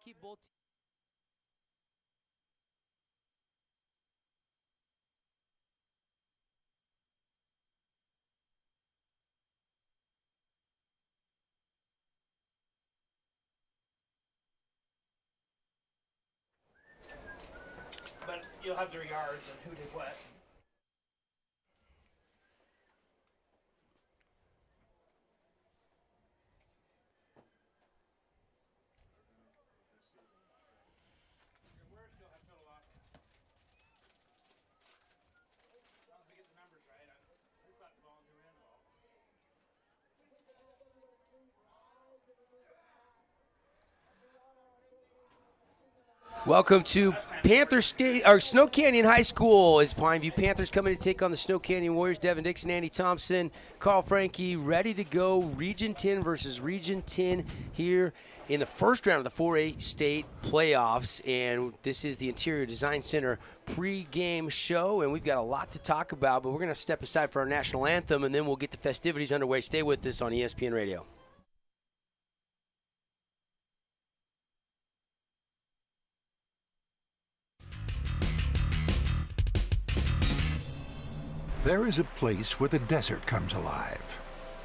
keep both. But you'll have their yards and who did what. Welcome to Panther State or Snow Canyon High School. As Pineview Panthers coming to take on the Snow Canyon Warriors. Devin Dixon, Andy Thompson, Carl Frankie, ready to go. Region 10 versus Region 10 here in the first round of the 4A state playoffs. And this is the Interior Design Center pre-game show, and we've got a lot to talk about. But we're going to step aside for our national anthem, and then we'll get the festivities underway. Stay with us on ESPN Radio. There is a place where the desert comes alive,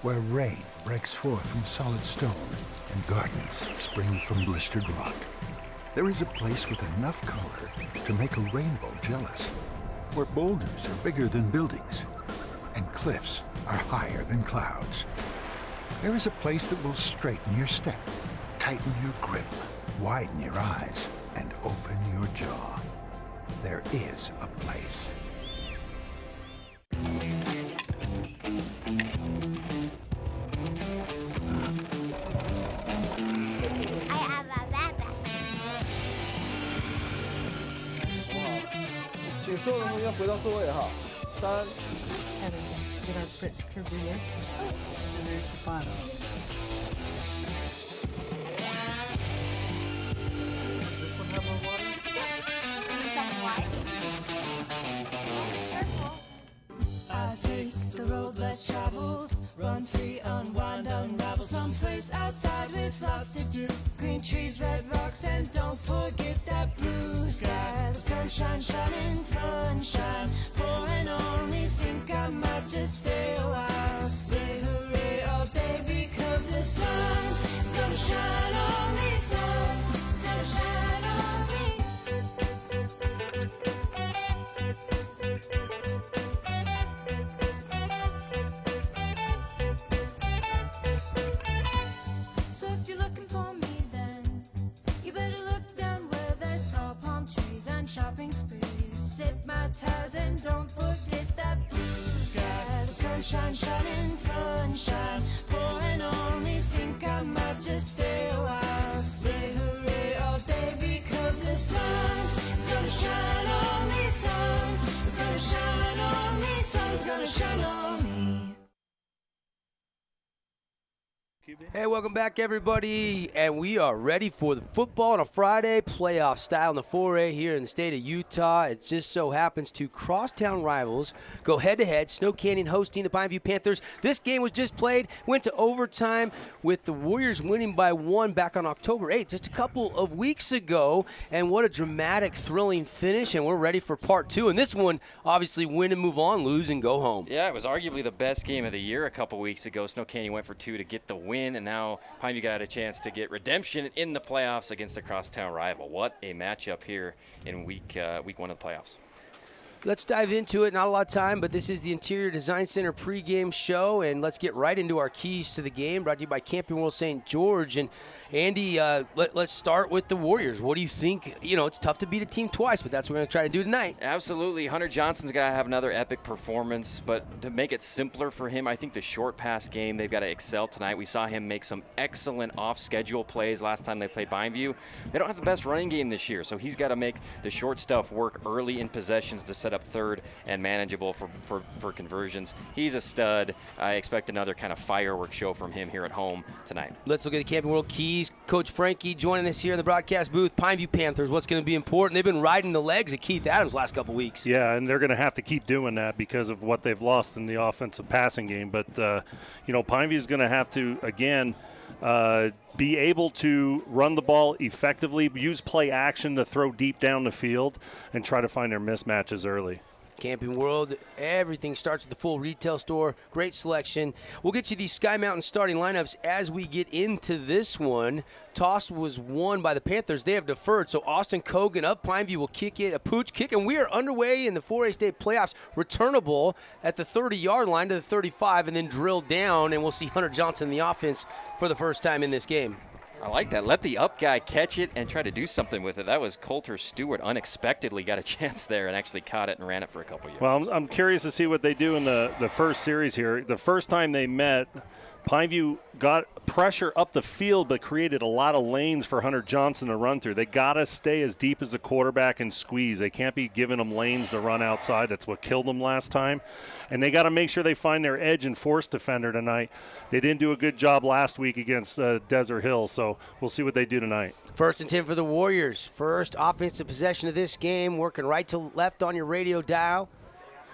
where rain breaks forth from solid stone and gardens spring from blistered rock. There is a place with enough color to make a rainbow jealous, where boulders are bigger than buildings and cliffs are higher than clouds. There is a place that will straighten your step, tighten your grip, widen your eyes, and open your jaw. There is a place. Get our career. And there's the bottom. Does this one have more water? I take the road less traveled, run free, unwind, unravel someplace outside with lots to do. Green trees, red rocks, and don't forget that blue sky. The sunshine shining, sunshine pouring on me. Think I might just stay a while. Say hooray all day because the sun is gonna shine on me. Sun is gonna shine on me. So if you're looking for me, then you better look down where there's tall palm trees and shopping sprees. Sip my ties and don't forget that blue sky. The sunshine shining, sunshine pouring on me. Think I might just stay a while. Say hooray all day because the sun is gonna shine on me. Sun is gonna shine on me. Sun's gonna shine on me. Hey, welcome back, everybody, and we are ready for the football on a Friday playoff style in the 4A here in the state of Utah. It just so happens to crosstown rivals go head-to-head. Snow Canyon hosting the Pineview Panthers. This game was just played, went to overtime with the Warriors winning by 1 back on October 8th, just a couple of weeks ago, and what a dramatic, thrilling finish, and we're ready for part 2. And this one, obviously, win and move on, lose and go home. Yeah, it was arguably the best game of the year a couple weeks ago. Snow Canyon went for 2 to get the win, and now Pineview got a chance to get redemption in the playoffs against a crosstown rival. What a matchup here in week 1 of the playoffs. Let's dive into it. Not a lot of time, but this is the Interior Design Center pregame show, and let's get right into our keys to the game, brought to you by Camping World St. George. And Andy, let's start with the Warriors. What do you think? You know, it's tough to beat a team twice, but that's what we're going to try to do tonight. Absolutely. Hunter Johnson's got to have another epic performance, but to make it simpler for him, I think the short pass game, they've got to excel tonight. We saw him make some excellent off-schedule plays last time they played Pineview. They don't have the best running game this year, so he's got to make the short stuff work early in possessions to set up third and manageable for conversions. He's a stud. I expect another kind of firework show from him here at home tonight. Let's look at the Camping World keys. Coach Frankie joining us here in the broadcast booth. Pineview Panthers, what's going to be important? They've been riding the legs of Keith Adams last couple weeks. Yeah, and they're going to have to keep doing that because of what they've lost in the offensive passing game. But, Pineview is going to have to, again, be able to run the ball effectively, use play action to throw deep down the field, and try to find their mismatches early. Camping World, everything starts with the full retail store. Great selection. We'll get you these Sky Mountain starting lineups as we get into this one. Toss was won by the Panthers. They have deferred, so Austin Cogan up Pineview will kick it, a pooch kick, and we are underway in the 4A state playoffs. Returnable at the 30-yard line to the 35 and then drilled down, and we'll see Hunter Johnson in the offense for the first time in this game. I like that. Let the up guy catch it and try to do something with it. That was Coulter Stewart unexpectedly got a chance there and actually caught it and ran it for a couple yards. Well, I'm curious to see what they do in the first series here. The first time they met, Pineview got pressure up the field but created a lot of lanes for Hunter Johnson to run through. They got to stay as deep as the quarterback and squeeze. They can't be giving them lanes to run outside. That's what killed them last time. And they got to make sure they find their edge and force defender tonight. They didn't do a good job last week against Desert Hill, so we'll see what they do tonight. 1st and 10 for the Warriors. First offensive possession of this game, working right to left on your radio dial.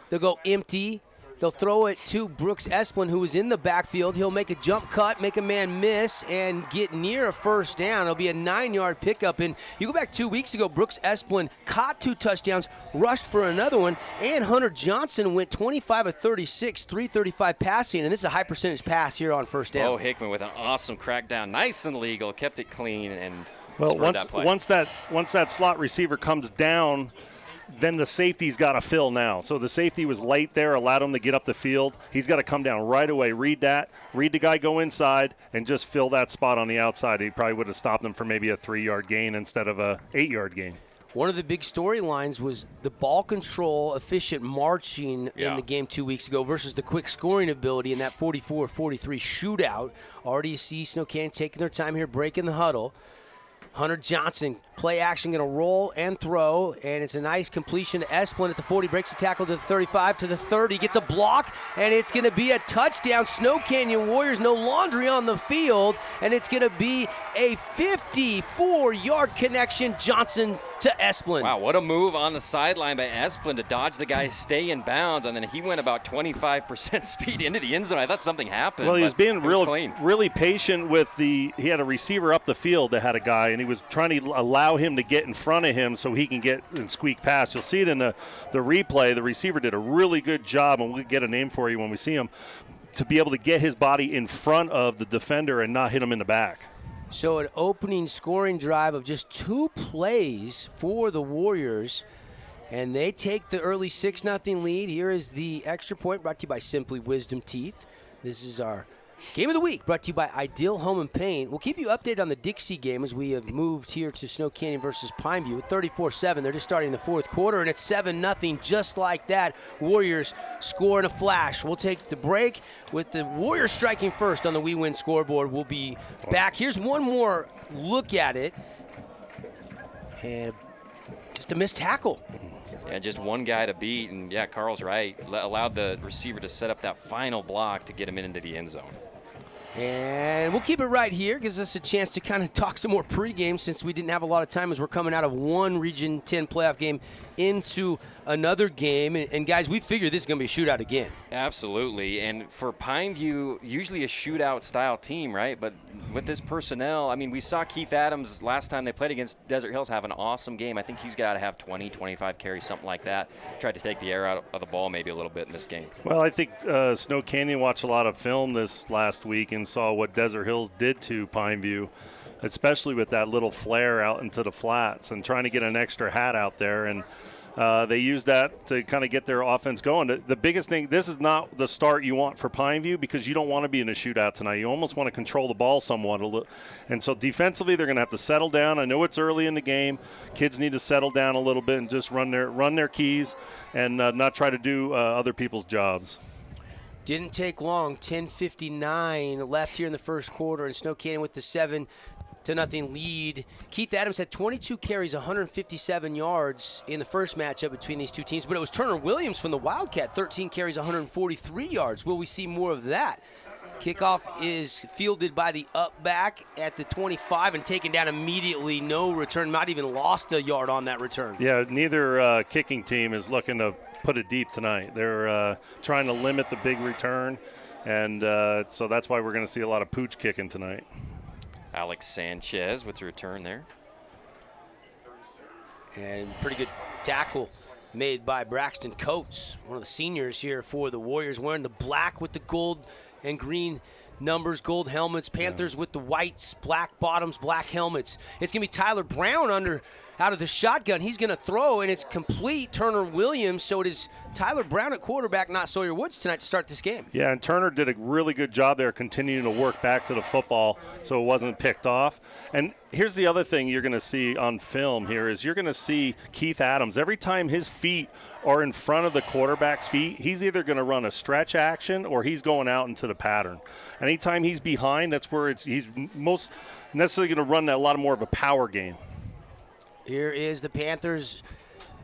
They'll go empty. They'll throw it to Brooks Esplin, who is in the backfield. He'll make a jump cut, make a man miss, and get near a first down. It'll be a 9-yard pickup. And you go back 2 weeks ago, Brooks Esplin caught 2 touchdowns, rushed for another one, and Hunter Johnson went 25 of 36, 335 passing, and this is a high percentage pass here on first down. Bo Hickman with an awesome crackdown. Nice and legal, kept it clean, and well, once that slot receiver comes down, then the safety's got to fill now. So the safety was late there, allowed him to get up the field. He's got to come down right away, read the guy go inside, and just fill that spot on the outside. He probably would have stopped him for maybe a 3-yard gain instead of a 8-yard gain. One of the big storylines was the ball control, efficient marching in the game 2 weeks ago versus the quick scoring ability in that 44-43 shootout. Already see Snow Canyon taking their time here, breaking the huddle. Hunter Johnson, play action, going to roll and throw, and it's a nice completion to Esplin at the 40, breaks the tackle to the 35, to the 30, gets a block, and it's going to be a touchdown. Snow Canyon Warriors, no laundry on the field, and it's going to be a 54-yard connection, Johnson to Esplin. Wow, what a move on the sideline by Esplin to dodge the guy, stay in bounds, and then he went about 25% speed into the end zone. I thought something happened. Well, he was being really patient with he had a receiver up the field that had a guy, and he was trying to allow him to get in front of him so he can get and squeak past. You'll see it in the replay. The receiver did a really good job, and we'll get a name for you when we see him, to be able to get his body in front of the defender and not hit him in the back. So an opening scoring drive of just 2 plays for the Warriors, and they take the early 6-0 lead. Here is the extra point brought to you by Simply Wisdom Teeth. This is our Game of the Week brought to you by Ideal Home and Paint. We'll keep you updated on the Dixie game as we have moved here to Snow Canyon versus Pineview. 34-7, they're just starting the 4th quarter, and it's 7-0 just like that. Warriors score in a flash. We'll take the break with the Warriors striking first on the We Win scoreboard. We'll be back. Here's one more look at it. And just a missed tackle. Yeah, just one guy to beat, and yeah, Carl's right. Allowed the receiver to set up that final block to get him into the end zone. And we'll keep it right here. Gives us a chance to kind of talk some more pregame since we didn't have a lot of time as we're coming out of one Region 10 playoff game into another game. And guys, we figure this is going to be a shootout again. Absolutely. And for Pineview, usually a shootout style team, right? But with this personnel, I mean, we saw Keith Adams last time they played against Desert Hills have an awesome game. I think he's got to have 20, 25 carries, something like that. Tried to take the air out of the ball maybe a little bit in this game. Well, I think Snow Canyon watched a lot of film this last week and saw what Desert Hills did to Pineview, especially with that little flare out into the flats and trying to get an extra hat out there. And they used that to kind of get their offense going. The biggest thing, this is not the start you want for Pineview because you don't want to be in a shootout tonight. You almost want to control the ball somewhat. And so defensively, they're going to have to settle down. I know it's early in the game. Kids need to settle down a little bit and just run their keys and not try to do other people's jobs. Didn't take long. 10:59 left here in the first quarter, and Snow Canyon with the 7-0 lead. Keith Adams had 22 carries, 157 yards in the first matchup between these two teams, but it was Turner Williams from the Wildcat, 13 carries, 143 yards. Will we see more of that? Kickoff is fielded by the up back at the 25 and taken down immediately. No return, not even lost a yard on that return. Yeah, neither kicking team is looking to put it deep tonight. They're trying to limit the big return, and so that's why we're going to see a lot of pooch kicking tonight. Alex Sanchez with the return there. And pretty good tackle made by Braxton Coates, one of the seniors here for the Warriors, wearing the black with the gold and green numbers, gold helmets. Panthers with the whites, black bottoms, black helmets. It's going to be Tyler Brown out of the shotgun. He's going to throw, and it's complete. Turner Williams, so it is Tyler Brown at quarterback, not Sawyer Woods tonight to start this game. Yeah, and Turner did a really good job there continuing to work back to the football so it wasn't picked off. And here's the other thing you're going to see on film here is you're going to see Keith Adams. Every time his feet are in front of the quarterback's feet, he's either going to run a stretch action or he's going out into the pattern. Anytime he's behind, that's where he's most necessarily going to run a lot more of a power game. Here is the Panthers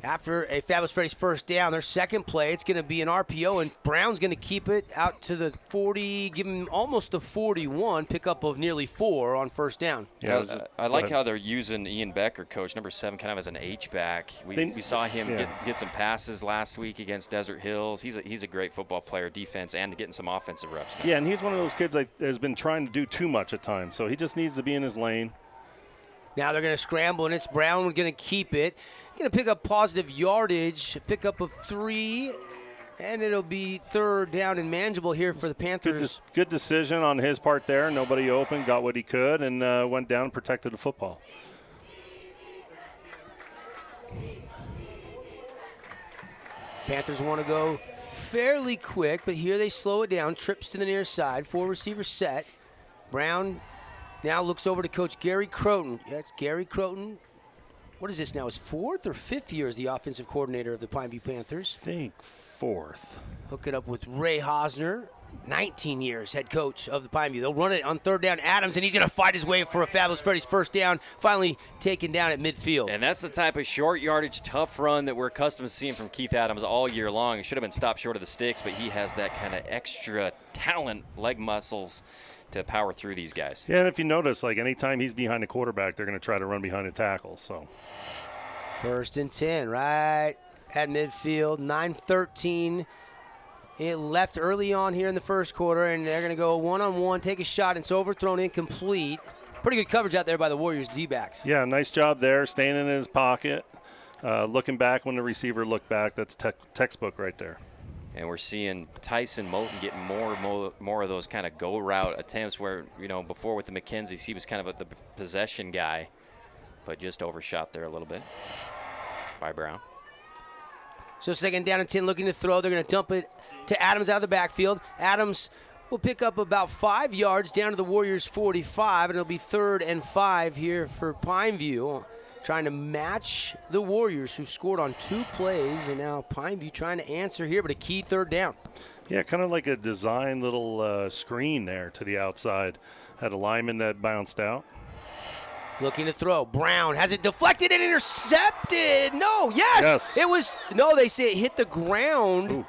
after a Fabulous Freddy's first down. Their second play, it's going to be an RPO, and Brown's going to keep it out to the 40, give him almost the 41, pickup of nearly 4 on first down. Yeah, I like how they're using Ian Becker, coach, number 7, kind of as an H-back. We saw him get some passes last week against Desert Hills. He's a great football player, defense, and getting some offensive reps now. Yeah, and he's one of those kids that has been trying to do too much at times, so he just needs to be in his lane. Now they're going to scramble, and it's Brown going to keep it. Going to pick up positive yardage, pickup of 3, and it'll be third down and manageable here for the Panthers. Good decision on his part there. Nobody open, got what he could, and went down and protected the football. Panthers want to go fairly quick, but here they slow it down. Trips to the near side, 4 receiver set. Brown now looks over to Coach Gary Croton. That's Gary Croton. What is this now? His 4th or 5th year as the offensive coordinator of the Pineview Panthers? I think 4th. Hook it up with Ray Hosner, 19 years head coach of the Pineview. They'll run it on third down. Adams, and he's going to fight his way for a Fabulous Freddy's first down, finally taken down at midfield. And that's the type of short yardage, tough run that we're accustomed to seeing from Keith Adams all year long. He should have been stopped short of the sticks, but he has that kind of extra talent, leg muscles, to power through these guys. Yeah, and if you notice, like anytime he's behind the quarterback, they're going to try to run behind a tackle. So, 1st and 10, right at midfield, 9-13. It left early on here in the first quarter, and they're going to go one-on-one, take a shot, and it's overthrown incomplete. Pretty good coverage out there by the Warriors D-backs. Yeah, nice job there, staying in his pocket, looking back when the receiver looked back. That's textbook right there. And we're seeing Tyson Moulton get more of those kind of go route attempts where, before with the McKenzie's, he was kind of the possession guy, but just overshot there a little bit by Brown. So 2nd down and 10, looking to throw. They're going to dump it to Adams out of the backfield. Adams will pick up about 5 yards down to the Warriors' 45, and it'll be 3rd and 5 here for Pineview. Trying to match the Warriors, who scored on 2 plays, and now Pineview trying to answer here, but a key 3rd down. Yeah, kind of like a design little screen there to the outside. Had a lineman that bounced out. Looking to throw. Brown has it deflected and intercepted. No, yes. It was, no, they say it hit the ground. Ooh.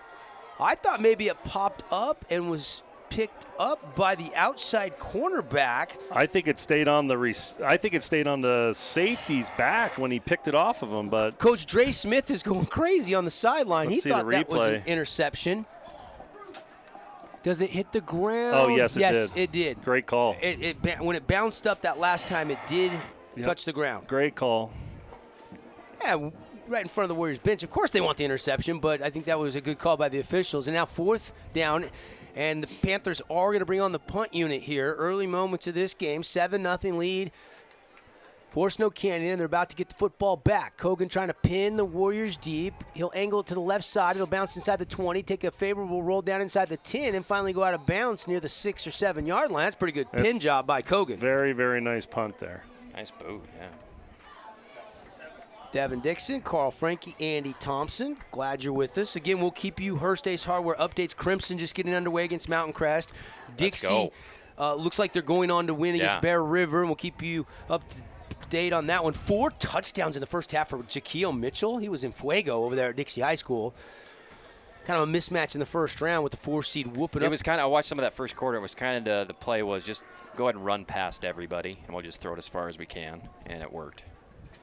I thought maybe it popped up and was picked up by the outside cornerback. I think it stayed on the safety's back when he picked it off of him. But Coach Dre Smith is going crazy on the sideline. He thought that was an replay. Interception. Does it hit the ground? Oh, yes, it did. Yes, it did. Great call. When it bounced up that last time, it did touch the ground. Great call. Yeah, right in front of the Warriors bench. Of course they want the interception, but I think that was a good call by the officials. And now 4th down. And the Panthers are going to bring on the punt unit here. Early moments of this game, 7-0 lead for Snow Canyon, and they're about to get the football back. Kogan trying to pin the Warriors deep. He'll angle it to the left side. It'll bounce inside the 20, take a favorable roll down inside the 10, and finally go out of bounds near the 6 or 7 yard line. That's a pretty good pin job by Kogan. Very, very nice punt there. Nice boot, yeah. Devin Dixon, Carl Frankie, Andy Thompson. Glad you're with us. Again, we'll keep you Hearst Ace Hardware updates. Crimson just getting underway against Mountain Crest. Dixie looks like they're going on to win against Bear River, and we'll keep you up to date on that one. 4 touchdowns in the first half for Jaquil Mitchell. He was in Fuego over there at Dixie High School. Kind of a mismatch in the first round with the 4 seed whooping up. It was kind of, I watched some of that first quarter. It was kind of the play was just go ahead and run past everybody, and we'll just throw it as far as we can, and it worked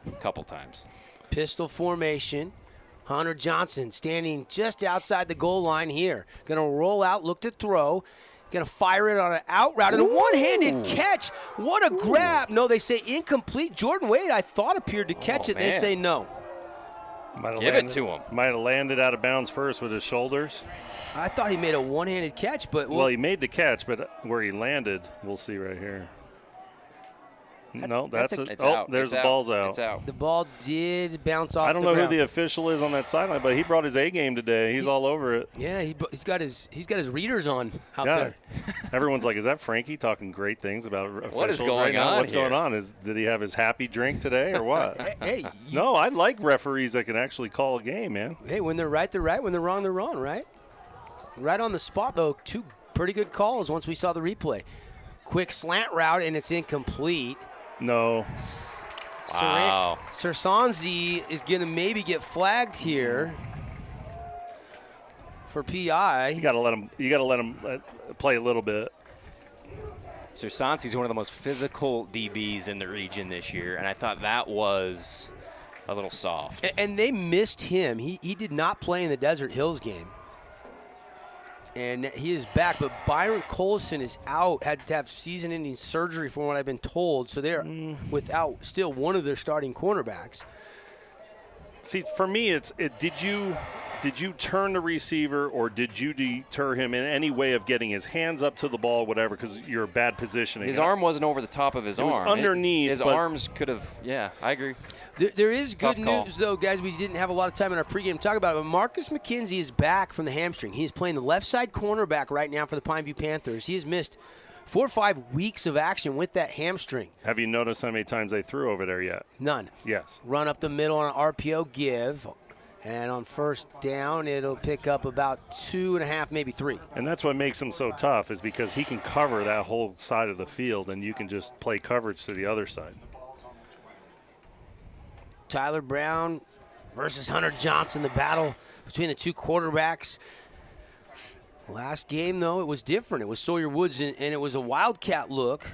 a couple times. Pistol formation. Hunter Johnson standing just outside the goal line here. Going to roll out, look to throw. Going to fire it on an out route and a one-handed catch. What a grab. No, they say incomplete. Jordan Wade, I thought, appeared to catch it. Man. They say no. Give it to him. Might have landed out of bounds first with his shoulders. I thought he made a one-handed catch, but Well, he made the catch, but where he landed, we'll see right here. No, that's it. It's Oh, out. there's It's the ball's out. It's out. the ball did bounce off I don't the know ground. who the official is on that sideline, but he brought his A game today. He's all over it. Yeah, he's got his readers on out Yeah. there. Everyone's like, "Is that Frankie talking great things about officials What is right going now? on What's going here?" on? Did he have his happy drink today or what?" Hey, No, I like referees that can actually call a game, man. Hey, when they're right, they're right. When they're wrong, right? Right on the spot, though. Two pretty good calls once we saw the replay. Quick slant route, and it's incomplete. No, Wow. Sersanzi is going to maybe get flagged here for PI. you got to let him. You got to let him play a little bit. Sersansi's one of the most physical DBs in the region this year, and I thought that was a little soft. And they missed him. He did not play in the Desert Hills game. And he is back, but Byron Colson is out, had to have season-ending surgery from what I've been told. So they're without still one of their starting cornerbacks. See, for me, did you turn the receiver or did you deter him in any way of getting his hands up to the ball, whatever, because you're bad positioning? His arm wasn't over the top of his arm. was underneath, His but- arms could have, yeah, I agree. There is good Tough call. news, though, guys. We didn't have a lot of time in our pregame to talk about it, but Marcus McKenzie is back from the hamstring. He is playing the left side cornerback right now for the Pineview Panthers. He has missed 4 or 5 weeks of action with that hamstring. Have you noticed how many times they threw over there yet? None. Yes. Run up the middle on an RPO give, and on first down, it'll pick up about 2.5, maybe 3. And that's what makes him so tough is because he can cover that whole side of the field, and you can just play coverage to the other side. Tyler Brown versus Hunter Johnson, the battle between the two quarterbacks. Last game, though, it was different. It was Sawyer Woods, and it was a Wildcat look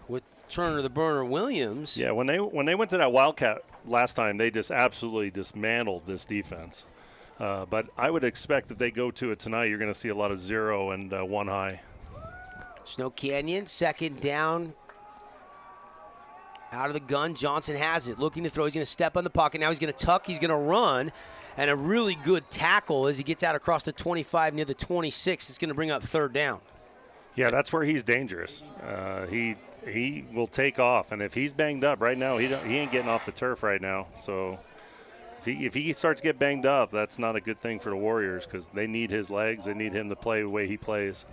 with Turner the Burner Williams. Yeah, when they went to that Wildcat last time, they just absolutely dismantled this defense. But I would expect if they go to it tonight, you're going to see a lot of 0 and 1 high. Snow Canyon, second down. Out of the gun, Johnson has it. Looking to throw. He's going to step on the pocket. Now he's going to tuck. He's going to run. And a really good tackle as he gets out across the 25 near the 26. It's going to bring up third down. Yeah, that's where he's dangerous. He will take off, and if he's banged up right now, he ain't getting off the turf right now. So if he starts to get banged up, that's not a good thing for the Warriors because they need his legs. They need him to play the way he plays.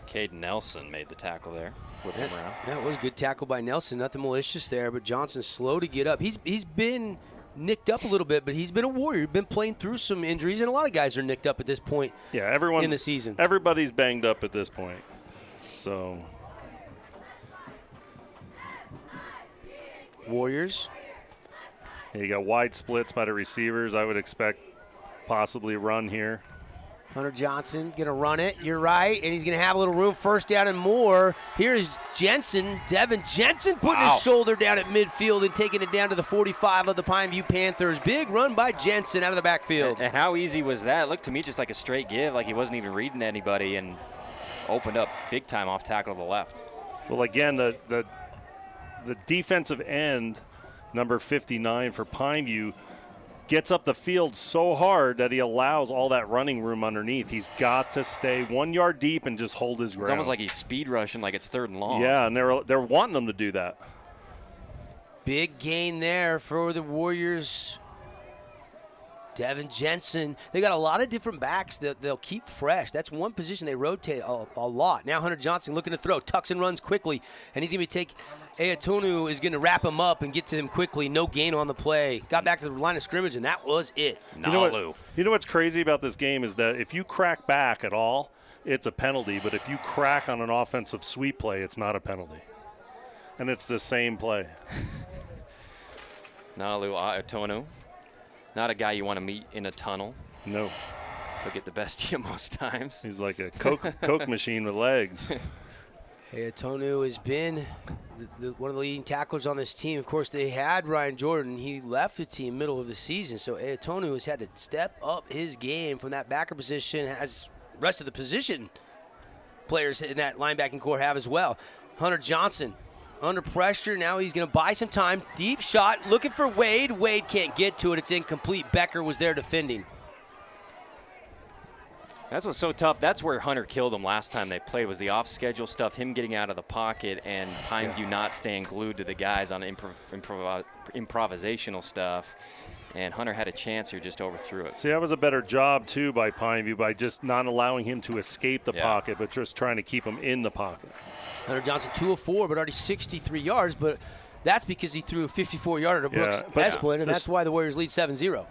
Caden Nelson made the tackle there. Whip him around. That was a good tackle by Nelson. Nothing malicious there, but Johnson's slow to get up. He's been nicked up a little bit, but he's been a Warrior. Been playing through some injuries, and a lot of guys are nicked up at this point. Yeah, everyone's in the season. Everybody's banged up at this point. So Warriors. you got wide splits by the receivers. I would expect possibly a run here. Hunter Johnson going to run it. You're right. And he's going to have a little room. First down and more. Here is Jensen. Devin Jensen putting his shoulder down at midfield and taking it down to the 45 of the Pineview Panthers. Big run by Jensen out of the backfield. And how easy was that? It looked to me just like a straight give, like he wasn't even reading anybody and opened up big time off tackle to the left. Well, again, the defensive end, number 59 for Pineview, gets up the field so hard that he allows all that running room underneath. He's got to stay 1 yard deep and just hold his ground. It's almost like he's speed rushing like it's third and long. Yeah, and they're wanting him to do that. Big gain there for the Warriors. Devin Jensen. They got a lot of different backs that they'll keep fresh. That's one position they rotate a lot. Now Hunter Johnson looking to throw. Tucks and runs quickly. And he's going to take Ayatonu is going to wrap him up and get to him quickly. No gain on the play. Got back to the line of scrimmage, and that was it. You know what's crazy about this game is that if you crack back at all, it's a penalty. But if you crack on an offensive sweep play, it's not a penalty. And it's the same play. Nalu Ayatonu. Not a guy you want to meet in a tunnel. No. He'll get the best of you most times. He's like a Coke machine with legs. Ayatonu has been one of the leading tacklers on this team. Of course, they had Ryan Jordan. He left the team middle of the season, so Ayatonu has had to step up his game from that backer position, has the rest of the position players in that linebacking core have as well. Hunter Johnson under pressure. Now he's going to buy some time. Deep shot, looking for Wade. Wade can't get to it. It's incomplete. Becker was there defending. That's what's so tough. That's where Hunter killed him last time they played, was the off-schedule stuff, him getting out of the pocket, and Pineview not staying glued to the guys on improvisational stuff. And Hunter had a chance here, just overthrew it. See, that was a better job, too, by Pineview, by just not allowing him to escape the pocket, but just trying to keep him in the pocket. Hunter Johnson 2 of 4, but already 63 yards, but that's because he threw a 54-yarder to Brooks Esplin, and that's why the Warriors lead 7-0.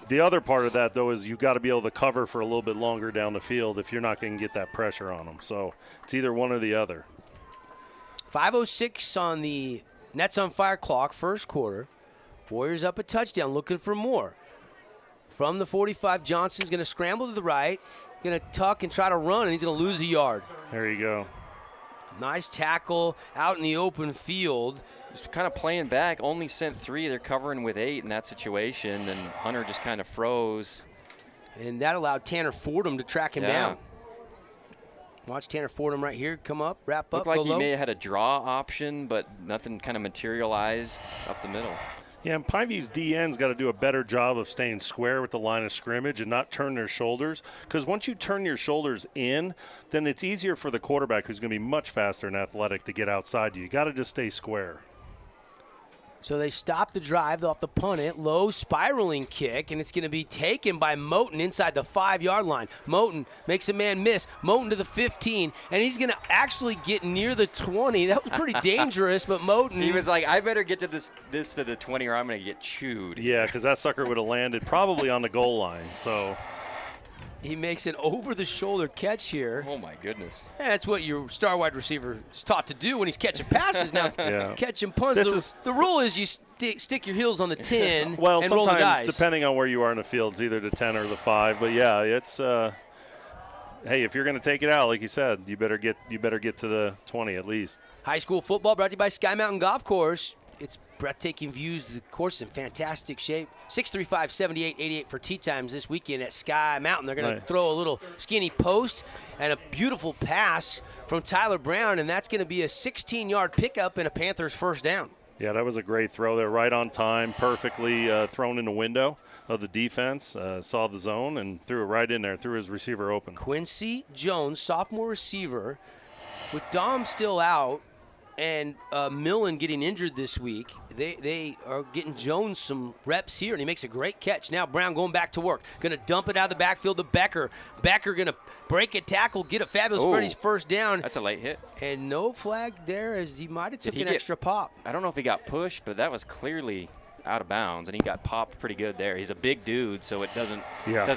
The other part of that, though, is you've got to be able to cover for a little bit longer down the field if you're not going to get that pressure on them. So it's either one or the other. 5:06 on the Nets on Fire clock, first quarter. Warriors up a touchdown, looking for more. From the 45, Johnson's going to scramble to the right, going to tuck and try to run, and he's going to lose a yard. There you go. Nice tackle out in the open field. Just kind of playing back, only sent 3. They're covering with 8 in that situation, and Hunter just kind of froze. And that allowed Tanner Fordham to track him down. Watch Tanner Fordham right here come up, wrap up, Looked like go he low. may have had a draw option, but nothing kind of materialized up the middle. Yeah, and Pineview's DN's got to do a better job of staying square with the line of scrimmage and not turn their shoulders. Because once you turn your shoulders in, then it's easier for the quarterback, who's going to be much faster and athletic, to get outside you. You got to just stay square. So they stop the drive off the punt it, low spiraling kick, and it's going to be taken by Moten inside the 5-yard line. Moten makes a man miss. Moten to the 15, and he's going to actually get near the 20. That was pretty dangerous, but Moten. He was like, I better get to this to the 20 or I'm going to get chewed. Yeah, because that sucker would have landed probably on the goal line. So he makes an over-the-shoulder catch here. Oh, my goodness. Yeah, that's what your star wide receiver is taught to do when he's catching passes. Now, catching punts. The rule is you stick your heels on the 10 and roll the dice. Well, sometimes, depending on where you are in the field, it's either the 10 or the 5. But, yeah, it's hey, if you're going to take it out, like you said, you better get to the 20 at least. High school football brought to you by Sky Mountain Golf Course. It's breathtaking views. The course is in fantastic shape. 635-7888 for tee times this weekend at Sky Mountain. They're going to throw a little skinny post and a beautiful pass from Tyler Brown, and that's going to be a 16-yard pickup and a Panthers first down. Yeah, that was a great throw there, right on time, perfectly thrown in the window of the defense, saw the zone, and threw it right in there, threw his receiver open. Quincy Jones, sophomore receiver, with Dom still out, and Millen getting injured this week, they are getting Jones some reps here, and he makes a great catch. Now Brown going back to work. Going to dump it out of the backfield to Becker. Becker going to break a tackle, get a Fabulous Freddy's first down. That's a late hit. And no flag there, as he might have took an extra pop. I don't know if he got pushed, but that was clearly out of bounds, and he got popped pretty good there. He's a big dude, so it doesn't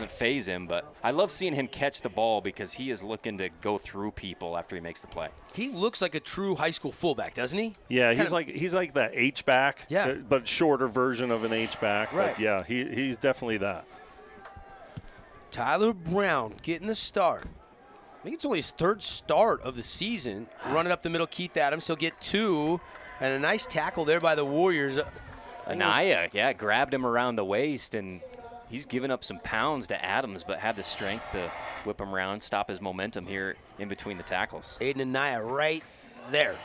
phase him. But I love seeing him catch the ball because he is looking to go through people after he makes the play. He looks like a true high school fullback, doesn't he? Yeah, he's like that H-back, but shorter version of an H-back. Right. But yeah, he's definitely that. Tyler Brown getting the start. I think it's only his third start of the season. Running up the middle, Keith Adams. He'll get 2, and a nice tackle there by the Warriors. Anaya, grabbed him around the waist, and he's given up some pounds to Adams, but had the strength to whip him around, stop his momentum here in between the tackles. Aiden Anaya right there.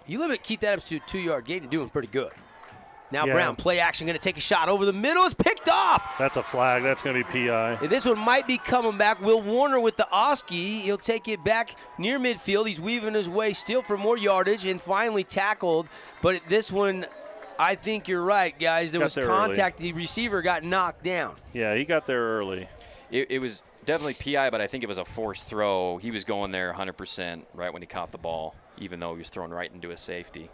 You limit Keith Adams to a 2-yard gain, you're doing pretty good. Now Brown, play action, going to take a shot over the middle. It's picked off. That's a flag. That's going to be PI. And this one might be coming back. Will Warner with the Oski. He'll take it back near midfield. He's weaving his way still for more yardage and finally tackled. But this one, I think you're right, guys. There was contact. Early. The receiver got knocked down. Yeah, he got there early. It was definitely PI, but I think it was a forced throw. He was going there 100% right when he caught the ball, even though he was thrown right into a safety.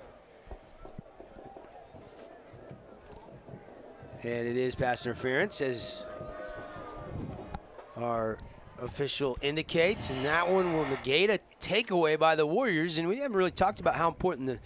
And it is pass interference, as our official indicates. And that one will negate a takeaway by the Warriors. And we haven't really talked about how important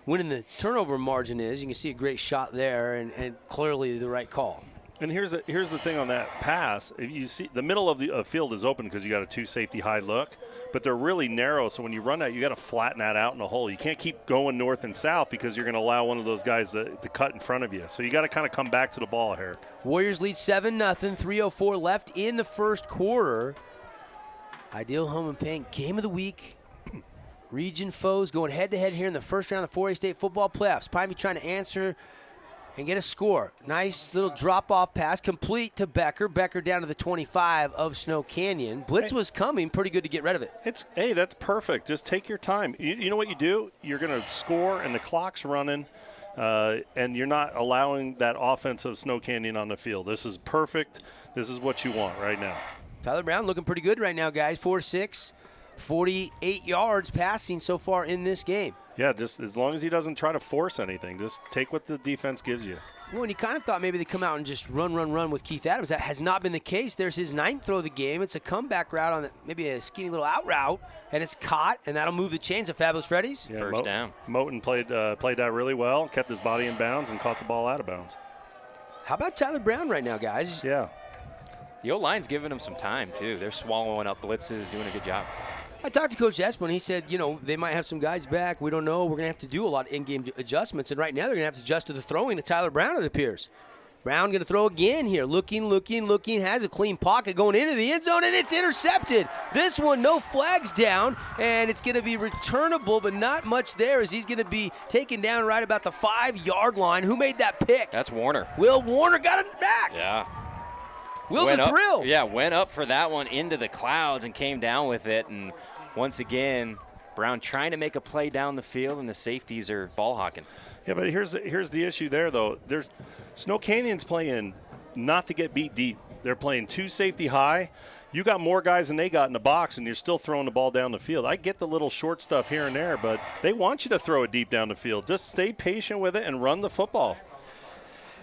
winning the turnover margin is. You can see a great shot there and clearly the right call. And here's the thing on that pass. You see the middle of the field is open because you got a 2-safety high look, but they're really narrow. So when you run that, you got to flatten that out in the hole. You can't keep going north and south because you're going to allow one of those guys to cut in front of you. So you got to kind of come back to the ball here. Warriors lead 7-0, 3:04 left in the first quarter. Ideal Home and Paint Game of the Week. Region foes going head-to-head here in the first round of the 4A State football playoffs. Pineview trying to answer and get a score. Nice little drop-off pass, complete to Becker. Becker down to the 25 of Snow Canyon. Blitz was coming, pretty good to get rid of it. Hey, that's perfect. Just take your time. You know what you do? You're going to score, and the clock's running, and you're not allowing that offense of Snow Canyon on the field. This is perfect. This is what you want right now. Tyler Brown looking pretty good right now, guys. 4-6, 48 yards passing so far in this game. Yeah, just as long as he doesn't try to force anything, just take what the defense gives you. Well, and you kind of thought maybe they'd come out and just run with Keith Adams. That has not been the case. There's his 9th throw of the game. It's a comeback route on maybe a skinny little out route, and it's caught, and that'll move the chains of Fabulous Freddy's. Yeah, first down. Moten played that really well, kept his body in bounds, and caught the ball out of bounds. How about Tyler Brown right now, guys? Yeah. The O-line's giving him some time, too. They're swallowing up blitzes, doing a good job. I talked to Coach Esplin. He said, they might have some guys back. We don't know. We're going to have to do a lot of in-game adjustments. And right now they're going to have to adjust to the throwing to Tyler Brown, it appears. Brown going to throw again here. Looking. Has a clean pocket going into the end zone, and it's intercepted. This one, no flags down, and it's going to be returnable, but not much there as he's going to be taken down right about the 5-yard line. Who made that pick? That's Warner. Will Warner got it back. Yeah. Will the thrill. Yeah, went up for that one into the clouds and came down with it. And once again, Brown trying to make a play down the field, and the safeties are ball hawking. Yeah, but here's the issue there, though. Snow Canyon's playing not to get beat deep. They're playing 2 safety high. You got more guys than they got in the box, and you're still throwing the ball down the field. I get the little short stuff here and there, but they want you to throw it deep down the field. Just stay patient with it and run the football.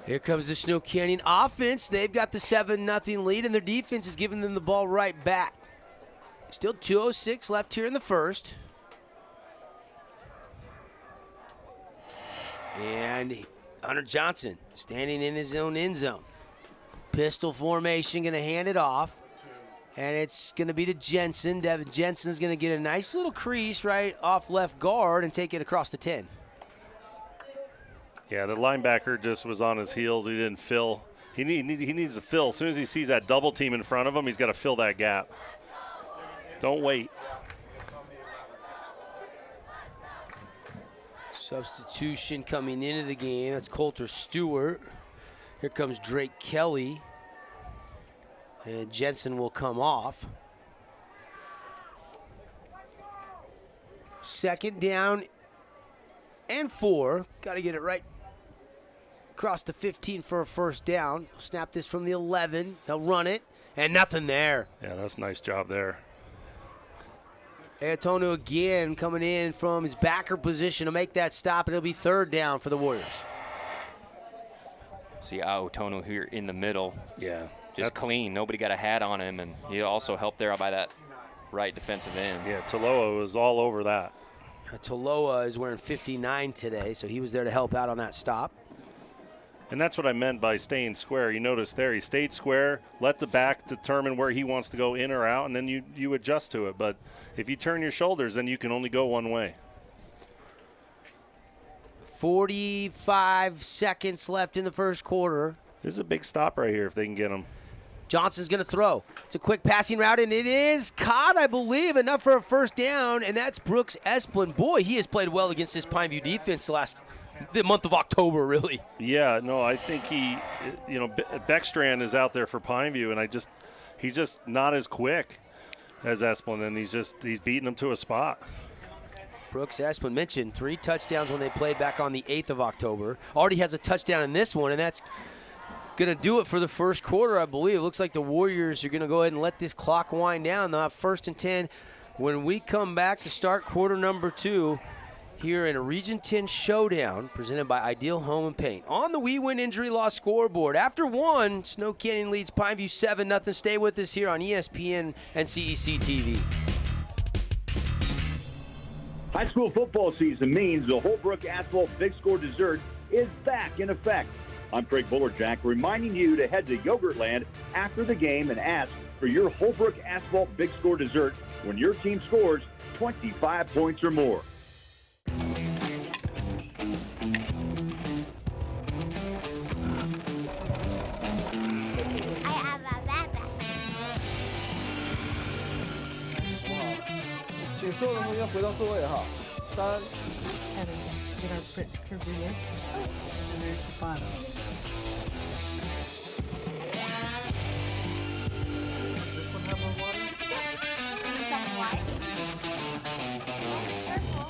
Here comes the Snow Canyon offense. They've got the 7-0 lead, and their defense is giving them the ball right back. Still 2:06 left here in the first. And Hunter Johnson standing in his own end zone. Pistol formation, going to hand it off. And it's going to be to Jensen. Devin Jensen's going to get a nice little crease right off left guard and take it across the 10. Yeah, the linebacker just was on his heels. He didn't fill. He needs to fill. As soon as he sees that double team in front of him, he's got to fill that gap. Don't wait. Substitution coming into the game. That's Coulter Stewart. Here comes Drake Kelly. And Jensen will come off. 2nd down and 4. Got to get it right across the 15 for a first down. Snap this from the 11. They'll run it. And nothing there. Yeah, that's a nice job there. Antonio again coming in from his backer position to make that stop, and it'll be 3rd down for the Warriors. See Aotono here in the middle. Yeah. Just clean. Nobody got a hat on him, and he also helped there by that right defensive end. Yeah, Toloa was all over that. Toloa is wearing 59 today, so he was there to help out on that stop. And that's what I meant by staying square. You notice there, he stayed square, let the back determine where he wants to go in or out, and then you adjust to it. But if you turn your shoulders, then you can only go one way. 45 seconds left in the first quarter. This is a big stop right here if they can get him. Johnson's going to throw. It's a quick passing route, and it is caught, I believe, enough for a first down, and that's Brooks Esplin. Boy, he has played well against this Pineview defense the month of October, really. Yeah, no, I think Beckstrand is out there for Pineview, and he's just not as quick as Esplin, and he's beating him to a spot. Brooks Esplin mentioned 3 touchdowns when they played back on the 8th of October. Already has a touchdown in this one, and that's going to do it for the first quarter, I believe. It looks like the Warriors are going to go ahead and let this clock wind down. They'll have 1st and 10 when we come back to start quarter number 2 here in a Region 10 showdown presented by Ideal Home and Paint. On the We Win Injury Loss scoreboard, after 1, Snow Canyon leads Pineview 7-0. Stay with us here on ESPN and CEC TV. High school football season means the Holbrook Asphalt Big Score dessert is back in effect. I'm Craig Bullerjack, reminding you to head to Yogurtland after the game and ask for your Holbrook Asphalt Big Score dessert when your team scores 25 points or more. 所有人都应该回到座位哈。3。 Heather, get our print career. And there's the final. Does this one have more water? Careful.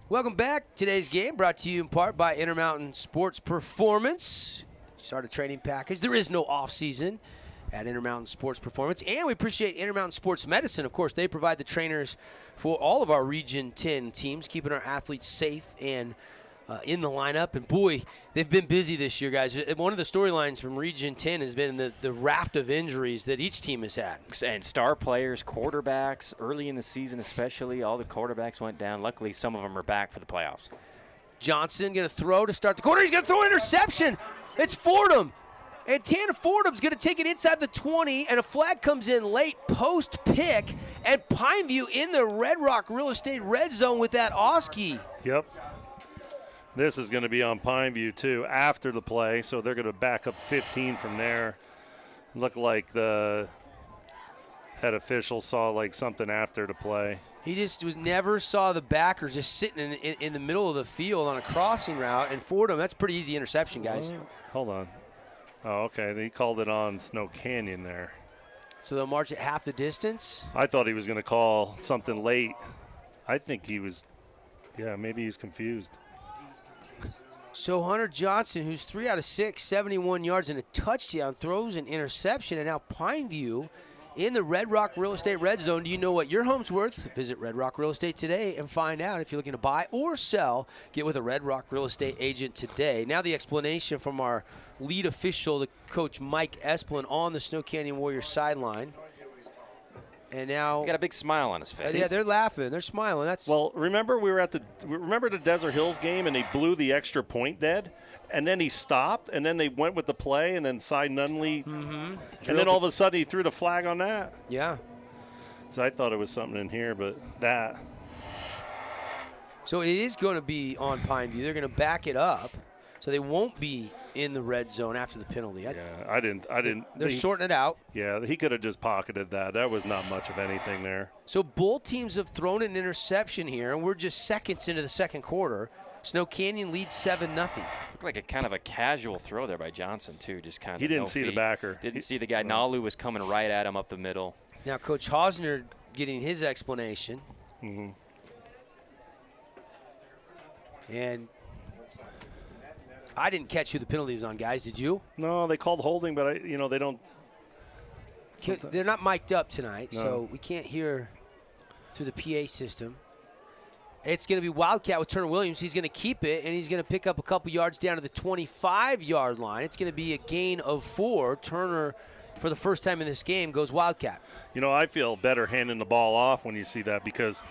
Welcome back. Today's game brought to you in part by Intermountain Sports Performance. Start a training package. There is no off season at Intermountain Sports Performance. And we appreciate Intermountain Sports Medicine. Of course, they provide the trainers for all of our Region 10 teams, keeping our athletes safe and in the lineup. And boy, they've been busy this year, guys. One of the storylines from Region 10 has been the raft of injuries that each team has had. And star players, quarterbacks, early in the season especially, all the quarterbacks went down. Luckily, some of them are back for the playoffs. Johnson going to throw to start the quarter. He's going to throw an interception. It's Fordham. And Tanner Fordham's going to take it inside the 20, and a flag comes in late post-pick, and Pineview in the Red Rock Real Estate red zone with that Oski. Yep. This is going to be on Pineview, too, after the play, so they're going to back up 15 from there. Look like the head official saw like something after the play. He just never saw the backers just sitting in the middle of the field on a crossing route, and Fordham, that's pretty easy interception, guys. Hold on. Oh, okay. He called it on Snow Canyon there. So they'll march at half the distance? I thought he was going to call something late. I think he was, maybe he's confused. So Hunter Johnson, who's 3 out of 6, 71 yards and a touchdown, throws an interception, and now Pineview in the Red Rock Real Estate red zone. Do you know what your home's worth? Visit Red Rock Real Estate today and find out. If you're looking to buy or sell, get with a Red Rock Real Estate agent today. Now the explanation from our lead official, the coach Mike Esplin, on the Snow Canyon Warriors sideline. And now he got a big smile on his face. Yeah, they're laughing. They're smiling. Well, remember we were at the Desert Hills game and they blew the extra point dead, and then he stopped, and then they went with the play, and then Cy Nunley, and then all of a sudden he threw the flag on that. Yeah. So I thought it was something in here, but that. So it is going to be on Pineview. They're going to back it up, so they won't be in the red zone after the penalty. I didn't. They're sorting it out. Yeah, he could have just pocketed that. That was not much of anything there. So both teams have thrown an interception here, and we're just seconds into the second quarter. Snow Canyon leads 7-0. Looked like a kind of a casual throw there by Johnson, too. Just kind of. He didn't see the backer. Didn't see the guy. Nalu was coming right at him up the middle. Now Coach Hausner getting his explanation. Mm-hmm. And I didn't catch who the penalty was on, guys. Did you? No, they called holding, but they don't. They're not mic'd up tonight, No. so we can't hear through the PA system. It's going to be Wildcat with Turner Williams. He's going to keep it, and he's going to pick up a couple yards down to the 25-yard line. It's going to be a gain of 4. Turner, for the first time in this game, goes Wildcat. I feel better handing the ball off when you see that, because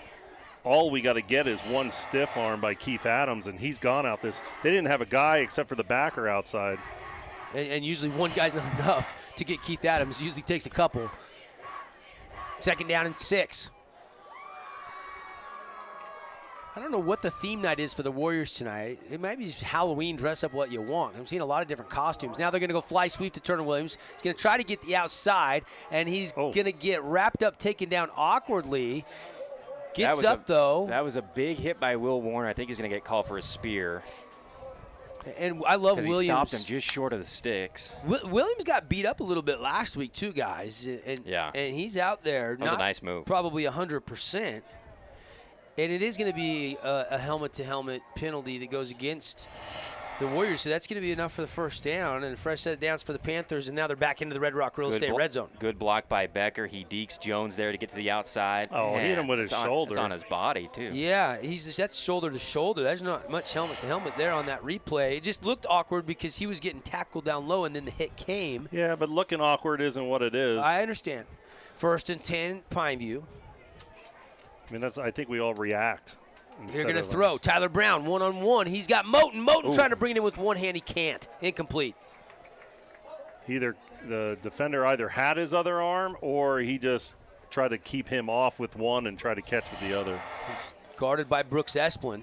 all we got to get is one stiff arm by Keith Adams, and he's gone out this. They didn't have a guy except for the backer outside. And usually one guy's not enough to get Keith Adams. It usually takes a couple. Second down and 6. I don't know what the theme night is for the Warriors tonight. It might be just Halloween, dress up what you want. I'm seeing a lot of different costumes. Now they're going to go fly sweep to Turner Williams. He's going to try to get the outside, and he's going to get wrapped up, taken down awkwardly. Gets up, though. That was a big hit by Will Warner. I think he's going to get called for a spear. And I love Williams. He stopped him just short of the sticks. Williams got beat up a little bit last week, too, guys. And he's out there. That was a nice move. Probably 100%. And it is going to be a helmet-to-helmet penalty that goes against the Warriors. So that's going to be enough for the first down. And a fresh set of downs for the Panthers. And now they're back into the Red Rock Real Estate red zone. Good block by Becker. He dekes Jones there to get to the outside. Oh, he hit him with his shoulder. It's on his body, too. Yeah, that's shoulder to shoulder. There's not much helmet-to-helmet there on that replay. It just looked awkward because he was getting tackled down low, and then the hit came. Yeah, but looking awkward isn't what it is. I understand. 1st and 10, Pineview. I think we all react. They're going to throw. Tyler Brown, one-on-one. He's got Moten. Moten trying to bring it in with one hand. He can't. Incomplete. The defender either had his other arm or he just tried to keep him off with one and try to catch with the other. He's guarded by Brooks Esplin.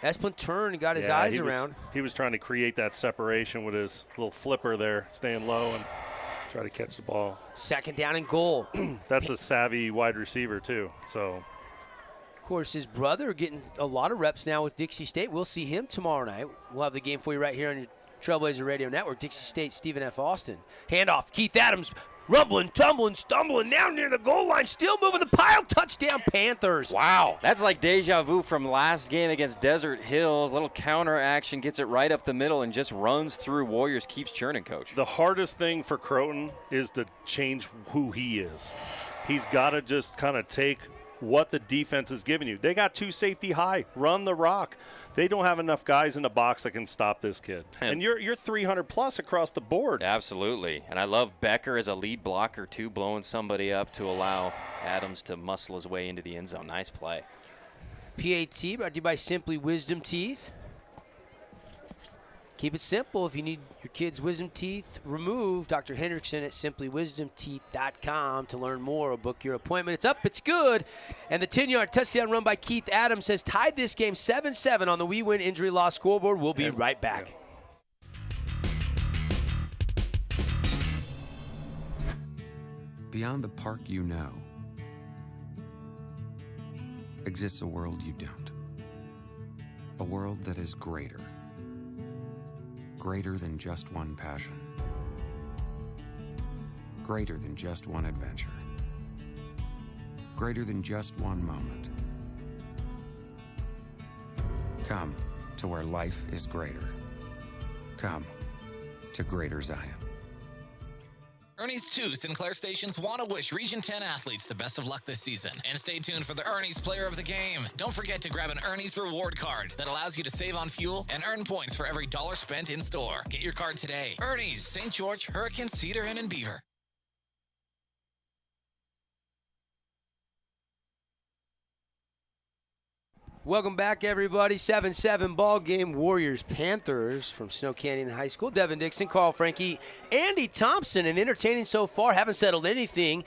Esplin turned and got his Yeah, eyes he around. He was trying to create that separation with his little flipper there, staying low and try to catch the ball. Second down and goal. That's a savvy wide receiver, too. So, Of course, his brother getting a lot of reps now with Dixie State. We'll see him tomorrow night. We'll have the game for you right here on your Trailblazer Radio Network. Dixie State, Stephen F. Austin. Handoff, Keith Adams, rumbling, tumbling, stumbling, now near the goal line, still moving the pile. Touchdown, Panthers. Wow, that's like deja vu from last game against Desert Hills. Little counter action, gets it right up the middle and just runs through. Warriors keeps churning, Coach. the hardest thing for Croton is to change who he is. He's got to just kind of take what the defense is giving you. They got 2 safety high. Run the rock. They don't have enough guys in the box that can stop this kid. And you're 300 plus across the board. Absolutely. And I love Becker as a lead blocker, too, blowing somebody up to allow Adams to muscle his way into the end zone. Nice play. PAT brought to you by Simply Wisdom Teeth. Keep it simple. If you need your kids' wisdom teeth removed, Dr. Hendrickson at simplywisdomteeth.com to learn more or book your appointment. It's up, it's good. And the 10-yard touchdown run by Keith Adams has tied this game 7-7 on the We Win Injury Loss scoreboard. We'll be right back. Beyond the park you know exists a world you don't. A world that is greater. Greater than just one passion. Greater than just one adventure. Greater than just one moment. Come to where life is greater. Come to Greater Zion. Ernie's 2 Sinclair stations want to wish Region 10 athletes the best of luck this season. And stay tuned for the Ernie's Player of the Game. Don't forget to grab an Ernie's reward card that allows you to save on fuel and earn points for every dollar spent in store. Get your card today. Ernie's, St. George, Hurricane, Cedar, and in Beaver. Welcome back, everybody. 7-7 ball game. Warriors Panthers from Snow Canyon High School. Devin Dixon, Carl Frankie, Andy Thompson, and entertaining so far. Haven't settled anything.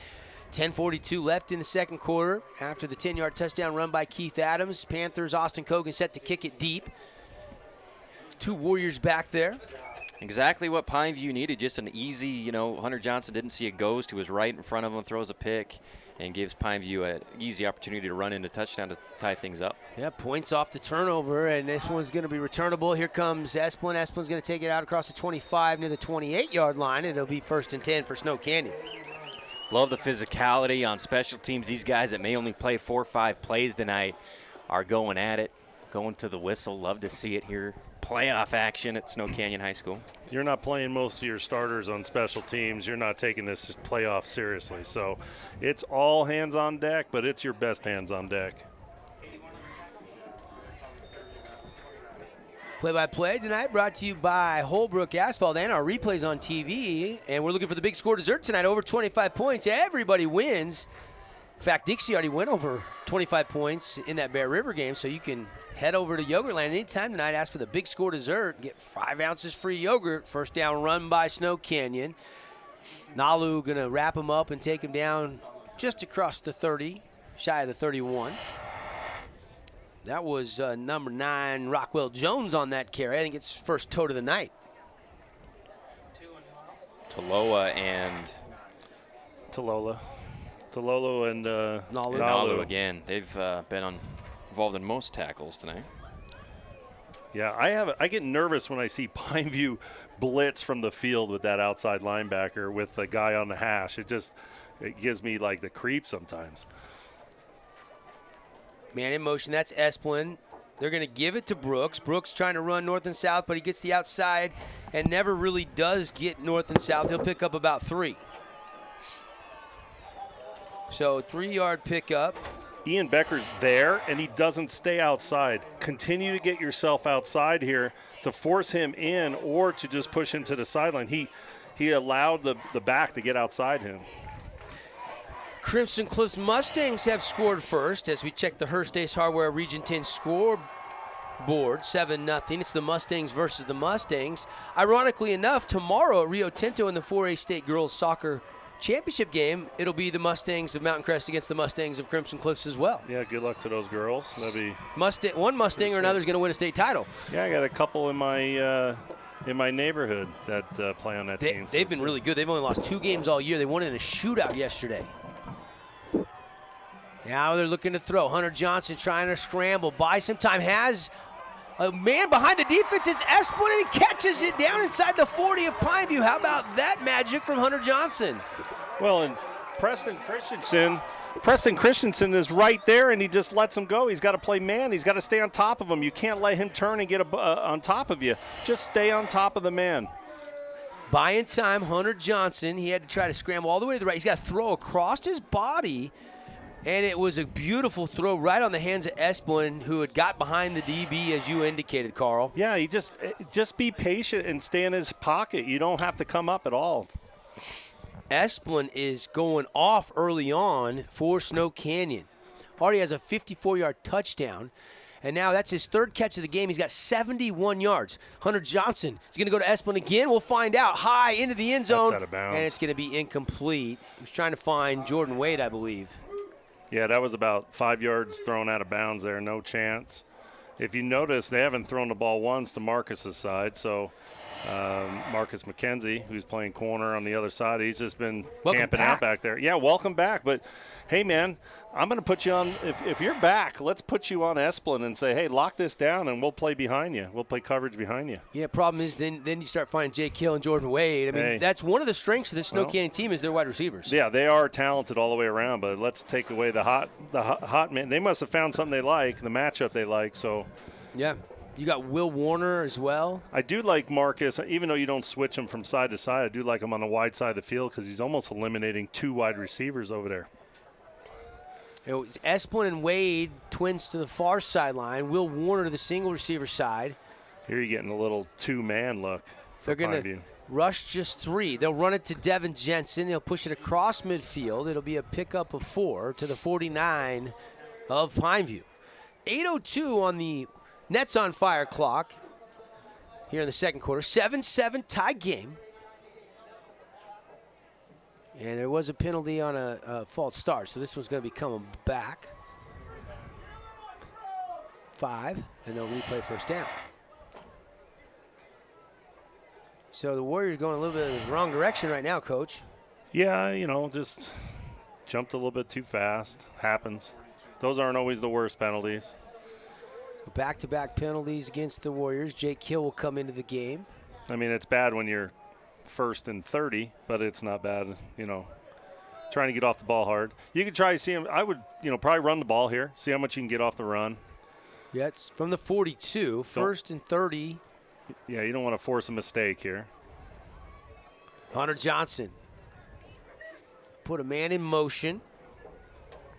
10:42 left in the second quarter after the 10-yard touchdown run by Keith Adams. Panthers, Austin Kogan set to kick it deep. 2 Warriors back there. Exactly what Pineview needed. Just an easy, Hunter Johnson didn't see a ghost who was right in front of him, throws a pick, and gives Pineview an easy opportunity to run into touchdown to tie things up. Yeah, points off the turnover, and this one's going to be returnable. Here comes Esplin. Esplin's going to take it out across the 25 near the 28-yard line. It'll be 1st and 10 for Snow Canyon. Love the physicality on special teams. These guys that may only play 4 or 5 plays tonight are going at it, going to the whistle. Love to see it here. Playoff action at Snow Canyon High School. If you're not playing most of your starters on special teams, you're not taking this playoff seriously. So it's all hands on deck, but it's your best hands on deck. Play-by-play tonight brought to you by Holbrook Asphalt and our replays on TV. And we're looking for the big score dessert tonight, over 25 points. Everybody wins. In fact, Dixie already went over 25 points in that Bear River game, so you can head over to Yogurtland anytime tonight, ask for the big score dessert, get 5 ounces free yogurt. First down run by Snow Canyon. Nalu going to wrap him up and take him down just across the 30, shy of the 31. That was number 9, Rockwell Jones on that carry. I think it's first tote of the night. Toloa and Talolo and Nalu again. They've been involved in most tackles tonight. Yeah, I get nervous when I see Pineview blitz from the field with that outside linebacker with the guy on the hash. It gives me like the creep sometimes. Man in motion, that's Esplin. They're going to give it to Brooks. Brooks trying to run north and south, but he gets the outside and never really does get north and south. He'll pick up about 3. So 3-yard pickup. Ian Becker's there, and he doesn't stay outside. Continue to get yourself outside here to force him in or to just push him to the sideline. He allowed the back to get outside him. Crimson Cliffs Mustangs have scored first as we check the Hearst Ace Hardware Region 10 scoreboard, 7-0. It's the Mustangs versus the Mustangs. Ironically enough, tomorrow at Rio Tinto in the 4A State Girls Soccer championship game, it'll be the Mustangs of Mountain Crest against the Mustangs of Crimson Cliffs as well. Yeah, good luck to those girls. That'd be one Mustang or another is going to win a state title. Yeah, I got a couple in my neighborhood that play on that team. They've been really good. They've only lost 2 games all year. They won in a shootout yesterday. Now they're looking to throw. Hunter Johnson trying to scramble, buy some time, has a man behind the defense. It's Esplin, and he catches it down inside the 40 of Pineview. How about that magic from Hunter Johnson? Well, and Preston Christensen is right there, and he just lets him go. He's got to play man. He's got to stay on top of him. You can't let him turn and get on top of you. Just stay on top of the man. Buying time, Hunter Johnson. He had to try to scramble all the way to the right. He's got to throw across his body. And it was a beautiful throw right on the hands of Esplin, who had got behind the DB, as you indicated, Carl. Yeah, you just be patient and stay in his pocket. You don't have to come up at all. Esplin is going off early on for Snow Canyon. Already has a 54-yard touchdown. And now that's his 3rd catch of the game. He's got 71 yards. Hunter Johnson is going to go to Esplin again. We'll find out. High into the end zone. That's out of bounds. And it's going to be incomplete. He was trying to find Jordan Wade, I believe. Yeah, that was about 5 yards thrown out of bounds there. No chance. If you notice, they haven't thrown the ball once to Marcus's side. So Marcus McKenzie, who's playing corner on the other side, he's just been camping out back there. Yeah, welcome back. But, hey, man, I'm going to put you on – if you're back, let's put you on Esplin and say, hey, lock this down and we'll play behind you. We'll play coverage behind you. Yeah, problem is then you start finding Jake Hill and Jordan Wade. I mean, that's one of the strengths of this Snow Canyon team is their wide receivers. Yeah, they are talented all the way around, but let's take away the hot man. They must have found something they like, the matchup they like. So, yeah. You got Will Warner as well. I do like Marcus, even though you don't switch him from side to side. I do like him on the wide side of the field because he's almost eliminating 2 wide receivers over there. It was Esplin and Wade, twins to the far sideline. Will Warner to the single receiver side. Here you're getting a little 2-man look. They're going to rush just 3. They'll run it to Devin Jensen. He'll push it across midfield. It'll be a pickup of 4 to the 49 of Pineview. 8:02 on the Nets on Fire clock here in the second quarter. 7-7 tie game. And there was a penalty on a false start, so this one's going to be coming back. 5, and they'll replay first down. So the Warriors going a little bit in the wrong direction right now, Coach. Yeah, just jumped a little bit too fast. Happens. Those aren't always the worst penalties. So back-to-back penalties against the Warriors. Jake Hill will come into the game. I mean, it's bad when you're 1st and 30, but it's not bad, trying to get off the ball hard. You could try to see him. I would, probably run the ball here, see how much you can get off the run. Yeah, it's from the 42, 1st and 30. Yeah, you don't want to force a mistake here. Hunter Johnson put a man in motion,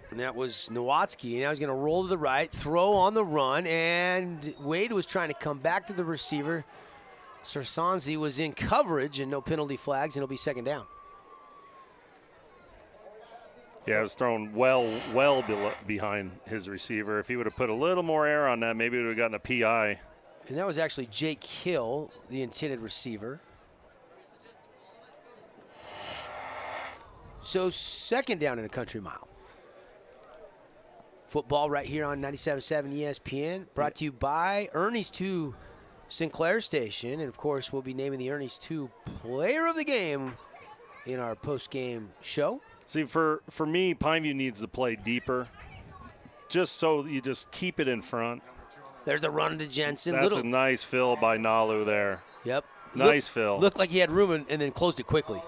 and that was Nowatzki. Now he's going to roll to the right, throw on the run, and Wade was trying to come back to the receiver. Sersanzi was in coverage and no penalty flags, and it'll be second down. Yeah, it was thrown well behind his receiver. If he would have put a little more air on that, maybe he would have gotten a PI. And that was actually Jake Hill, the intended receiver. So second down in a country mile. Football right here on 97.7 ESPN, brought to you by Ernie's 2 Sinclair Station. And, of course, we'll be naming the Ernie's 2 Player of the Game in our post-game show. See, for me, Pineview needs to play deeper, just so you just keep it in front. There's the run to Jensen. That's a nice fill by Nalu there. Yep. Nice fill. Looked like he had room and then closed it quickly.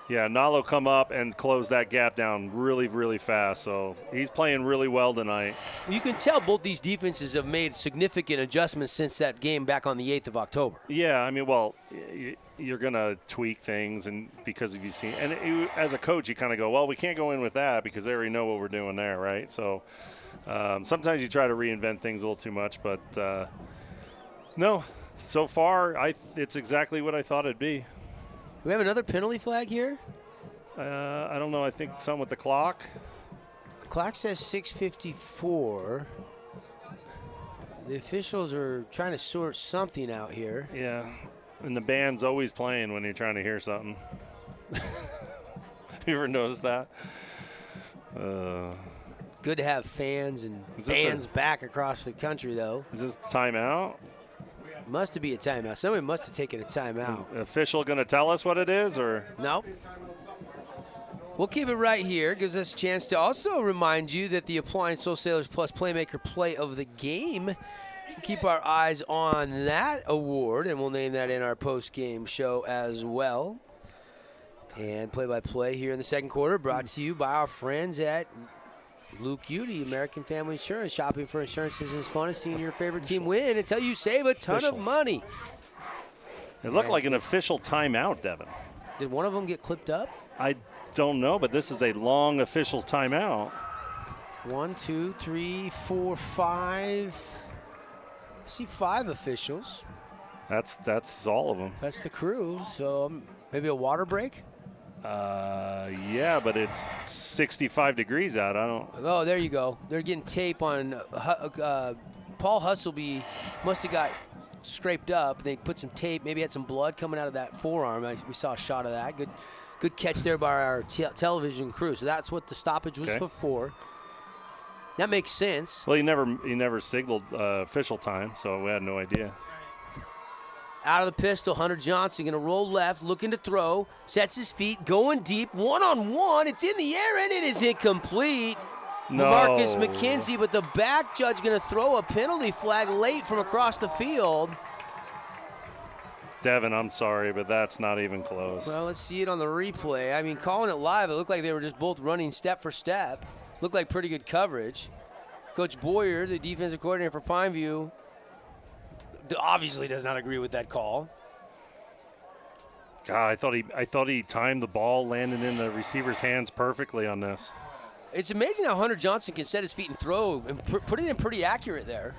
Yeah, Nalo come up and close that gap down really, really fast. So he's playing really well tonight. You can tell both these defenses have made significant adjustments since that game back on the 8th of October. Yeah, I mean, well, you're going to tweak things and because you've seen – and as a coach, you kind of go, well, we can't go in with that because they already know what we're doing there, right? So sometimes you try to reinvent things a little too much. But, no, so far it's exactly what I thought it'd be. Do we have another penalty flag here? I don't know. I think something with the clock. The clock says 6:54. The officials are trying to sort something out here. Yeah, and the band's always playing when you're trying to hear something. You ever noticed that? Good to have fans and fans back across the country, though. Is this timeout? Must be a timeout. Somebody must have taken a timeout. Official going to tell us what it is, or? Nope. We'll keep it right here. Gives us a chance to also remind you that the Appliance Wholesalers Plus Playmaker Play of the Game. Keep our eyes on that award, and we'll name that in our post-game show as well. And play-by-play here in the second quarter brought to you by our friends at Luke Udy, American Family Insurance. Shopping for insurance isn't as fun as seeing your favorite team win until you save a ton of money. It looked like an official timeout, Devin. Did one of them get clipped up? I don't know, but this is a long official timeout. 1, 2, 3, 4, 5. I see 5 officials. That's all of them. That's the crew. So maybe a water break? Yeah, but it's 65 degrees out. I don't. Oh, there you go. They're getting tape on. Paul Hustleby must have got scraped up. They put some tape. Maybe had some blood coming out of that forearm. We saw a shot of that. Good catch there by our television crew. So that's what the stoppage was for. That makes sense. Well, he never signaled official time, so we had no idea. Out of the pistol, Hunter Johnson going to roll left, looking to throw, sets his feet, going deep, one-on-one. It's in the air, and it is incomplete. No. Marcus McKenzie, but the back judge going to throw a penalty flag late from across the field. Devin, I'm sorry, but that's not even close. Well, let's see it on the replay. I mean, calling it live, it looked like they were just both running step for step. Looked like pretty good coverage. Coach Boyer, the defensive coordinator for Pineview, obviously does not agree with that call. God, I thought he timed the ball, landed in the receiver's hands perfectly on this. It's amazing how Hunter Johnson can set his feet and throw and put it in pretty accurate there.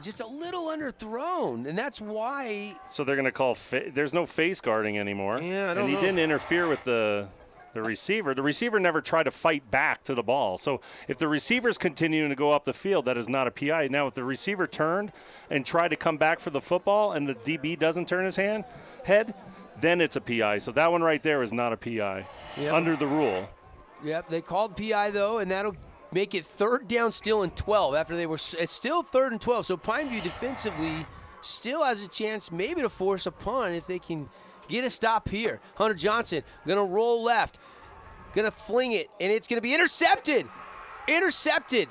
Just a little underthrown, and that's why. So they're going to call there's no face guarding anymore. Yeah, I don't know. And he didn't interfere with the receiver. The receiver never tried to fight back to the ball. So if the receiver's continuing to go up the field, that is not a PI. Now, if the receiver turned and tried to come back for the football and the DB doesn't turn his head, then it's a PI. So that one right there is not a PI under the rule. Yep, they called PI, though, and that'll make it 3rd down still and 12 after they were it's still 3rd and 12. So Pineview defensively still has a chance maybe to force a punt if they can get a stop here. Hunter Johnson going to roll left, going to fling it, and it's going to be intercepted. Intercepted.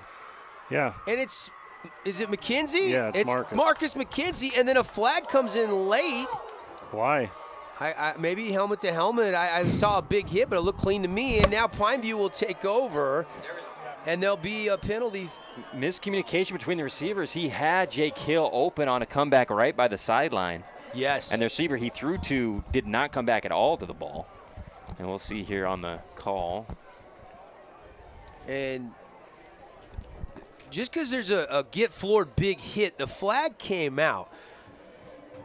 Yeah. And is it McKenzie? Yeah, it's Marcus. Marcus McKenzie, and then a flag comes in late. Why? Maybe helmet to helmet. I saw a big hit, but it looked clean to me. And now Pineview will take over, and there'll be a penalty. Miscommunication between the receivers. He had Jake Hill open on a comeback right by the sideline. Yes. And the receiver he threw to did not come back at all to the ball. And we'll see here on the call. And just because there's a get floored big hit, the flag came out.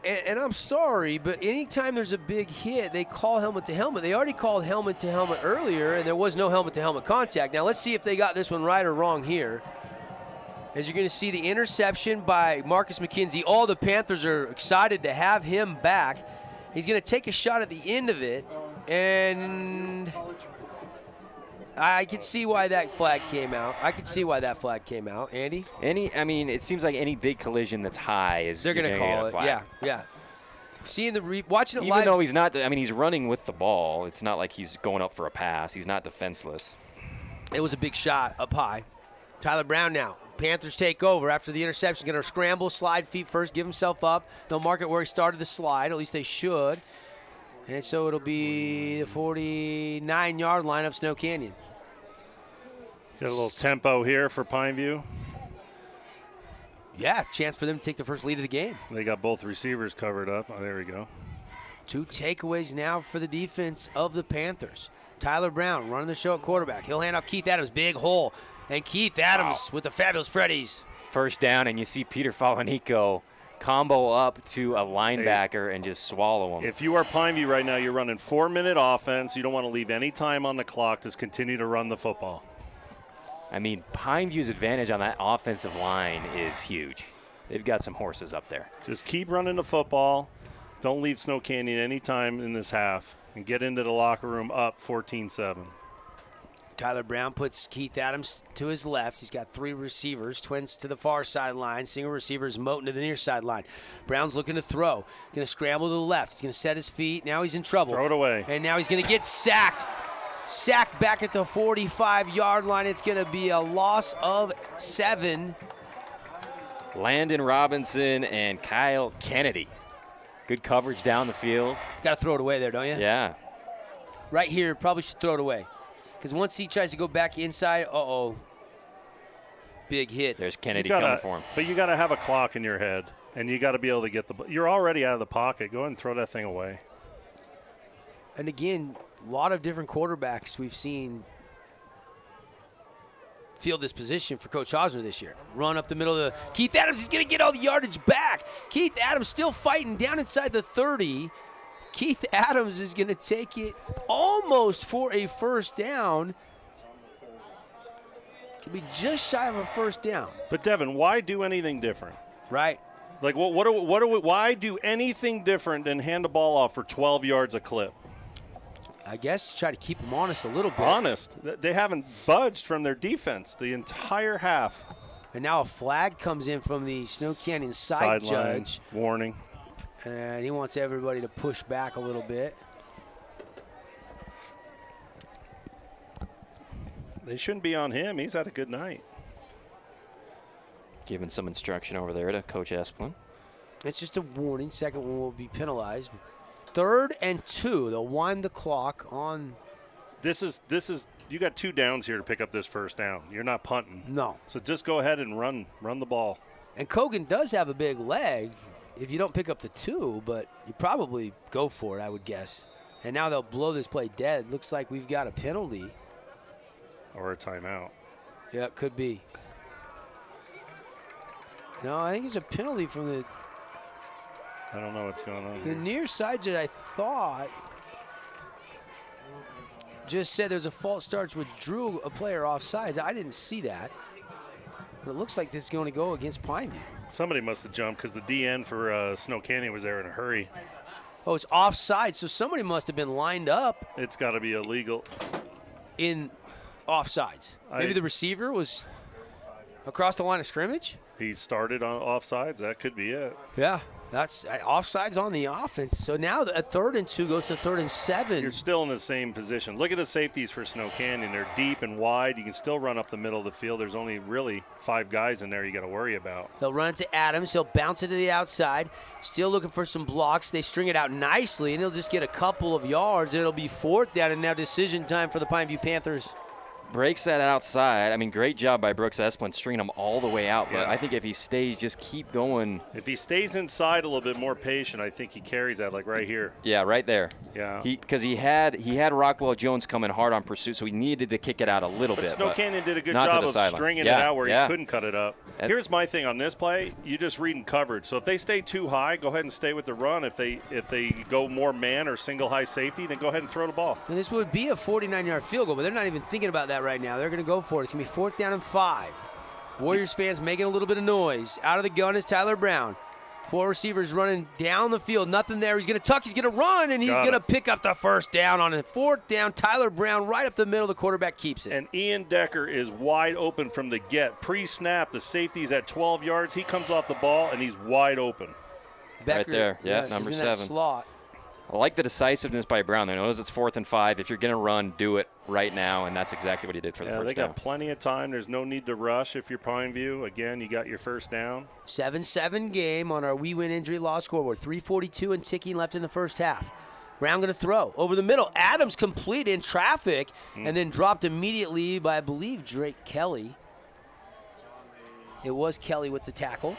And I'm sorry, but anytime there's a big hit, they call helmet to helmet. They already called helmet to helmet earlier, and there was no helmet to helmet contact. Now let's see if they got this one right or wrong here. As you're going to see the interception by Marcus McKenzie. All the Panthers are excited to have him back. He's going to take a shot at the end of it, and I can see why that flag came out. Andy? It seems like any big collision that's high is they're going to call it. Yeah. Seeing watching it live. Even though he's not, he's running with the ball. It's not like he's going up for a pass. He's not defenseless. It was a big shot up high. Tyler Brown now. Panthers take over after the interception. Going to scramble, slide feet first, give himself up. They'll mark it where he started the slide. At least they should. And so it'll be the 49-yard line of Snow Canyon. Got a little tempo here for Pineview. Yeah, chance for them to take the first lead of the game. They got both receivers covered up. Oh, there we go. 2 takeaways now for the defense of the Panthers. Tyler Brown running the show at quarterback. He'll hand off Keith Adams, big hole. And Keith Adams with the fabulous Freddies. First down, and you see Peter Falanico combo up to a linebacker and just swallow him. If you are Pineview right now, you're running 4-minute offense. You don't want to leave any time on the clock to continue to run the football. Pineview's advantage on that offensive line is huge. They've got some horses up there. Just keep running the football. Don't leave Snow Canyon any time in this half. and get into the locker room up 14-7. Tyler Brown puts Keith Adams to his left. He's got 3 receivers, twins to the far sideline, single receivers, Moten to the near sideline. Brown's looking to throw. Going to scramble to the left. He's going to set his feet. Now he's in trouble. Throw it away. And now he's going to get sacked. Sacked back at the 45-yard line. It's going to be a loss of 7. Landon Robinson and Kyle Kennedy. Good coverage down the field. Got to throw it away there, don't you? Yeah. Right here, probably should throw it away. Because once he tries to go back inside, big hit. There's Kennedy coming for him. But you got to have a clock in your head, and you got to be able to get the – you're already out of the pocket. Go ahead and throw that thing away. And again, a lot of different quarterbacks we've seen field this position for Coach Hosner this year. Run up the middle of the – Keith Adams is going to get all the yardage back. Keith Adams still fighting down inside the 30. Keith Adams is going to take it almost for a first down. Could be just shy of a first down. But, Devin, why do anything different? Right. Like, why do anything different than hand the ball off for 12 yards a clip? I guess try to keep them honest a little bit. Honest. They haven't budged from their defense the entire half. And now a flag comes in from the Snow Canyon side judge. Warning. And he wants everybody to push back a little bit. They shouldn't be on him. He's had a good night. Giving some instruction over there to Coach Esplin. It's just a warning. Second one will be penalized. 3rd and 2. They'll wind the clock on. This is you got 2 downs here to pick up this first down. You're not punting. No. So just go ahead and run the ball. And Kogan does have a big leg if you don't pick up the 2, but you probably go for it, I would guess. And now they'll blow this play dead. Looks like we've got a penalty. Or a timeout. Yeah, it could be. No, I think it's a penalty from the I don't know what's going on The here. near side judge, I thought, just said there's a false start, which drew a player offsides. I didn't see that. But it looks like this is going to go against Pineview. Somebody must have jumped because the DN for Snow Canyon was there in a hurry. Oh, it's offside, so somebody must have been lined up. It's got to be illegal. In offsides. Maybe the receiver was across the line of scrimmage? He started on offsides. That could be it. Yeah, that's offsides on the offense. So now a 3rd and 2 goes to 3rd and 7. You're still in the same position. Look at the safeties for Snow Canyon. They're deep and wide. You can still run up the middle of the field. There's only really 5 guys in there you got to worry about. They'll run it to Adams. He'll bounce it to the outside. Still looking for some blocks. They string it out nicely, and he'll just get a couple of yards. It'll be 4th down, and now decision time for the Pineview Panthers. Breaks that outside. I mean, great job by Brooks Esplin stringing him all the way out. But Yeah. I think if he stays, just keep going. If he stays inside a little bit more patient, I think he carries that, like right here. Yeah, right there. Yeah. Because he had Rockwell Jones coming hard on pursuit, so he needed to kick it out a little bit. Snow Canyon did a good not to job the of sideline. stringing Yeah, it out where yeah. he couldn't cut it up. And- Here's my thing on this play. You just read in coverage. So if they stay too high, go ahead and stay with the run. If they go more man or single high safety, then go ahead and throw the ball. And this would be a 49-yard field goal, but they're not even thinking about that right now. They're going to go for it. It's going to be 4th down and 5. Warriors fans making a little bit of noise. Out of the gun is Tyler Brown. 4 receivers running down the field. Nothing there. He's going to tuck. He's going to run, and he's going to pick up the first down on it. 4th down. Tyler Brown right up the middle. The quarterback keeps it. And Ian Decker is wide open from the get. Pre-snap, the safety's at 12 yards. He comes off the ball, and he's wide open. Becker, right there. Yeah, he's number in 7. that slot. I like the decisiveness by Brown. They knows it's 4th and 5. If you're going to run, do it right now, and that's exactly what he did for the Yeah, first they down. got plenty of time. There's no need to rush if you're Pineview. Again, you got your first down. 7-7 game on our We Win Injury Law scoreboard. 3:42 and ticking left in the first half. Brown going to throw over the middle. Adams complete in traffic and then dropped immediately by, I believe, Drake Kelly. It was Kelly with the tackle.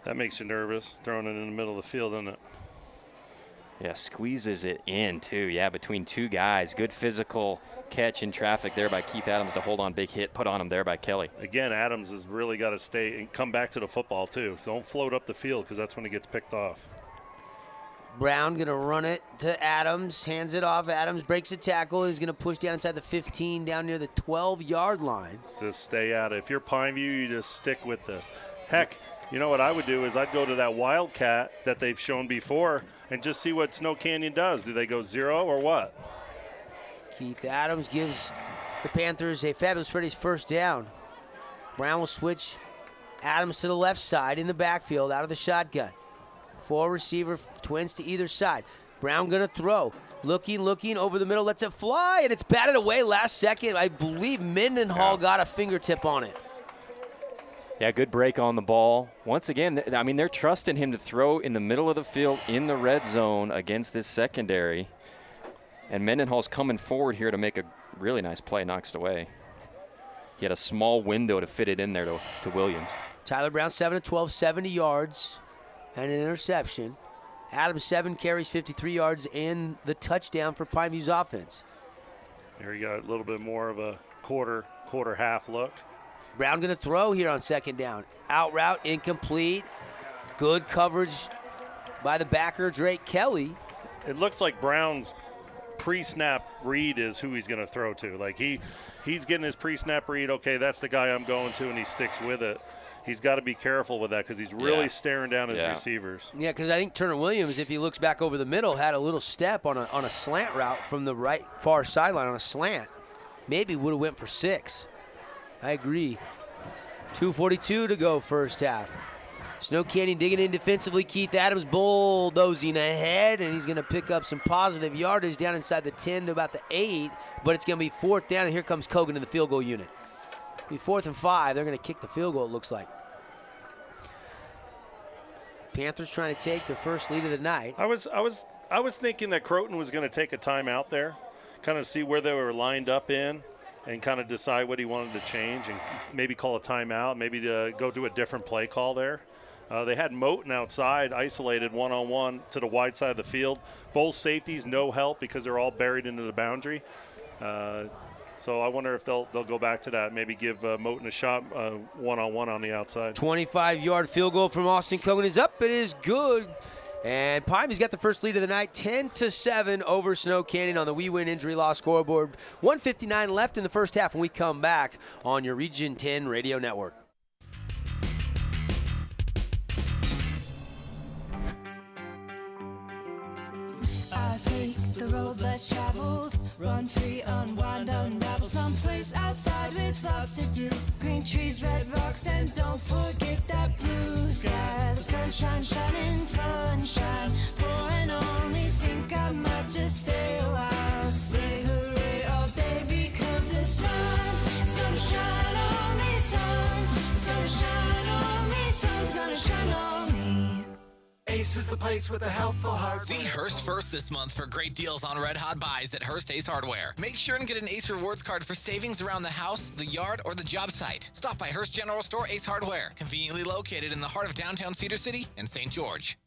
That makes you nervous, throwing it in the middle of the field, doesn't it? Yeah, squeezes it in, too. Yeah, between 2 guys. Good physical catch in traffic there by Keith Adams to hold on. Big hit put on him there by Kelly. Again, Adams has really got to stay and come back to the football, too. Don't float up the field because that's when he gets picked off. Brown going to run it to Adams. Hands it off. Adams breaks a tackle. He's going to push down inside the 15, down near the 12-yard line. Just stay at it. If you're Pineview, you just stick with this. Heck, You know what I would do is I'd go to that Wildcat that they've shown before and just see what Snow Canyon does. Do they go 0 or what? Keith Adams gives the Panthers a Fabulous Freddy's first down. Brown will switch Adams to the left side in the backfield out of the shotgun. 4 receiver twins to either side. Brown going to throw. Looking over the middle, lets it fly, and it's batted away last second. I believe Mendenhall got a fingertip on it. Yeah, good break on the ball. Once again, I mean, they're trusting him to throw in the middle of the field in the red zone against this secondary. And Mendenhall's coming forward here to make a really nice play, knocks it away. He had a small window to fit it in there to Williams. Tyler Brown, 7 of 12, 70 yards and an interception. Adams, 7 carries, 53 yards, and the touchdown for Pineview's offense. Here you got a little bit more of a quarter half look. Brown going to throw here on second down. Out route, incomplete. Good coverage by the backer, Drake Kelly. It looks like Brown's pre-snap read is who he's going to throw to. Like he's getting his pre-snap read, okay, that's the guy I'm going to, and he sticks with it. He's got to be careful with that because he's really staring down his receivers. Yeah, because I think Turner Williams, if he looks back over the middle, had a little step on a slant route from the right far sideline on a slant. Maybe would have went for 6. I agree. 2:42 to go first half. Snow Canyon digging in defensively. Keith Adams bulldozing ahead, and he's going to pick up some positive yardage down inside the 10 to about the 8, but it's going to be 4th down, and here comes Kogan in the field goal unit. It'll be 4th and 5. They're going to kick the field goal, it looks like. Panthers trying to take their first lead of the night. I was thinking that Croton was going to take a timeout there, kind of see where they were lined up in, and kind of decide what he wanted to change and maybe call a timeout, maybe to go do a different play call there. They had Moten outside, isolated one-on-one to the wide side of the field. Both safeties, no help because they're all buried into the boundary. So I wonder if they'll go back to that, maybe give Moten a shot one-on-one on the outside. 25-yard field goal from Austin Kogan is up. It is good. And Pineview's got the first lead of the night, 10-7 over Snow Canyon on the We Win Injury Law scoreboard. 1:59 left in the first half when we come back on your Region 10 radio network. I take the road less traveled, run free, unwind, unravel, someplace outside with lots to do. Green trees, red rocks, and don't forget that blue sky. The sunshine shining, sunshine pouring on me. Think I might just stay a while. Say hooray all day because the sun is gonna shine on me. Sun is gonna shine on me. Sun's gonna shine on me. Ace is the place with the helpful hardware. See Hearst first this month for great deals on red hot buys at Hearst Ace Hardware. Make sure and get an Ace Rewards card for savings around the house, the yard, or the job site. Stop by Hearst General Store Ace Hardware, conveniently located in the heart of downtown Cedar City and St. George.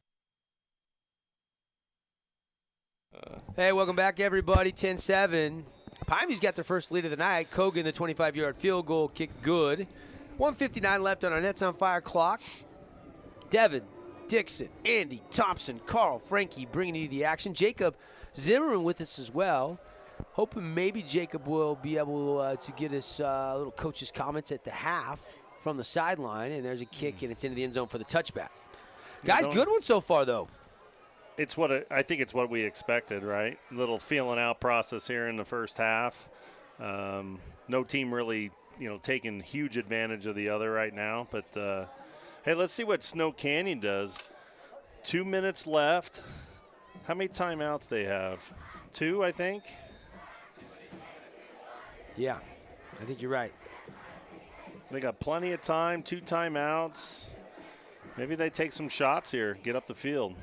Hey, welcome back, everybody. 10-7. Pineview's got their first lead of the night. Kogan, the 25-yard field goal, kicked good. 1:59 left on our Nets on Fire clock. Devin, Dixon, Andy, Thompson, Carl, Frankie bringing you the action. Jacob Zimmerman with us as well. Hoping maybe Jacob will be able to get us little coach's comments at the half from the sideline. And there's a kick, and it's into the end zone for the touchback. Guys, good one so far, though. I think it's what we expected, right? Little feeling out process here in the first half. No team really, taking huge advantage of the other right now, but hey, let's see what Snow Canyon does. 2 minutes left. How many timeouts they have? 2, I think. Yeah, I think you're right. They got plenty of time, 2 timeouts. Maybe they take some shots here, get up the field.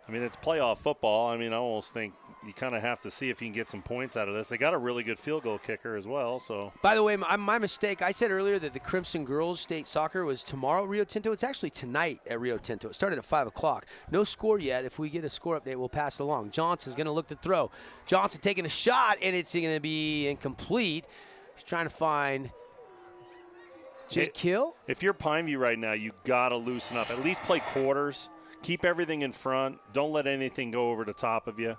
I mean, it's playoff football. I mean, I almost think you kind of have to see if you can get some points out of this. They got a really good field goal kicker as well. So, by the way, my mistake, I said earlier that the Crimson Girls State Soccer was tomorrow at Rio Tinto. It's actually tonight at Rio Tinto. It started at 5 o'clock. No score yet. If we get a score update, we'll pass it along. Johnson's going to look to throw. Johnson taking a shot, and it's going to be incomplete. He's trying to find Jake Hill. If you're Pineview right now, you got to loosen up. At least play quarters. Keep everything in front. Don't let anything go over the top of you.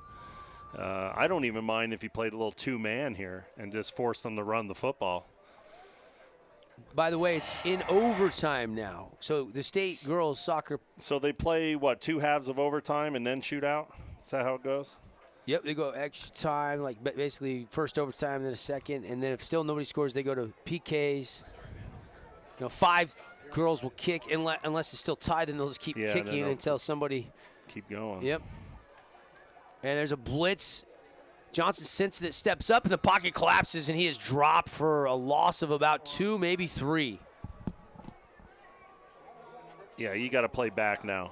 I don't even mind if you played a little 2-man here and just forced them to run the football. By the way, it's in overtime now. So the state girls soccer. So they play, what, 2 halves of overtime and then shoot out? Is that how it goes? Yep, they go extra time, like basically first overtime, then a second, and then if still nobody scores, they go to PKs. 5 girls will kick unless it's still tied, and they'll just keep kicking until somebody. Keep going. Yep. And there's a blitz. Johnson senses it, steps up, and the pocket collapses, and he is dropped for a loss of about 2, maybe 3. Yeah, you got to play back now.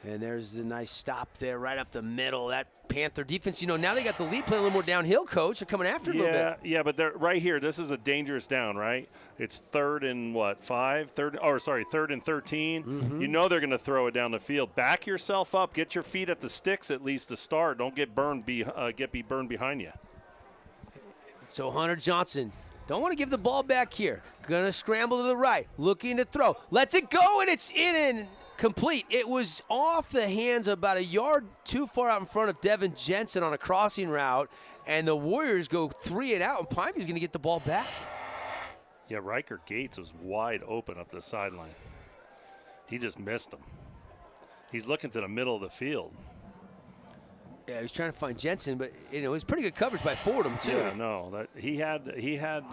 And there's the nice stop there right up the middle. That Panther defense, now they got the lead playing a little more downhill, coach. They're coming after it a little bit. Yeah, but they're right here. This is a dangerous down, right? It's 3rd and 5? 3rd and 13. Mm-hmm. You know they're going to throw it down the field. Back yourself up. Get your feet at the sticks at least to start. Don't get burned. Be burned behind you. So Hunter Johnson, don't want to give the ball back here. Going to scramble to the right, looking to throw. Lets it go, and it's in and complete. It was off the hands about a yard too far out in front of Devin Jensen on a crossing route, and the Warriors go 3 and out, and Pineview's going to get the ball back. Yeah, Riker Gates was wide open up the sideline. He just missed him. He's looking to the middle of the field. Yeah, he was trying to find Jensen, but it was pretty good coverage by Fordham too. Yeah, no, he had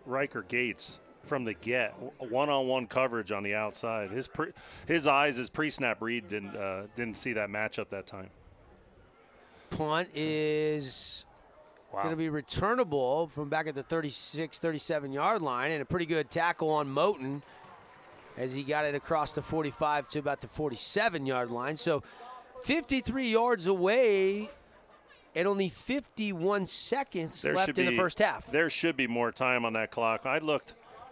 Riker Gates from the get, one-on-one coverage on the outside. His eyes, his pre-snap read didn't see that matchup that time. Punt is going to be returnable from back at the 36, 37-yard line, and a pretty good tackle on Moten as he got it across the 45 to about the 47-yard line. So 53 yards away and only 51 seconds left in the first half. There should be more time on that clock.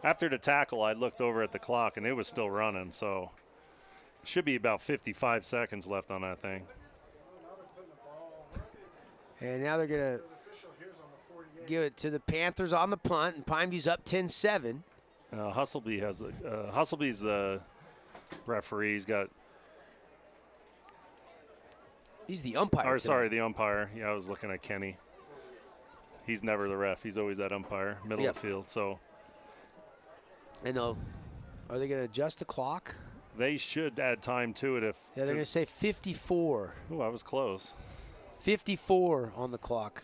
After the tackle, I looked over at the clock, and it was still running, so it should be about 55 seconds left on that thing. And now they're going to give it to the Panthers on the punt, and Pineview's up 10-7. Hustleby's the referee. He's the umpire. The umpire. Yeah, I was looking at Kenny. He's never the ref. He's always that umpire, middle of the field, so. And are they going to adjust the clock? They should add time to it if. Yeah, they're going to say 54. Oh, I was close. 54 on the clock.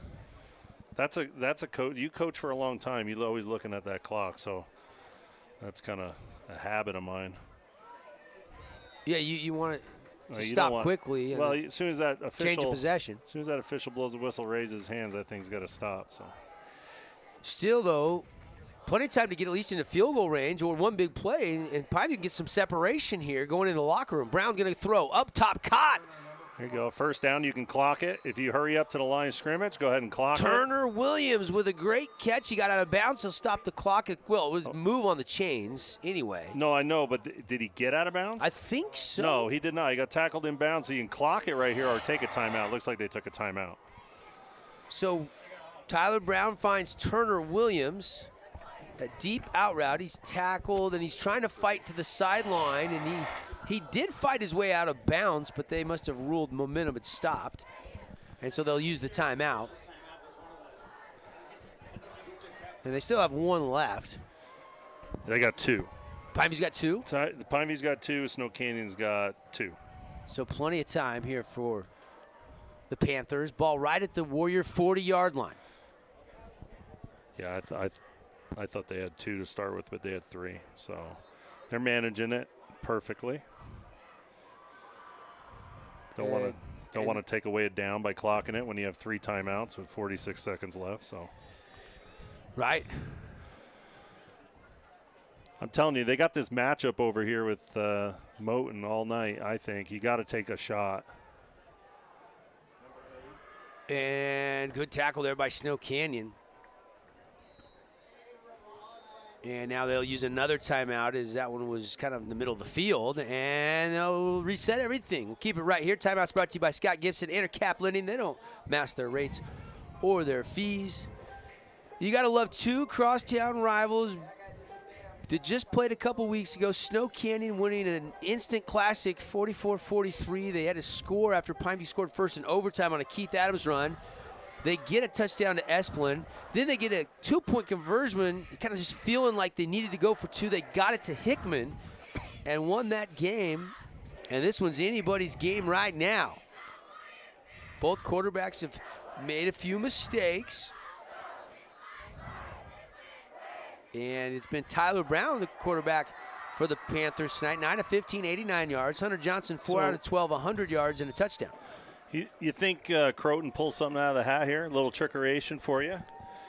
That's a coach. You coach for a long time. You're always looking at that clock, so that's kind of a habit of mine. Yeah, you want to stop quickly. Well, as soon as that official change of possession. As soon as that official blows the whistle, raises his hands, that thing's got to stop. So. Still, though, plenty of time to get at least into field goal range or one big play, and probably can get some separation here going in the locker room. Brown going to throw up top, caught. There you go. First down, you can clock it. If you hurry up to the line of scrimmage, go ahead and clock it. Turner Williams with a great catch. He got out of bounds. He'll stop the clock. Well, it was move on the chains anyway. No, I know, but did he get out of bounds? I think so. No, he did not. He got tackled in bounds, so you can clock it right here or take a timeout. Looks like they took a timeout. So Tyler Brown finds Turner Williams. That deep out route. He's tackled, and he's trying to fight to the sideline, and he did fight his way out of bounds, but they must have ruled momentum had stopped. And so they'll use the timeout. And they still have one left. They got 2. Pineview's got 2? Pineview's got 2. Snow Canyon's got 2. So plenty of time here for the Panthers. Ball right at the Warrior 40-yard line. Yeah, I thought they had 2 to start with, but they had 3. So they're managing it perfectly. Don't want to take away a down by clocking it when you have 3 timeouts with 46 seconds left. So, right. I'm telling you, they got this matchup over here with Moten all night. I think you got to take a shot. And good tackle there by Snow Canyon. And now they'll use another timeout as that one was kind of in the middle of the field. And they'll reset everything. We'll keep it right here. Timeout's brought to you by Scott Gibson, Intercap Lending. They don't match their rates or their fees. You got to love 2 crosstown rivals that just played a couple weeks ago. Snow Canyon winning an instant classic 44-43. They had to score after Pineview scored first in overtime on a Keith Adams run. They get a touchdown to Esplin. Then they get a 2-point conversion, kind of just feeling like they needed to go for 2. They got it to Hickman and won that game. And this one's anybody's game right now. Both quarterbacks have made a few mistakes. And it's been Tyler Brown, the quarterback for the Panthers tonight. 9 of 15, 89 yards. Hunter Johnson, 4 out of 12, 100 yards and a touchdown. You think Croton pulls something out of the hat here? A little trickeration for you?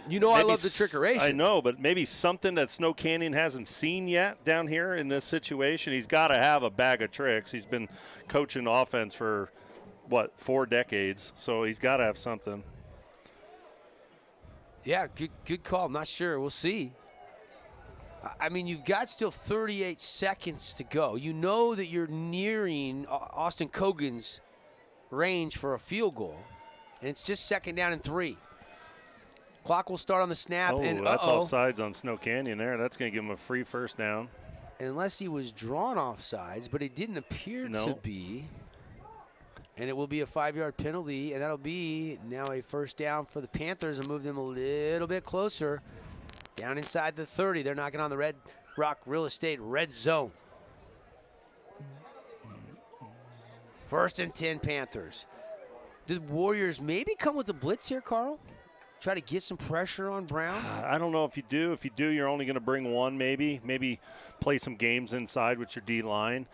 You know, maybe I love the trickeration. I know, but maybe something that Snow Canyon hasn't seen yet down here in this situation. He's got to have a bag of tricks. He's been coaching offense for, 4 decades, so he's got to have something. Yeah, good call. I'm not sure. We'll see. I mean, you've got still 38 seconds to go. You know that you're nearing Austin Cogan's range for a field goal, and it's just 2nd down and 3. Clock will start on the snap. Oh, and that's offsides on Snow Canyon there. That's going to give him a free first down. Unless he was drawn offsides, but it didn't appear to be. And it will be a 5-yard penalty, and that'll be now a first down for the Panthers and move them a little bit closer. Down inside the 30. They're knocking on the Red Rock Real Estate red zone. 1st and 10 Panthers. The Warriors maybe come with the blitz here, Carl? Try to get some pressure on Brown? I don't know if you do. If you do, you're only going to bring one maybe. Maybe play some games inside with your D-line.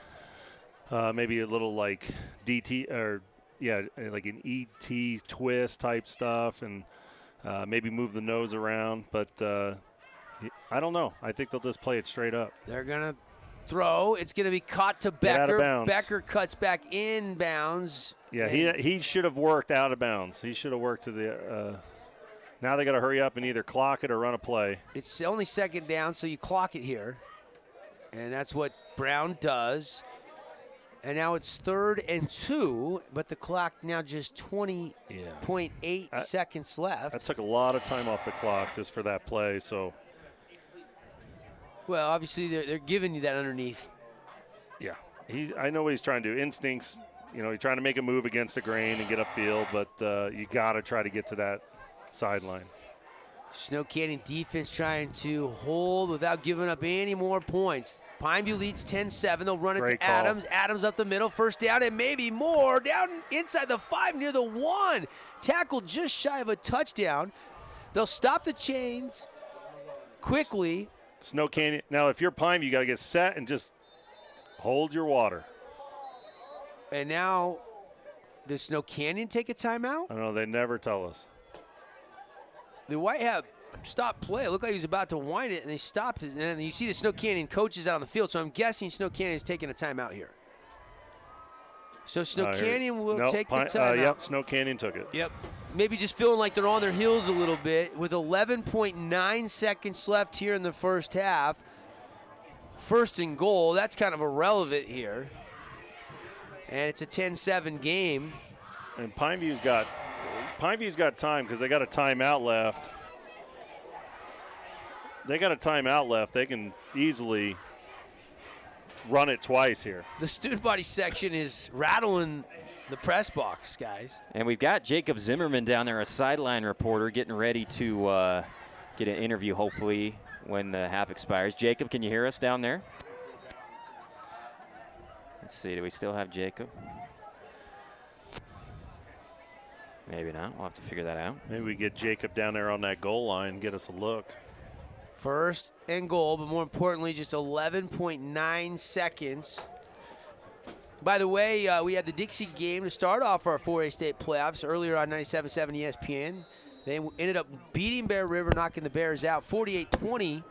Maybe a little like DT or, like an ET twist type stuff, and maybe move the nose around. But I don't know. I think they'll just play it straight up. They're going to throw. It's going to be caught to Becker. Out of bounds. Becker cuts back in bounds. Yeah, he should have worked out of bounds. He should have worked to the now they got to hurry up and either clock it or run a play. It's only 2nd down, so you clock it here. And that's what Brown does. And now it's 3rd and 2, but the clock now just 20.8 seconds left. That took a lot of time off the clock just for that play. So, well, obviously they're giving you that underneath. Yeah, I know what he's trying to do. Instincts, he's trying to make a move against the grain and get upfield, but you got to try to get to that sideline. Snow Canyon defense trying to hold without giving up any more points. Pineview leads 10-7. They'll run it to Adams. Adams up the middle, first down, and maybe more. Down inside the 5 near the 1. Tackle just shy of a touchdown. They'll stop the chains quickly. Snow Canyon. Now, if you're Pineview, you got to get set and just hold your water. And now, does Snow Canyon take a timeout? I don't know. They never tell us. The Whitehab stopped play. It looked like he was about to wind it, and they stopped it. And then you see the Snow Canyon coaches out on the field, so I'm guessing Snow Canyon is taking a timeout here. So Snow Canyon will take the timeout. Yep, Snow Canyon took it. Yep. Maybe just feeling like they're on their heels a little bit. With 11.9 seconds left here in the first half. 1st and goal. That's kind of irrelevant here. And it's a 10-7 game. And Pineview's got time because they got a timeout left. They can easily run it twice here. The student body section is rattling the press box, guys. And we've got Jacob Zimmerman down there, a sideline reporter, getting ready to get an interview, hopefully, when the half expires. Jacob, can you hear us down there? Let's see, do we still have Jacob? Maybe not. We'll have to figure that out. Maybe we get Jacob down there on that goal line and get us a look. 1st and goal, but more importantly, just 11.9 seconds. By the way, we had the Dixie game to start off our 4A state playoffs earlier on 97.7 ESPN. They ended up beating Bear River, knocking the Bears out 48-20.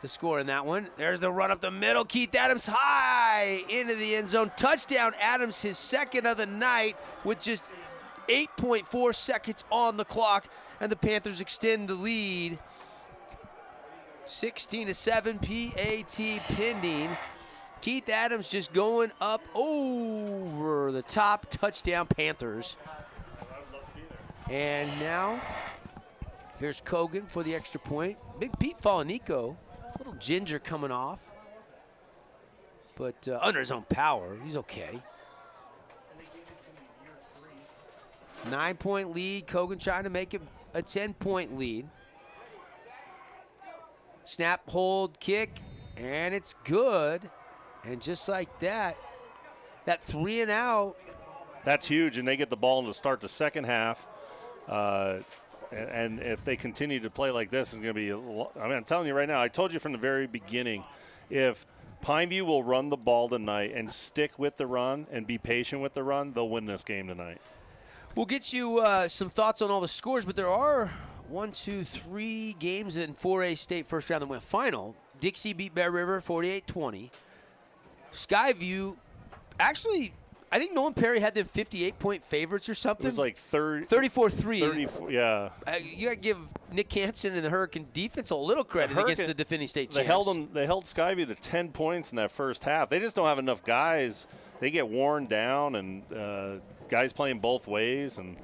The score in that one. There's the run up the middle. Keith Adams high into the end zone. Touchdown Adams, his 2nd of the night with just 8.4 seconds on the clock. And the Panthers extend the lead. 16-7 PAT pending. Keith Adams just going up over the top. Touchdown Panthers. And now here's Cogan for the extra point. Big Pete Falanico. Little ginger coming off, but under his own power, he's okay. 9-point lead. Kogan trying to make it a 10-point lead. Snap, hold, kick, and it's good. And just like that, that 3 and out. That's huge, and they get the ball to start the second half. And if they continue to play like this, it's going to be I'm telling you right now, I told you from the very beginning, if Pineview will run the ball tonight and stick with the run and be patient with the run, they'll win this game tonight. We'll get you some thoughts on all the scores, but there are 3 games in 4A state first round that went final. Dixie beat Bear River 48-20. Skyview, actually, I think Nolan Perry had them 58-point favorites or something. It was like 34-3. 34, yeah. You got to give Nick Hansen and the Hurricane defense a little credit against the defending state champs. They held Skyview to 10 points in that first half. They just don't have enough guys. They get worn down, and guys playing both ways. And,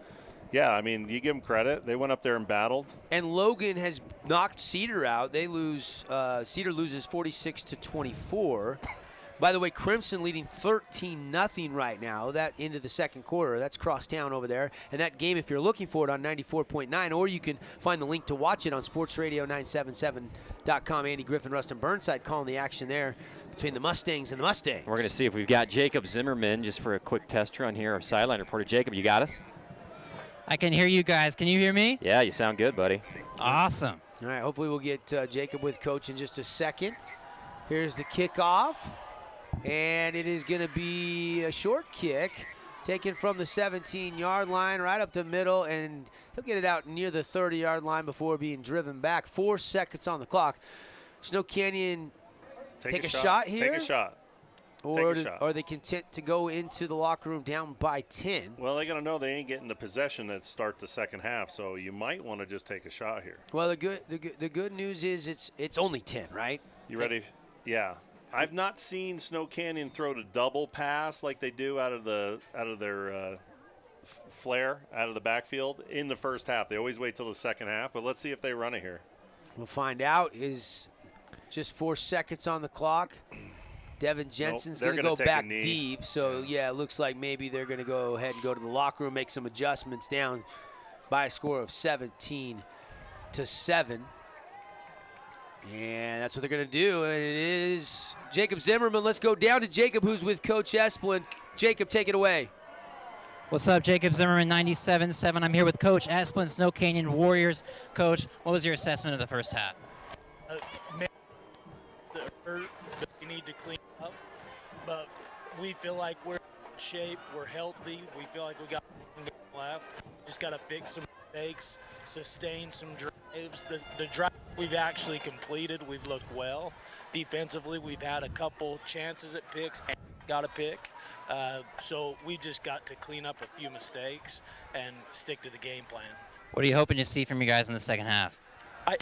yeah, I mean, you give them credit. They went up there and battled. And Logan has knocked Cedar out. They lose. Cedar loses 46-24. By the way, Crimson leading 13-0 right now. That into the second quarter. That's crosstown over there. And that game, if you're looking for it, on 94.9, or you can find the link to watch it on sportsradio977.com. Andy Griffin, Rustin Burnside calling the action there between the Mustangs and the Mustangs. We're going to see if we've got Jacob Zimmerman just for a quick test run here. Our sideline reporter. Jacob, you got us? I can hear you guys. Can you hear me? Yeah, you sound good, buddy. Awesome. All right, hopefully we'll get Jacob with Coach in just a second. Here's the kickoff. And it is going to be a short kick taken from the 17-yard line right up the middle, and he'll get it out near the 30-yard line before being driven back. 4 seconds on the clock. Snow Canyon take a shot here? Take a shot. Or are they content to go into the locker room down by 10? Well, they got to know they ain't getting the possession that start the second half, so you might want to just take a shot here. Well, the good news is it's only 10, right? You ready? Yeah. I've not seen Snow Canyon throw the double pass like they do out of their flare out of the backfield in the first half. They always wait till the second half, but let's see if they run it here. We'll find out. Is just 4 seconds on the clock. Devin Jensen's going to go back deep, so yeah, it looks like maybe they're going to go ahead and go to the locker room, make some adjustments, down by a score of 17-7. And that's what they're going to do, and it is Jacob Zimmerman. Let's go down to Jacob, who's with Coach Esplin. Jacob, take it away. What's up, Jacob Zimmerman, 97.7. I'm here with Coach Esplin, Snow Canyon Warriors. Coach, what was your assessment of the first half? We need to clean up, but we feel like we're in shape, we're healthy, we feel like we got left. Just got to fix some mistakes, sustain some drives. The drive we've actually completed, we've looked well. Defensively, we've had a couple chances at picks and got a pick. So we just got to clean up a few mistakes and stick to the game plan. What are you hoping to see from you guys in the second half?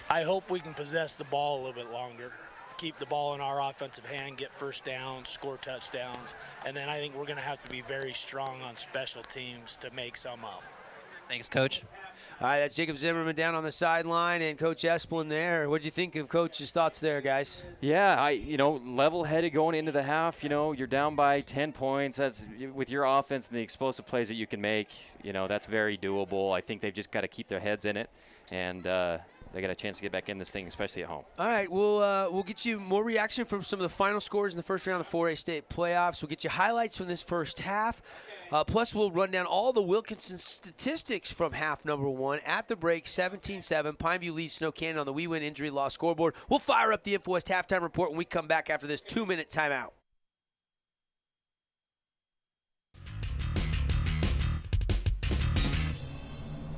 I hope we can possess the ball a little bit longer, keep the ball in our offensive hand, get first downs, score touchdowns, and then I think we're going to have to be very strong on special teams to make some up. Thanks, Coach. All right, that's Jacob Zimmerman down on the sideline and Coach Esplin there. What do you think of Coach's thoughts there, guys? Yeah, level-headed going into the half. You're down by 10 points. That's with your offense and the explosive plays that you can make. That's very doable. I think they've just got to keep their heads in it, and they got a chance to get back in this thing, especially at home. All right, we'll get you more reaction from some of the final scores in the first round of the 4A state playoffs. We'll get you highlights from this first half. Plus, we'll run down all the Wilkinson statistics from half number 1. At the break, 17-7. Pineview leads Snow Canyon on the We Win Injury Loss scoreboard. We'll fire up the InfoWest halftime report when we come back after this 2-minute timeout.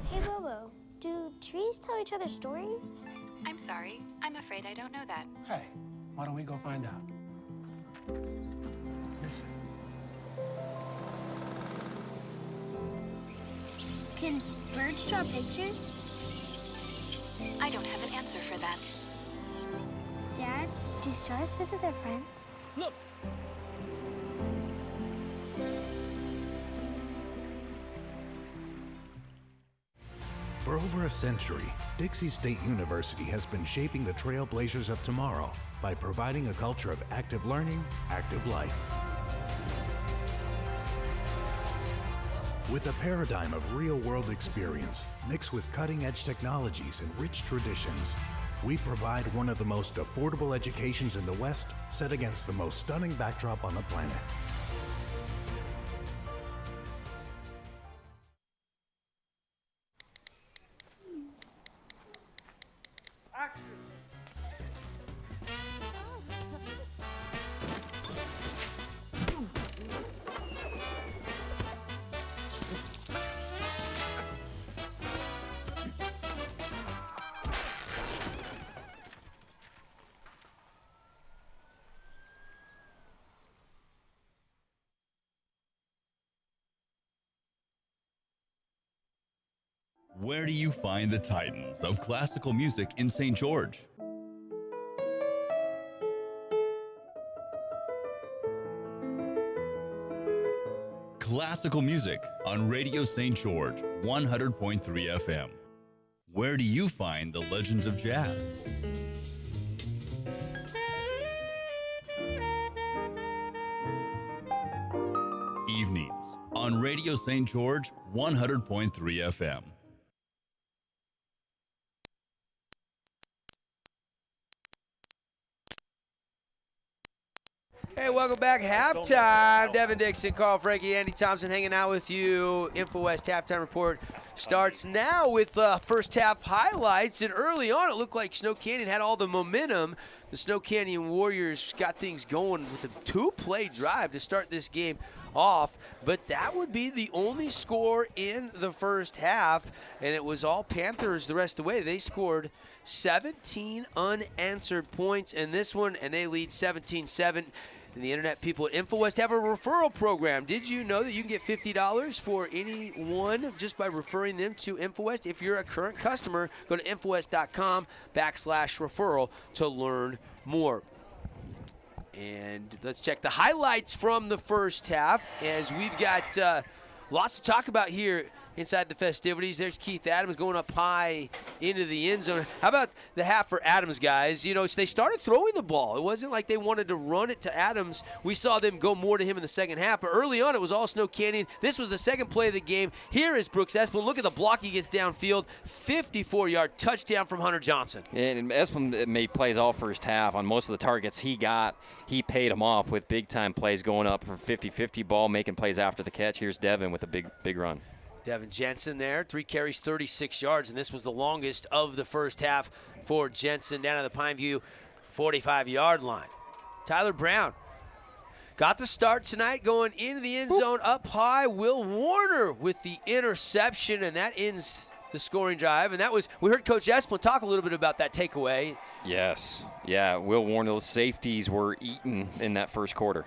Hey, Bobo, do trees tell each other stories? I'm sorry. I'm afraid I don't know that. Hey, why don't we go find out? Listen. Can birds draw pictures? I don't have an answer for that. Dad, do stars visit their friends? Look! For over a century, Dixie State University has been shaping the trailblazers of tomorrow by providing a culture of active learning, active life. With a paradigm of real-world experience mixed with cutting-edge technologies and rich traditions, we provide one of the most affordable educations in the West, set against the most stunning backdrop on the planet. Where do you find the titans of classical music in St. George? Classical music on Radio St. George, 100.3 FM. Where do you find the legends of jazz? Evenings on Radio St. George, 100.3 FM. Hey, welcome back. Halftime. Devin Dixon, Carl Frankie, Andy Thompson hanging out with you. InfoWest Halftime Report starts now with first half highlights. And early on, it looked like Snow Canyon had all the momentum. The Snow Canyon Warriors got things going with a two-play drive to start this game off. But that would be the only score in the first half. And it was all Panthers the rest of the way. They scored 17 unanswered points in this one, and they lead 17-7. And the internet people at InfoWest have a referral program. Did you know that you can get $50 for anyone just by referring them to InfoWest? If you're a current customer, go to InfoWest.com/referral to learn more. And let's check the highlights from the first half, as we've got lots to talk about here inside the festivities. There's Keith Adams going up high into the end zone. How about the half for Adams, guys? You know, so they started throwing the ball. It wasn't like they wanted to run it to Adams. We saw them go more to him in the second half. But early on, it was all Snow Canyon. This was the second play of the game. Here is Brooks Esplin. Look at the block he gets downfield. 54-yard touchdown from Hunter Johnson. And Esplin made plays all first half. On most of the targets he got, he paid them off with big-time plays going up for 50-50 ball, making plays after the catch. Here's Devin with a big run. Devin Jensen there, 3 carries, 36 yards, and this was the longest of the first half for Jensen down at the Pineview 45-yard line. Tyler Brown got the start tonight going into the end zone up high. Will Warner with the interception, and that ends the scoring drive. And that was, we heard Coach Esplin talk a little bit about that takeaway. Yes. Yeah, Will Warner, those safeties were eaten in that first quarter.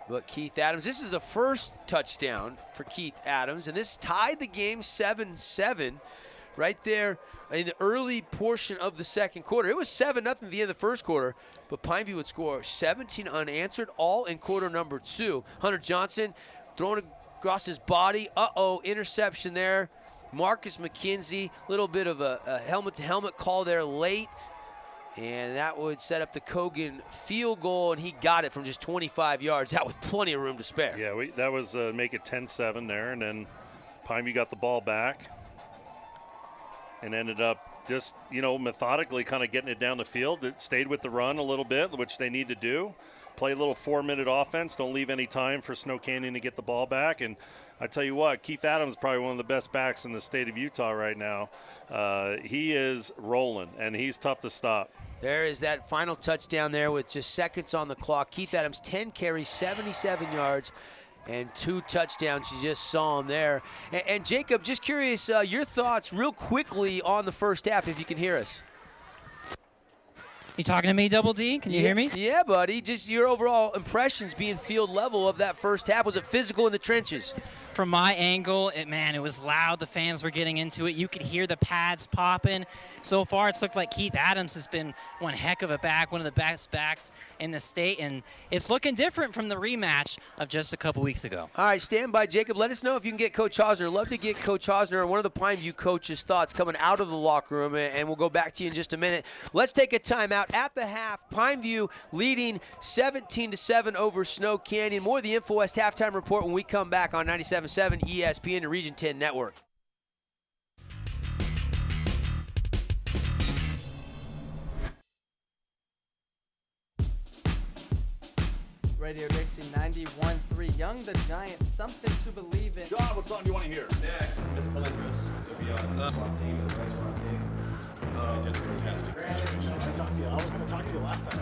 But Keith Adams, this is the first touchdown for Keith Adams, and this tied the game 7-7 right there in the early portion of the second quarter. It was 7-0 at the end of the first quarter, but Pineview would score 17 unanswered, all in quarter number 2. Hunter Johnson throwing across his body. Interception there. Marcus McKenzie, a little bit of a helmet-to-helmet call there late. And that would set up the Kogan field goal, and he got it from just 25 yards. That was plenty of room to spare. Yeah, that was make it 10-7 there, and then Pineview got the ball back and ended up just, methodically kind of getting it down the field. It stayed with the run a little bit, which they need to do. Play a little 4-minute offense. Don't leave any time for Snow Canyon to get the ball back. And I tell you what, Keith Adams is probably one of the best backs in the state of Utah right now. He is rolling, and he's tough to stop. There is that final touchdown there with just seconds on the clock. Keith Adams, 10 carries, 77 yards, and 2 touchdowns. You just saw him there. And Jacob, just curious, your thoughts real quickly on the first half, if you can hear us. You talking to me, Double D? Can you hear me? Yeah, buddy. Just your overall impressions being field level of that first half. Was it physical in the trenches? From my angle, it was loud. The fans were getting into it. You could hear the pads popping. So far, it's looked like Keith Adams has been one heck of a back, one of the best backs in the state, and it's looking different from the rematch of just a couple weeks ago. All right, stand by, Jacob. Let us know if you can get Coach Hosner. Love to get Coach Hosner and one of the Pineview coaches' thoughts coming out of the locker room, and we'll go back to you in just a minute. Let's take a timeout. out at the half. Pineview leading 17-7 over Snow Canyon. More of the InfoWest halftime report when we come back on 97.7 ESPN and Region 10 Network. Radio Dixie 91.3. Young the Giant, something to believe in. John, what song do you want to hear? Next, Miss Calendris. You'll be on the SWAT team, the best SWAT team. Just a fantastic situation. I should talk to you. I was going to talk to you last time.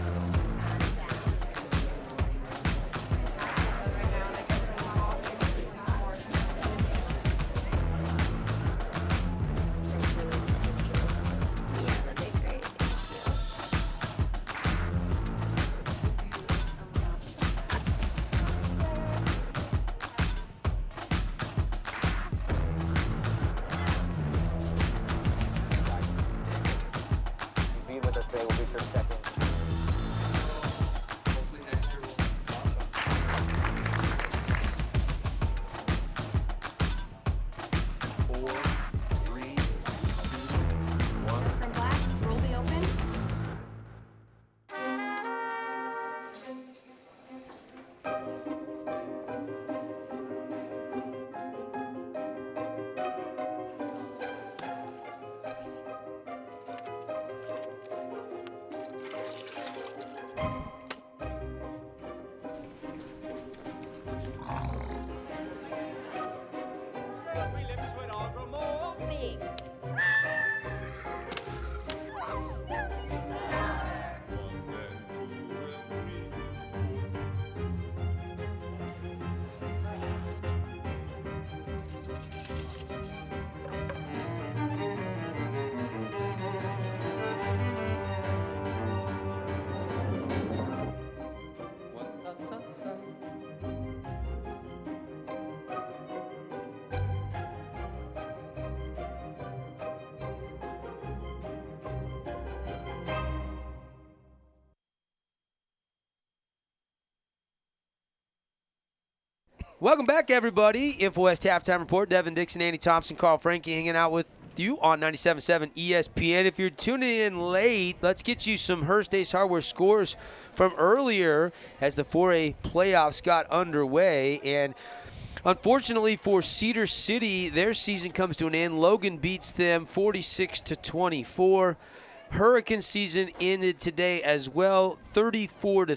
Welcome back, everybody. InfoWest Halftime Report. Devin Dixon, Andy Thompson, Carl Frankie hanging out with you on 97.7 ESPN. If you're tuning in late, let's get you some Hearst Ace Hardware scores from earlier as the 4A playoffs got underway. And unfortunately for Cedar City, their season comes to an end. Logan beats them 46-24. Hurricane season ended today as well, 34-3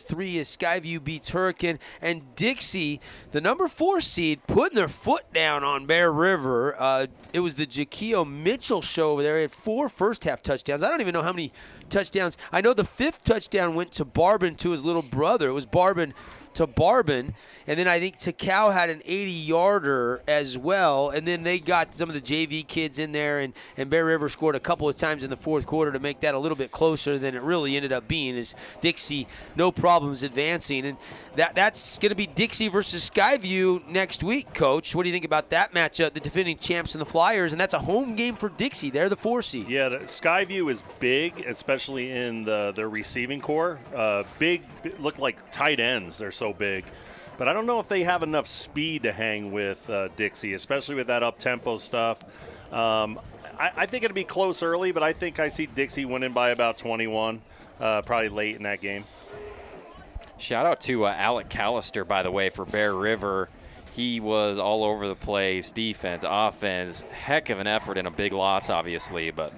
as Skyview beats Hurricane. And Dixie, the number 4 seed, putting their foot down on Bear River. It was the Jaquio Mitchell show over there. He had 4 first-half touchdowns. I don't even know how many touchdowns. I know the 5th touchdown went to Barbin to his little brother. It was Barbin to Barbin, and then I think Takao had an 80-yarder as well, and then they got some of the JV kids in there, and Bear River scored a couple of times in the fourth quarter to make that a little bit closer than it really ended up being, as Dixie, no problems advancing. And that's going to be Dixie versus Skyview next week, Coach. What do you think about that matchup, the defending champs and the Flyers? And that's a home game for Dixie. They're the 4 seed. Yeah, Skyview is big, especially in their receiving core. Big, look like tight ends. They're so big. But I don't know if they have enough speed to hang with Dixie, especially with that up-tempo stuff. I think it'll be close early, but I think I see Dixie winning by about 21, probably late in that game. Shout out to Alec Callister, by the way, for Bear River. He was all over the place, defense, offense, heck of an effort and a big loss, obviously, but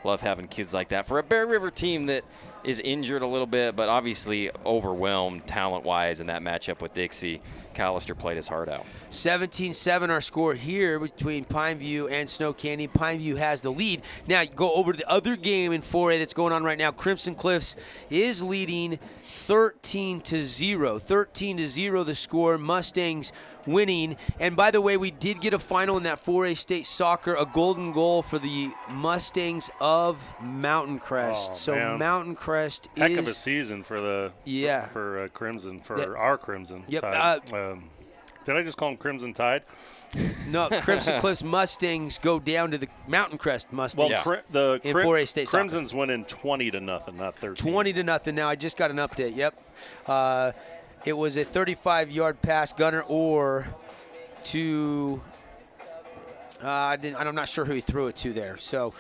love having kids like that for a Bear River team that is injured a little bit, but obviously overwhelmed talent-wise in that matchup with Dixie. Callister played his heart out. 17-7 our score here between Pineview and Snow Canyon. Pineview has the lead. Now you go over to the other game in 4A that's going on right now. Crimson Cliffs is leading 13-0. 13-0 the score. Mustangs winning. And by the way, we did get a final in that 4A state soccer, a golden goal for the Mustangs of Mountain Crest. Oh, so man. Mountain Crest Heck of a season for the for Crimson, for our Crimson Tide. Did I just call them Crimson Tide? No, Crimson Cliffs Mustangs go down to the Mountain Crest Mustangs. Well, the in 4A state soccer. Crimson's winning 20-0, not 13. 20-0 now. I just got an update. Yep. It was a 35-yard pass, Gunner Orr, to I'm not sure who he threw it to there. So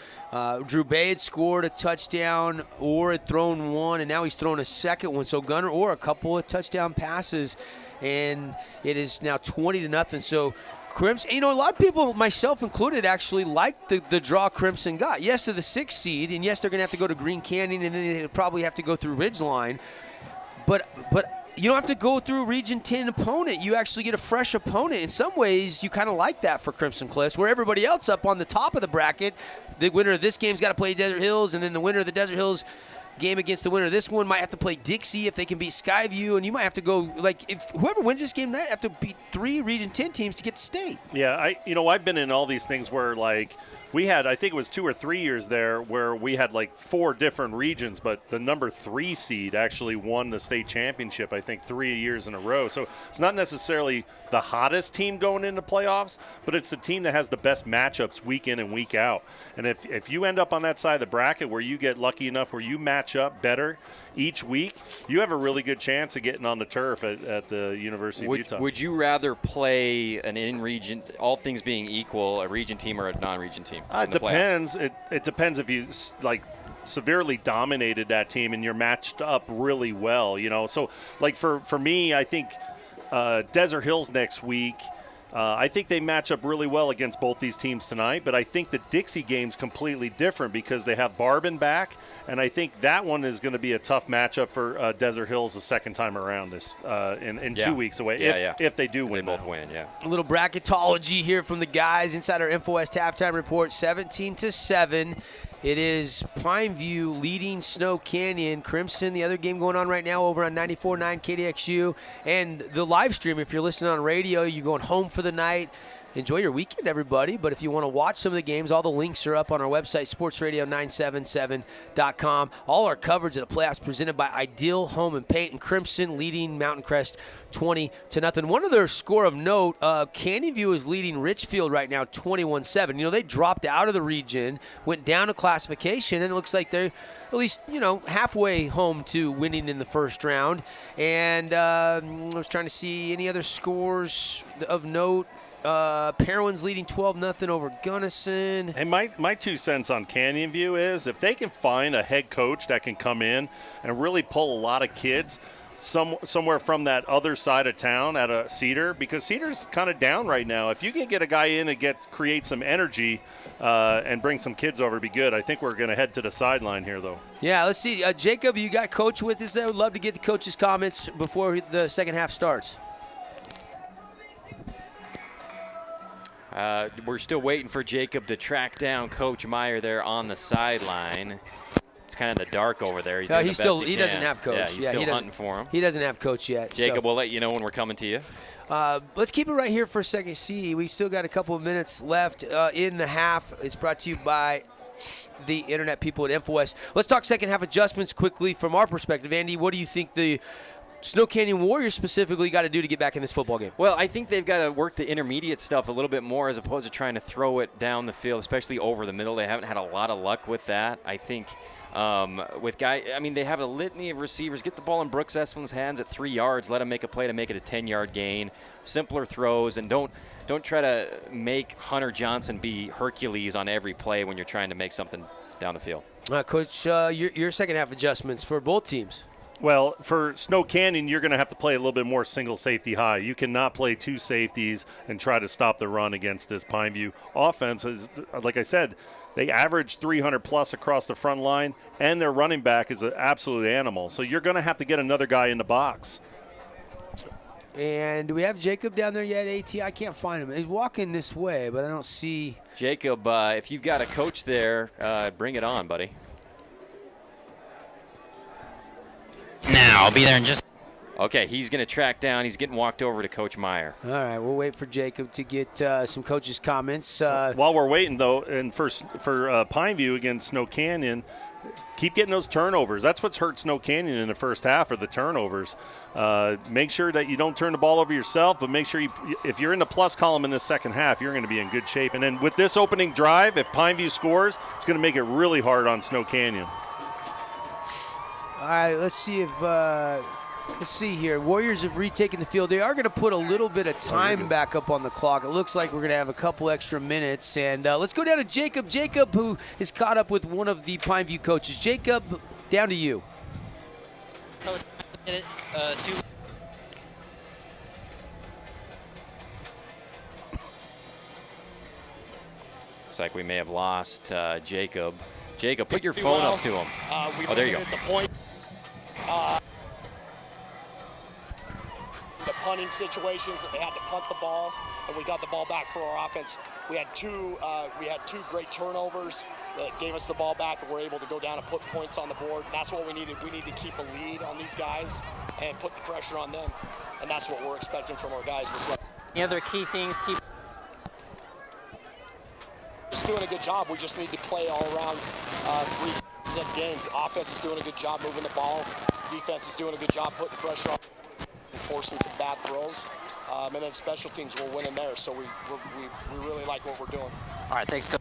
Drew Bay had scored a touchdown or had thrown one, and now he's thrown a second one. So Gunner Orr a couple of touchdown passes, and it is now 20-0. So Crimson, a lot of people, myself included, actually liked the draw Crimson got. Yes, they're the 6th seed, and yes, they're going to have to go to Green Canyon, and then they probably have to go through Ridgeline. But you don't have to go through a Region 10 opponent. You actually get a fresh opponent. In some ways, you kind of like that for Crimson Cliffs, where everybody else up on the top of the bracket, the winner of this game's got to play Desert Hills, and then the winner of the Desert Hills game against the winner of this one might have to play Dixie if they can beat Skyview, and you might have to go, if whoever wins this game tonight have to beat 3 Region 10 teams to get to state. Yeah, I've been in all these things where, we had, I think it was 2 or 3 years there where we had 4 different regions, but the number 3 seed actually won the state championship, I think 3 years in a row. So it's not necessarily the hottest team going into playoffs, but it's the team that has the best matchups week in and week out. And if you end up on that side of the bracket where you get lucky enough where you match up better each week, you have a really good chance of getting on the turf at the University of Utah. Would you rather play an in-region, all things being equal, a region team or a non-region team? It depends. It depends if you severely dominated that team and you're matched up really well. So for me, I think Desert Hills next week. I think they match up really well against both these teams tonight, but I think the Dixie game's completely different because they have Barbin back, and I think that one is going to be a tough matchup for Desert Hills the second time around in 2 weeks away, if they do win. They both win, yeah. A little bracketology here from the guys inside our InfoWest halftime report, 17-7. It is Pineview leading Snow Canyon. Crimson, the other game going on right now over on 94.9 KDXU. And the live stream, if you're listening on radio, you're going home for the night. Enjoy your weekend, everybody. But if you want to watch some of the games, all the links are up on our website, sportsradio977.com. All our coverage of the playoffs presented by Ideal Home and Paint, and Crimson leading Mountain Crest 20-0. One other score of note, Canyon View is leading Richfield right now 21-7. They dropped out of the region, went down a classification, and it looks like they're at least, halfway home to winning in the first round. And I was trying to see any other scores of note. Parowan's leading 12-0 over Gunnison. And my 2 cents on Canyon View is if they can find a head coach that can come in and really pull a lot of kids somewhere from that other side of town at a Cedar, because Cedar's kind of down right now. If you can get a guy in and create some energy and bring some kids over, it'd be good. I think we're going to head to the sideline here, though. Yeah, let's see. Jacob, you got Coach with us there. Would love to get the coach's comments before the second half starts. We're still waiting for Jacob to track down Coach Meyer there on the sideline. It's kind of in the dark over there. He doesn't have Coach. Yeah, he's still hunting for him. He doesn't have Coach yet. Jacob, we'll let you know when we're coming to you. Let's keep it right here for a second. See, we still got a couple of minutes left in the half. It's brought to you by the internet people at InfoWest. Let's talk second half adjustments quickly from our perspective. Andy, what do you think the Snow Canyon Warriors specifically got to do to get back in this football game? Well, I think they've got to work the intermediate stuff a little bit more as opposed to trying to throw it down the field, especially over the middle. They haven't had a lot of luck with that. I think they have a litany of receivers. Get the ball in Brooks Esplin's hands at 3 yards. Let him make a play to make it a 10-yard gain. Simpler throws, and don't try to make Hunter Johnson be Hercules on every play when you're trying to make something down the field. Coach, your second half adjustments for both teams. Well, for Snow Canyon, you're going to have to play a little bit more single safety high. You cannot play 2 safeties and try to stop the run against this Pineview offense. Like I said, they average 300-plus across the front line, and their running back is an absolute animal. So you're going to have to get another guy in the box. And do we have Jacob down there yet, AT? I can't find him. He's walking this way, but I don't see. Jacob, if you've got a coach there, bring it on, buddy. Now, I'll be there in just. Okay, he's going to track down. He's getting walked over to Coach Meyer. All right, we'll wait for Jacob to get some coaches' comments. While we're waiting, though, and for Pineview against Snow Canyon, keep getting those turnovers. That's what's hurt Snow Canyon in the first half, are the turnovers. Make sure that you don't turn the ball over yourself, but make sure if you're in the plus column in the second half, you're going to be in good shape. And then with this opening drive, if Pineview scores, it's going to make it really hard on Snow Canyon. All right, let's see if Let's see here. Warriors have retaken the field. They are going to put a little bit of time back up on the clock. It looks like we're going to have a couple extra minutes. And let's go down to Jacob. Jacob, who is caught up with one of the Pineview coaches. Jacob, down to you. Coach, Looks like we may have lost Jacob. Jacob, put your phone up to him. Oh, there you go. The point. The punting situations that they had to punt the ball, and we got the ball back for our offense. We had two great turnovers that gave us the ball back, and we're able to go down and put points on the board. That's what we needed. We need to keep a lead on these guys and put the pressure on them, and that's what we're expecting from our guys. Any other key things? Just doing a good job. We just need to play all around 3 games. Offense is doing a good job moving the ball. Defense is doing a good job putting pressure on, forcing some bad throws. And then special teams, we're winning there. So we really like what we're doing. All right, thanks, Coach.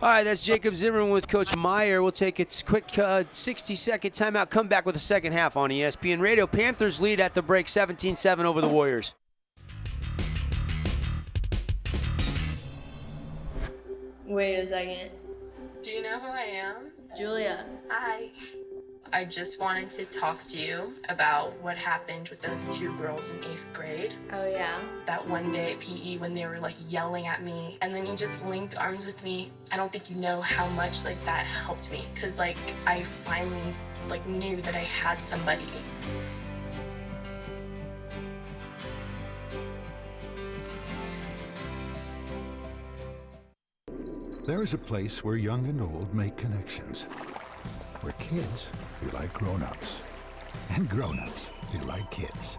All right, that's Jacob Zimmerman with Coach Meyer. We'll take a quick 60-second timeout, come back with the second half on ESPN Radio. Panthers lead at the break 17-7 over the Warriors. Wait a second. Do you know who I am? Julia. Hi. I just wanted to talk to you about what happened with those 2 girls in 8th grade. Oh, yeah? That one day at PE when they were like yelling at me and then you just linked arms with me. I don't think you know how much like that helped me because like I finally like knew that I had somebody. There is a place where young and old make connections. Where kids feel like grown-ups. And grown-ups feel like kids.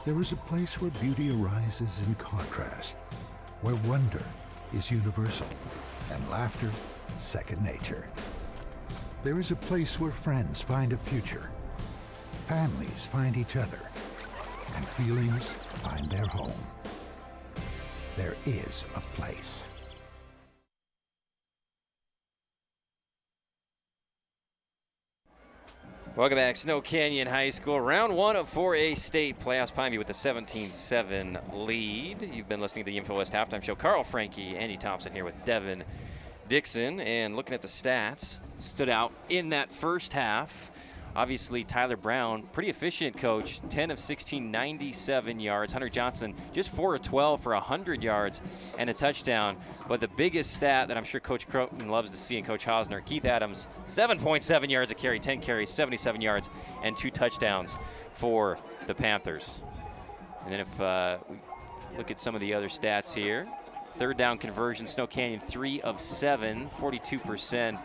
There is a place where beauty arises in contrast. Where wonder is universal. And laughter second nature. There is a place where friends find a future. Families find each other. And feelings find their home. There is a place. Welcome back, Snow Canyon High School. Round 1 of 4A State playoffs. Pineview with a 17-7 lead. You've been listening to the InfoWest Halftime Show. Carl Frankie, Andy Thompson here with Devin Dixon. And looking at the stats, stood out in that first half. Obviously, Tyler Brown, pretty efficient coach. 10 of 16, 97 yards. Hunter Johnson, just 4 of 12 for 100 yards and a touchdown. But the biggest stat that I'm sure Coach Croton loves to see in Coach Hausner, Keith Adams, 7.7 yards a carry, 10 carries, 77 yards, and 2 touchdowns for the Panthers. And then if we look at some of the other stats here, third down conversion, Snow Canyon 3 of 7, 42%.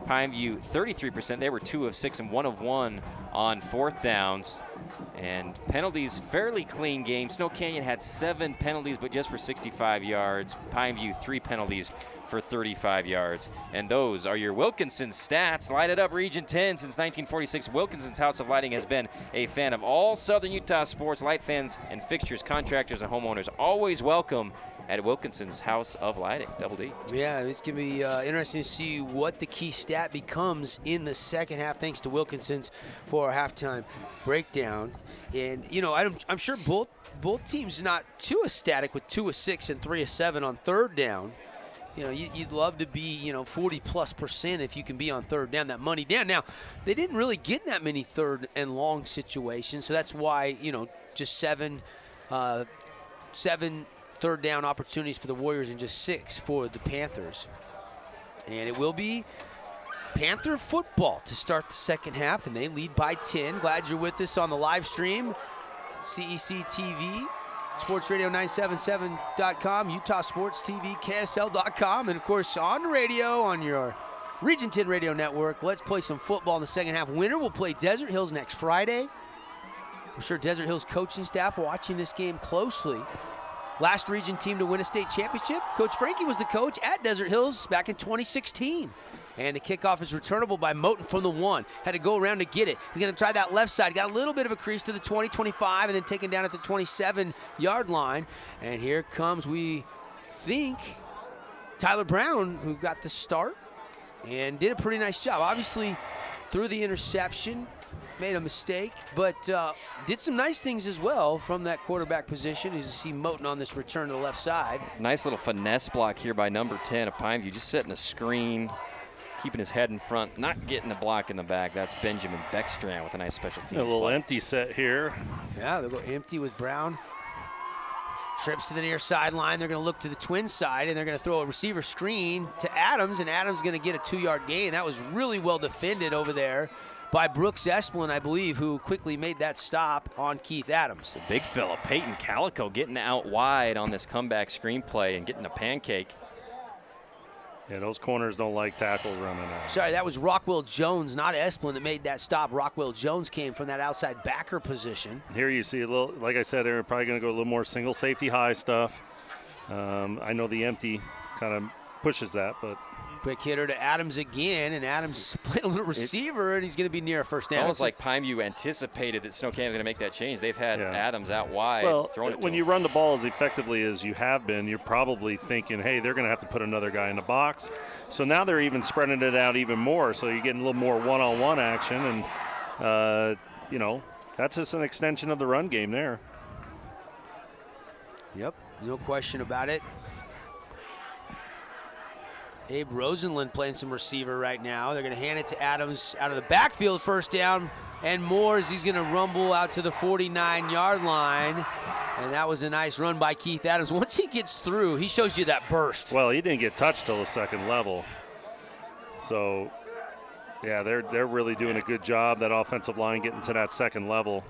Pineview 33%. They were 2 of 6 and 1 of 1 on fourth downs. And penalties, fairly clean game. Snow Canyon had 7 penalties, but just for 65 yards. Pineview 3 penalties for 35 yards. And those are your Wilkinson stats. Light it up, Region 10. Since 1946, Wilkinson's House of Lighting has been a fan of all Southern Utah sports. Light fans and fixtures, contractors, and homeowners always welcome at Wilkinson's House of Lighting, Double D. Yeah, this can be interesting to see what the key stat becomes in the second half, thanks to Wilkinson's for our halftime breakdown. And, you know, I'm sure both teams not too ecstatic with 2 of 6 and 3 of 7 on third down. You know, you'd love to be, 40+% if you can be on third down, that money down. Now, they didn't really get that many third and long situations, so that's why, just seven third down opportunities for the Warriors and just 6 for the Panthers. And it will be Panther football to start the second half, and they lead by 10. Glad you're with us on the live stream. CEC TV, SportsRadio977.com, Utah Sports TV, KSL.com, and of course on the radio on your Region 10 radio network. Let's play some football in the second half. Winner will play Desert Hills next Friday. I'm sure Desert Hills coaching staff are watching this game closely. Last region team to win a state championship. Coach Frankie was the coach at Desert Hills back in 2016. And the kickoff is returnable by Moten from the 1. Had to go around to get it. He's going to try that left side. Got a little bit of a crease to the 20, 25, and then taken down at the 27-yard line. And here comes, we think, Tyler Brown, who got the start and did a pretty nice job. Obviously, threw the interception. made a mistake, but did some nice things as well from that quarterback position. As you see Moten on this return to the left side. Nice little finesse block here by number 10 of Pineview, just setting a screen, keeping his head in front, not getting a block in the back. That's Benjamin Beckstrand with a nice special teams A little play. empty set here. Yeah, they'll go empty with Brown. Trips to the near sideline. They're going to look to the twin side, and they're going to throw a receiver screen to Adams, and Adams is going to get a 2-yard gain. That was really well defended over there by Brooks Esplin, I believe, who quickly made that stop on Keith Adams. The big fella, Peyton Calico, getting out wide on this comeback screenplay and getting a pancake. Yeah, those corners don't like tackles running out. Sorry, that was Rockwell Jones, not Esplin, that made that stop. Rockwell Jones came from that outside backer position. Here you see a little, like I said, they're probably going to go a little more single safety high stuff. I know the empty kind of pushes that, but. Quick hitter to Adams again, and Adams playing a little receiver, and he's going to be near a first down. It's almost like Pineview anticipated that Snow Canyon was going to make that change. They've had Adams out wide, throwing it to when him. you run the ball as effectively as you have been, you're probably thinking, hey, they're going to have to put another guy in the box. So now they're even spreading it out even more, so you're getting a little more one-on-one action, and, that's just an extension of the run game there. Yep, no question about it. Abe Rosenlund playing some receiver right now. They're going to hand it to Adams out of the backfield, first down, and more as he's going to rumble out to the 49-yard line. And that was a nice run by Keith Adams. Once he gets through, he shows you that burst. Well, he didn't get touched till the second level. So, yeah, they're really doing a good job, that offensive line, getting to that second level.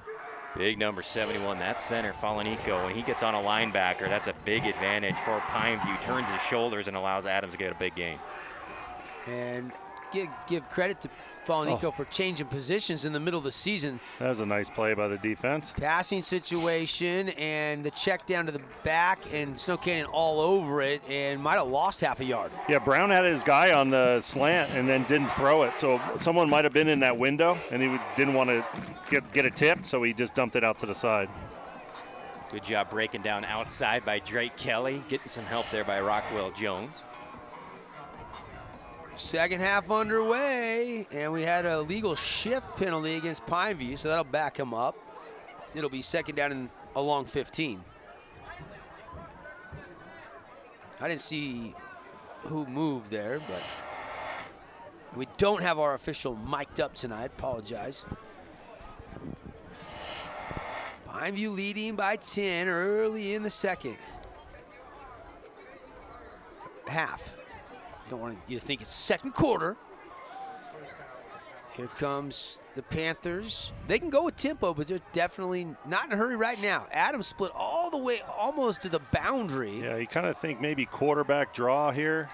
Big number 71, that's center Falanico. When he gets on a linebacker, that's a big advantage for Pineview. Turns his shoulders and allows Adams to get a big gain. And give credit to Falanico for changing positions in the middle of the season. That was a nice play by the defense. Passing situation and the check down to the back, and Snow Canyon all over it, and might have lost half a yard. Yeah, Brown had his guy on the slant and then didn't throw it. So someone might have been in that window, and he didn't want to get it tipped, so he just dumped it out to the side. Good job breaking down outside by Drake Kelly, getting some help there by Rockwell Jones. Second half underway, and we had a legal shift penalty against Pineview, so that'll back him up. It'll be second down and along 15. I didn't see who moved there, but we don't have our official mic'd up tonight. Apologize. Pineview leading by 10 early in the second half. Don't want you to think it's second quarter. Here comes the Panthers. They can go with tempo, but they're definitely not in a hurry right now. Adams split all the way almost to the boundary. Yeah, you kind of think maybe quarterback draw here.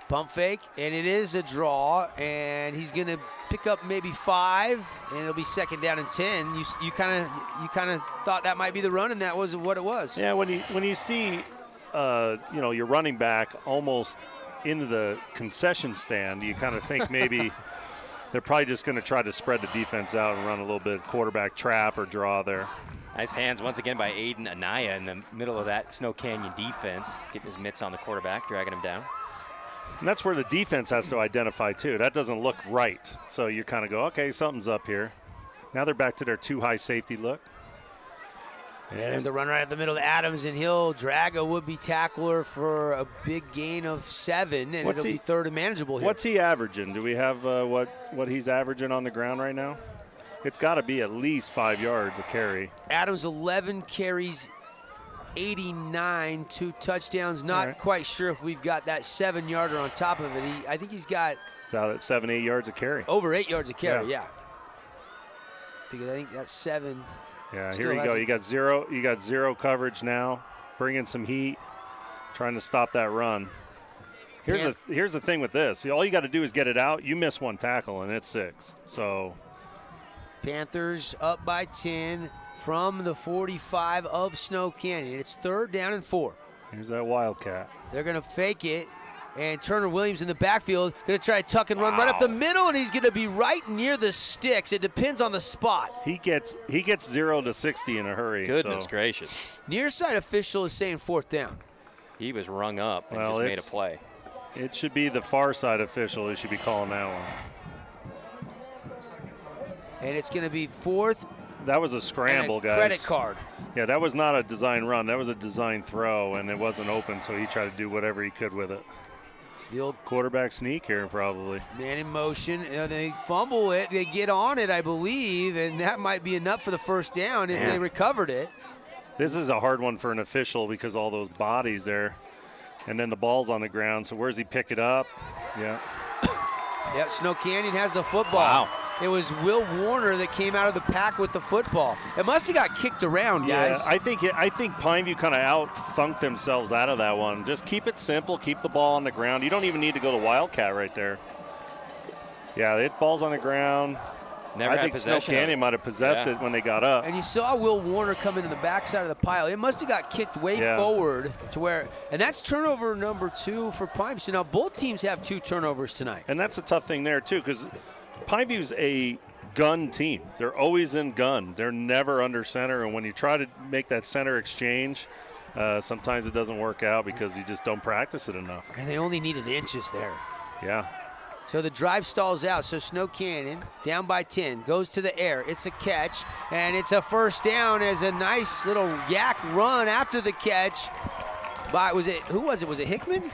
Pump fake, and it is a draw, and he's going to pick up maybe 5, and it'll be second down and 10. You kind of thought that might be the run, and that wasn't what it was. Yeah, when you see your running back almost into the concession stand, you kind of think maybe they're probably just going to try to spread the defense out and run a little bit of quarterback trap or draw there. Nice hands once again by Aiden Anaya in the middle of that Snow Canyon defense, getting his mitts on the quarterback, dragging him down. And that's where the defense has to identify too. That doesn't look right. So you kind of go, okay, something's up here. Now they're back to their too high safety look. And there's the run right at the middle to Adams, and he'll drag a would-be tackler for a big gain of 7, and it'll be third and manageable here. What's he averaging? Do we have what he's averaging on the ground right now? It's got to be at least 5 yards a carry. Adams 11 carries, 89, 2 touchdowns. Not quite sure if we've got that 7-yarder on top of it. I think he's got about 7-8 yards a carry. Over 8 yards a carry, yeah. Because I think that's 7. Yeah, here you go. You got zero coverage now, bringing some heat, trying to stop that run. Here's the thing with this. All you got to do is get it out. You miss one tackle, and it's 6. So Panthers up by 10 from the 45 of Snow Canyon. It's third down and 4. Here's that Wildcat. They're going to fake it. And Turner Williams in the backfield, going to try to tuck and run right up the middle, and he's going to be right near the sticks. It depends on the spot. He gets 0 to 60 in a hurry. Goodness gracious. Near side official is saying fourth down. He was rung up and just made a play. It should be the far side official who should be calling that one. And it's going to be 4th. That was a scramble, guys. Credit card. Yeah, that was not a design run. That was a design throw, and it wasn't open, so he tried to do whatever he could with it. The old quarterback sneak here, probably. Man in motion. They fumble it. They get on it, I believe, and that might be enough for the first down if they recovered it. This is a hard one for an official because all those bodies there. And then the ball's on the ground, so where does he pick it up? Yeah. Yep, Snow Canyon has the football. Wow. It was Will Warner that came out of the pack with the football. It must have got kicked around, guys. Yeah, I think Pineview kind of out-thunked themselves out of that one. Just keep it simple. Keep the ball on the ground. You don't even need to go to Wildcat right there. Yeah, the ball's on the ground. Never I think Snow Canyon might have possessed it when they got up. And you saw Will Warner come into the backside of the pile. It must have got kicked way forward to where, and that's turnover number 2 for Pineview. So now both teams have 2 turnovers tonight. And that's a tough thing there, too, because Pineview's a gun team. They're always in gun. They're never under center, and when you try to make that center exchange, sometimes it doesn't work out because you just don't practice it enough. And they only needed inches there. Yeah. So the drive stalls out. So Snow Canyon down by 10, goes to the air. It's a catch, and it's a first down as a nice little yak run after the catch. By who was it? Was it Hickman?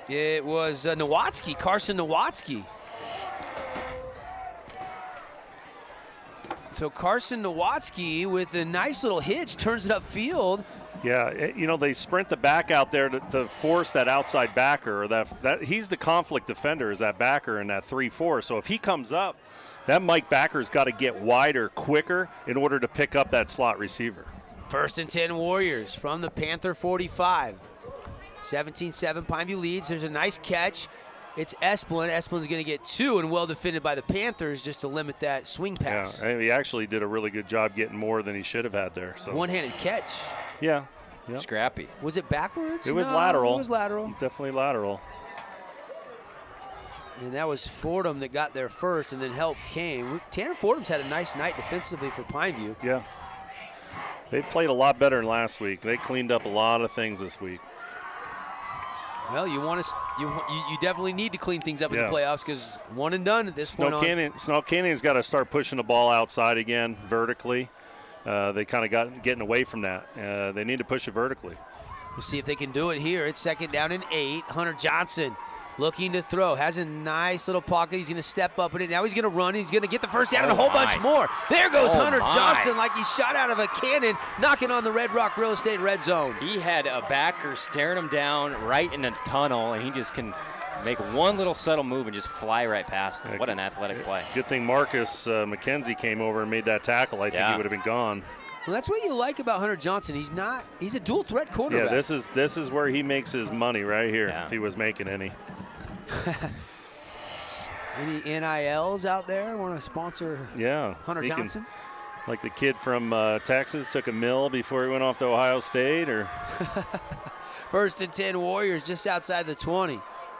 It was Nowatzki, Carson Nowatzki. So Carson Nowatzki with a nice little hitch turns it upfield. Yeah, they sprint the back out there to force that outside backer. Or that he's the conflict defender, is that backer in that 3-4. So if he comes up, that Mike Backer's got to get wider quicker in order to pick up that slot receiver. 1st and 10 Warriors from the Panther 45. 17-7, Pineview leads. There's a nice catch. It's Esplin. Esplin's going to get 2 and well defended by the Panthers just to limit that swing pass. Yeah, he actually did a really good job getting more than he should have had there. So one-handed catch. Yeah. Scrappy. Was it backwards? It was lateral. It was lateral. Definitely lateral. And that was Fordham that got there first, and then help came. Tanner Fordham's had a nice night defensively for Pineview. Yeah. They played a lot better than last week. They cleaned up a lot of things this week. Well, you definitely need to clean things up in the playoffs because one and done at this point on. Snow Canyon's got to start pushing the ball outside again vertically. They kind of getting away from that. They need to push it vertically. We'll see if they can do it here. It's 2nd down and 8. Hunter Johnson looking to throw. Has a nice little pocket. He's going to step up in it. Now he's going to run. He's going to get the first down and a whole bunch more. There goes Hunter Johnson like he shot out of a cannon, knocking on the Red Rock Real Estate red zone. He had a backer staring him down right in the tunnel, and he just can make one little subtle move and just fly right past him. What an athletic play. Good thing Marcus McKenzie came over and made that tackle. I think he would have been gone. Well, that's what you like about Hunter Johnson. He's a dual threat quarterback. Yeah, this is where he makes his money right here, if he was making any. Any NILs out there want to sponsor Hunter Johnson? Like the kid from Texas took a mill before he went off to Ohio State, or 1st and 10 Warriors just outside the 20.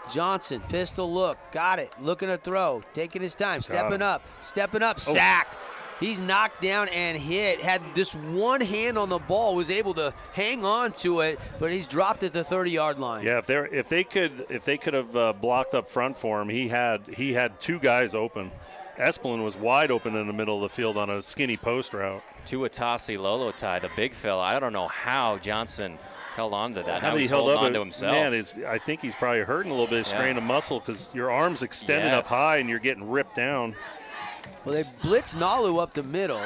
Johnson, pistol look, got it, looking to throw, taking his time, stepping up, sacked. He's knocked down and hit, had this one hand on the ball, was able to hang on to it, but he's dropped at the 30-yard line. Yeah, if they could have blocked up front for him, he had 2 guys open. Esplin was wide open in the middle of the field on a skinny post route. Tuatasi Lolotai, the big fella. I don't know how Johnson held on to that. How he held on to himself. Man, I think he's probably hurting a little bit, strain of muscle, because your arm's extended up high and you're getting ripped down. Well, they blitz Nalu up the middle.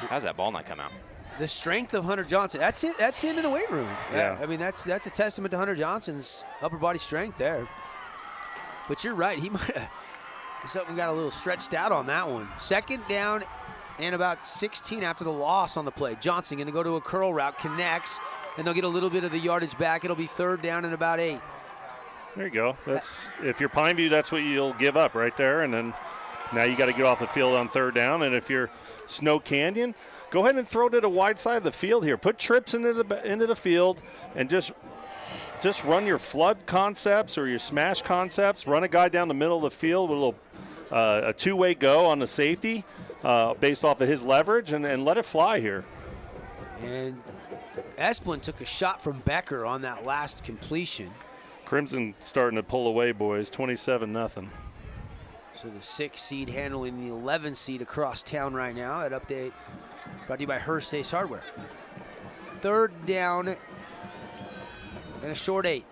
How's that ball not come out? The strength of Hunter Johnson. That's it. That's him in the weight room. Yeah. I mean, that's a testament to Hunter Johnson's upper body strength there. But you're right. He might have something got a little stretched out on that one. 2nd down and about 16 after the loss on the play. Johnson going to go to a curl route, connects, and they'll get a little bit of the yardage back. It'll be 3rd down and about 8. There you go. If you're Pineview, that's what you'll give up right there, and then now you got to get off the field on 3rd down. And if you're Snow Canyon, go ahead and throw to the wide side of the field here. Put trips into the field and just run your flood concepts or your smash concepts. Run a guy down the middle of the field with a little a 2-way go on the safety based off of his leverage, and let it fly here. And Esplin took a shot from Becker on that last completion. Crimson starting to pull away, boys. 27-0. So the 6 seed handling the 11 seed across town right now. That update brought to you by Hearst Ace Hardware. 3rd down and a short 8.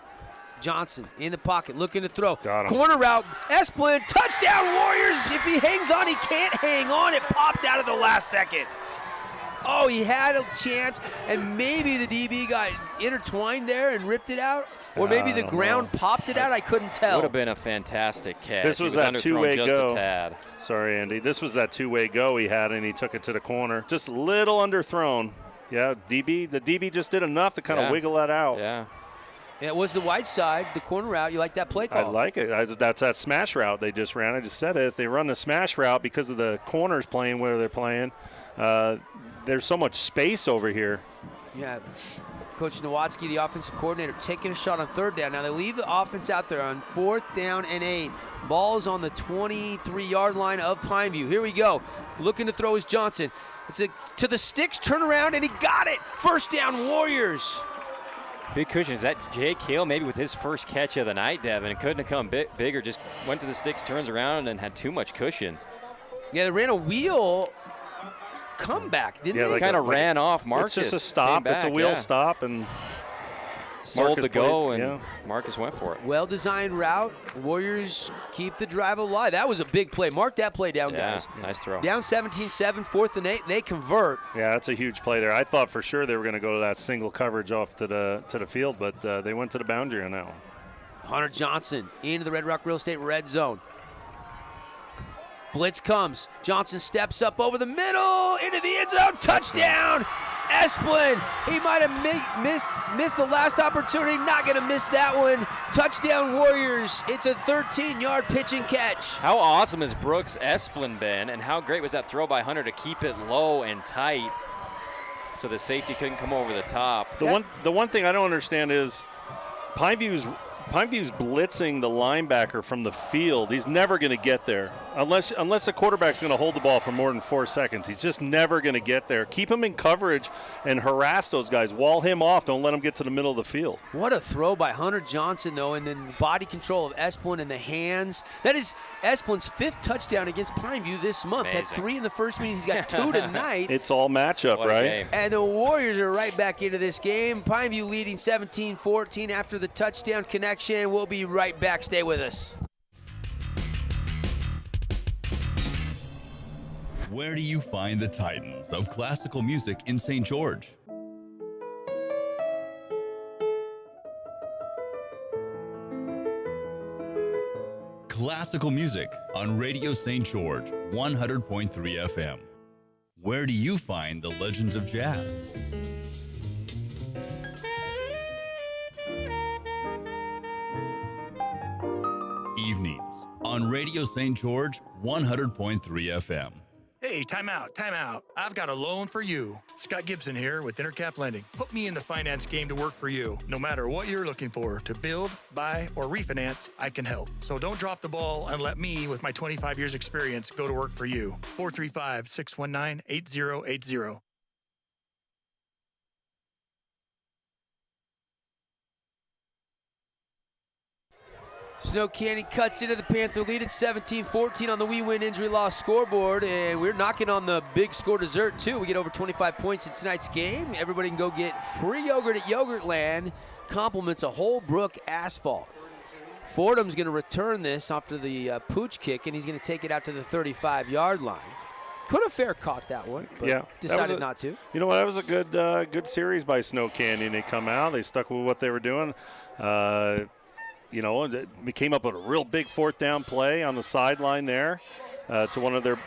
Johnson in the pocket, looking to throw. Got him. Corner route, Esplin, touchdown Warriors. If he hangs on, he can't hang on. It popped out of the last second. Oh, he had a chance, and maybe the DB got intertwined there and ripped it out. Or maybe the ground popped it out. I couldn't tell. Would have been a fantastic catch. This was He that underthrown two-way just go. a tad. Sorry, Andy. This was that two-way go he had, and he took it to the corner. Just a little underthrown. Yeah, the DB just did enough to kind of wiggle that out. Yeah. It was the wide side, the corner route. You like that play call? I like it. That's that smash route they just ran. I just said it. If they run the smash route because of the corners playing where they're playing, there's so much space over here. Yeah. Coach Nowatzki, the offensive coordinator, taking a shot on 3rd down. Now they leave the offense out there on 4th down and 8. Ball's on the 23-yard line of Pineview. Here we go. Looking to throw is Johnson. It's to the sticks, turn around, and he got it. 1st down, Warriors. Big cushion. Is that Jake Hill maybe with his first catch of the night, Devin? It couldn't have come bigger. Just went to the sticks, turns around, and had too much cushion. Yeah, they ran a wheel comeback, didn't they? They kind of ran off Marcus. It's just a stop. Back, it's a wheel stop, and sold Marcus the go, played, and Marcus went for it. Well-designed route. Warriors keep the drive alive. That was a big play. Mark that play down, guys. Nice throw. Down 17-7, 4th and 8. They convert. Yeah, that's a huge play there. I thought for sure they were going to go to that single coverage off to the field, but they went to the boundary on that one. Hunter Johnson into the Red Rock Real Estate red zone. Blitz comes. Johnson steps up over the middle into the end zone. Touchdown, Esplin. He might have missed the last opportunity. Not going to miss that one. Touchdown, Warriors. It's a 13-yard pitch and catch. How awesome has Brooks Esplin been, and how great was that throw by Hunter to keep it low and tight so the safety couldn't come over the top. The one thing I don't understand is Pineview's blitzing the linebacker from the field. He's never going to get there unless the quarterback's going to hold the ball for more than 4 seconds. He's just never going to get there. Keep him in coverage and harass those guys. Wall him off. Don't let him get to the middle of the field. What a throw by Hunter Johnson, though, and then body control of Esplin in the hands. That is Esplin's 5th touchdown against Pineview this month. Amazing. Had 3 in the first meeting. He's got 2 tonight. It's all matchup, right? And the Warriors are right back into this game. Pineview leading 17-14 after the touchdown connection. We'll be right back. Stay with us. Where do you find the titans of classical music in St. George? Classical music on Radio St. George, 100.3 FM. Where do you find the legends of jazz? Evenings on Radio St. George, 100.3 FM. Hey, time out. I've got a loan for you. Scott Gibson here with Intercap Lending. Put me in the finance game to work for you. No matter what you're looking for, to build, buy, or refinance, I can help. So don't drop the ball and let me, with my 25 years experience, go to work for you. 435-619-8080. Snow Canyon cuts into the Panther lead at 17-14 on the We Win Injury Loss scoreboard, and we're knocking on the big score dessert too. We get over 25 points in tonight's game. Everybody can go get free yogurt at Yogurtland. Compliments of Holbrook asphalt. Fordham's going to return this after the pooch kick, and he's going to take it out to the 35-yard line. Could have fair caught that one, but decided not to. You know what? That was a good series by Snow Canyon. They come out, they stuck with what they were doing. You know, we came up with a real big 4th down play on the sideline there to one of their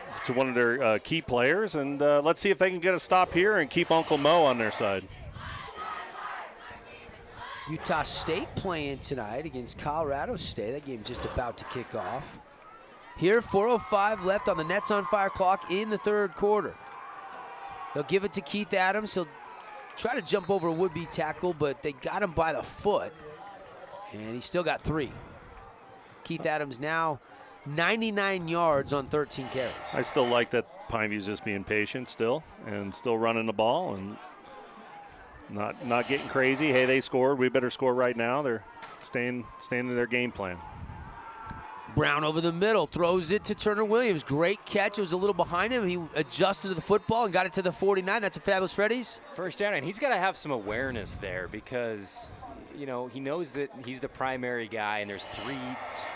key players, and let's see if they can get a stop here and keep Uncle Mo on their side. Utah State playing tonight against Colorado State. That game just about to kick off. Here, 4:05 left on the Nets on Fire clock in the 3rd quarter. They'll give it to Keith Adams. He'll try to jump over a would-be tackle, but they got him by the foot. And he's still got 3. Keith Adams now 99 yards on 13 carries. I still like that Pineview's just being patient still and still running the ball and not getting crazy. Hey, they scored. We better score right now. They're staying in their game plan. Brown over the middle, throws it to Turner Williams. Great catch. It was a little behind him. He adjusted to the football and got it to the 49. That's a fabulous Freddy's. First down, and he's got to have some awareness there because, you know, he knows that he's the primary guy and there's 3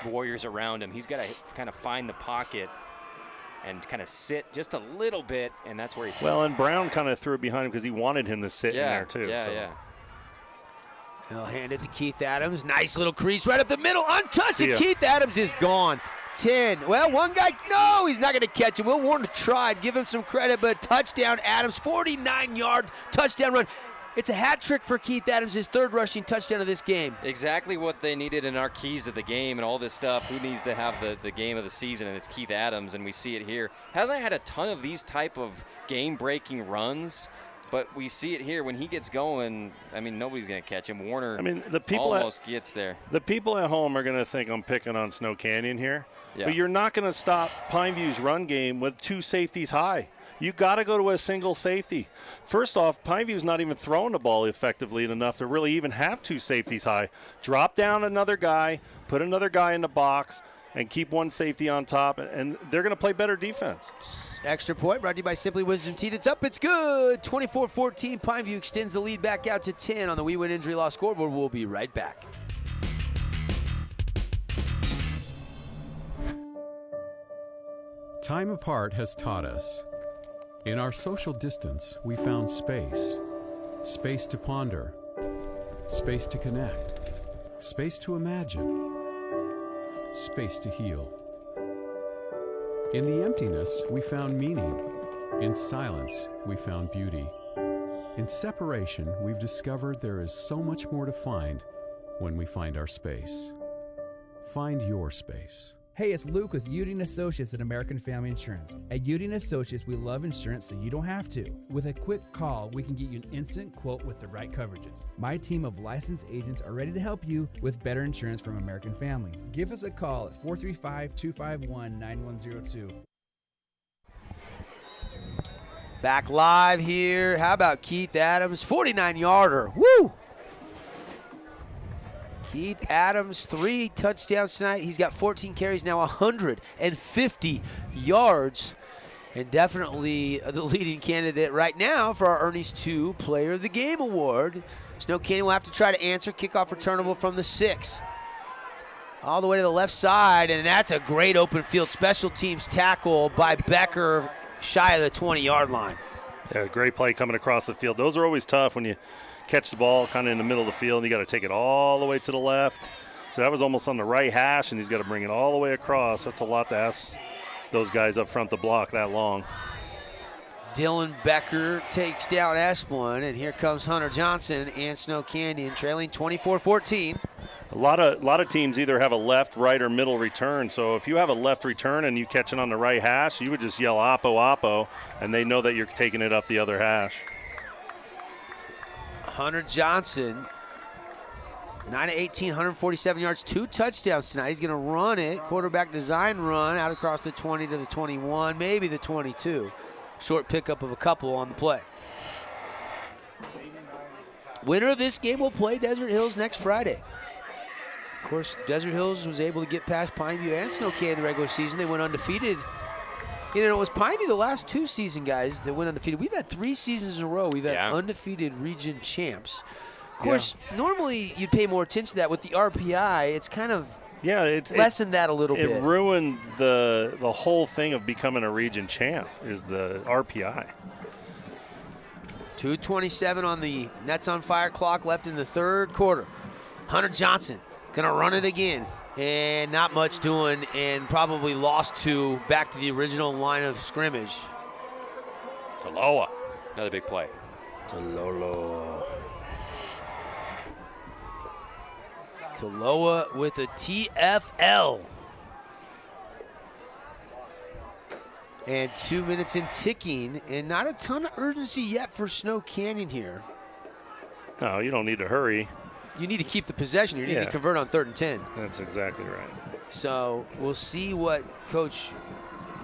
Warriors around him. He's got to kind of find the pocket and kind of sit just a little bit, and that's where he. Well, and Brown kind of threw it behind him because he wanted him to sit in there too. Yeah. He'll hand it to Keith Adams. Nice little crease right up the middle. Untouched. And Yeah. Keith Adams is gone. 10. Well, one guy, no, he's not going to catch him. Will Warner tried. Give him some credit, but touchdown Adams, 49-yard touchdown run. It's a hat trick for Keith Adams, his 3rd rushing touchdown of this game. Exactly what they needed in our keys to the game and all this stuff. Who needs to have the game of the season? And it's Keith Adams, and we see it here. Hasn't had a ton of these type of game-breaking runs, but we see it here. When he gets going, I mean, nobody's going to catch him. Warner the people almost gets there. The people at home are going to think I'm picking on Snow Canyon here. Yeah. But you're not going to stop Pineview's run game with 2 safeties high. You got to go to a single safety. First off, Pineview's not even throwing the ball effectively enough to really even have 2 safeties high. Drop down another guy, put another guy in the box, and keep 1 safety on top, and they're going to play better defense. Extra point brought to you by Simply Wisdom Teeth. It's up, it's good. 24-14. Pineview extends the lead back out to 10 on the We Win Injury Law scoreboard. We'll be right back. Time apart has taught us. In our social distance, we found space. Space to ponder. Space to connect. Space to imagine. Space to heal. In the emptiness, we found meaning. In silence, we found beauty. In separation, we've discovered there is so much more to find when we find our space. Find your space. Hey, it's Luke with Udine Associates at American Family Insurance. At Udine Associates, we love insurance so you don't have to. With a quick call, we can get you an instant quote with the right coverages. My team of licensed agents are ready to help you with better insurance from American Family. Give us a call at 435-251-9102. Back live here. How about Keith Adams? 49-yarder. Woo! Keith Adams, 3 touchdowns tonight. He's got 14 carries now, 150 yards. And definitely the leading candidate right now for our Ernie's 2 Player of the Game award. Snow Canyon will have to try to answer. Kickoff returnable from the 6. All the way to the left side, and that's a great open field special teams tackle by Becker, shy of the 20-yard line. Yeah, great play coming across the field. Those are always tough when you catch the ball kind of in the middle of the field, and you got to take it all the way to the left. So that was almost on the right hash, and he's got to bring it all the way across. That's a lot to ask those guys up front to block that long. Dylan Becker takes down Esplin, and here comes Hunter Johnson and Snow Canyon trailing 24-14. A lot of teams either have a left, right, or middle return. So if you have a left return and you catch it on the right hash, you would just yell Oppo, Oppo, and they know that you're taking it up the other hash. Hunter Johnson, 9 of 18, 147 yards, 2 touchdowns tonight. He's going to run it, quarterback design run, out across the 20 to the 21, maybe the 22. Short pickup of a couple on the play. Winner of this game will play Desert Hills next Friday. Of course, Desert Hills was able to get past Pineview and Snow Canyon in the regular season. They went undefeated. You know, it was Pineview the last 2 seasons, guys, that went undefeated. We've had 3 seasons in a row. We've had undefeated region champs. Of course, normally you'd pay more attention to that. With the RPI, it's kind of lessened that a little bit. It ruined the whole thing of becoming a region champ is the RPI. 2:27 on the Nets on Fire clock left in the 3rd quarter. Hunter Johnson gonna run it again. And not much doing, and probably lost back to the original line of scrimmage. Taloa, another big play. Taloa with a TFL. And 2 minutes in ticking, and not a ton of urgency yet for Snow Canyon here. No, you don't need to hurry. You need to keep the possession. You need to convert on 3rd and 10. That's exactly right. So we'll see what Coach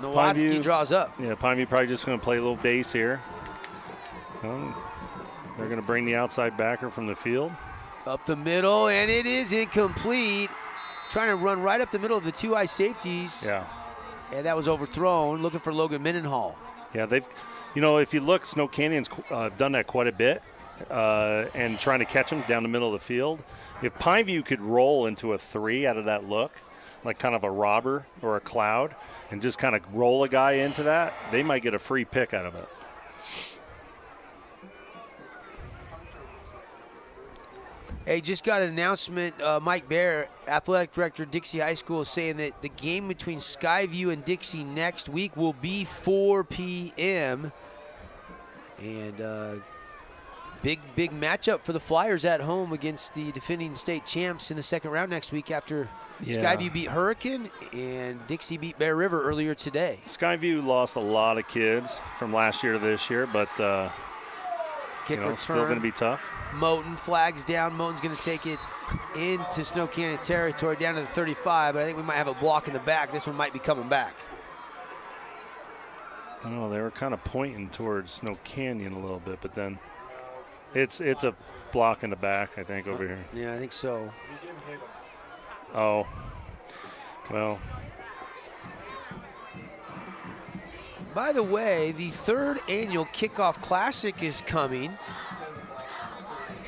Nowatzki draws up. Yeah, Pineview probably just going to play a little base here. They're going to bring the outside backer from the field. Up the middle, and it is incomplete. trying to run right up the middle of the two high safeties. Yeah. And that was overthrown, looking for Logan Mendenhall. Yeah, they've, if you look, Snow Canyon's done that quite a bit and trying to catch them down the middle of the field. If Pineview could roll into a 3 out of that look, like kind of a robber or a cloud, and just kind of roll a guy into that, they might get a free pick out of it. Hey, just got an announcement. Mike Bear, athletic director, Dixie High School, saying that the game between Skyview and Dixie next week will be 4 p.m. And big matchup for the Flyers at home against the defending state champs in the second round next week after Skyview beat Hurricane and Dixie beat Bear River earlier today. Skyview lost a lot of kids from last year to this year, but Kick return. Still going to be tough. Moten flags down. Moten's going to take it into Snow Canyon territory down to the 35, but I think we might have a block in the back. This one might be coming back. I don't know, they were kind of pointing towards Snow Canyon a little bit, but then it's a block in the back, I think, over here. Yeah, I think so. Oh, well. By the way, the third annual Kickoff Classic is coming.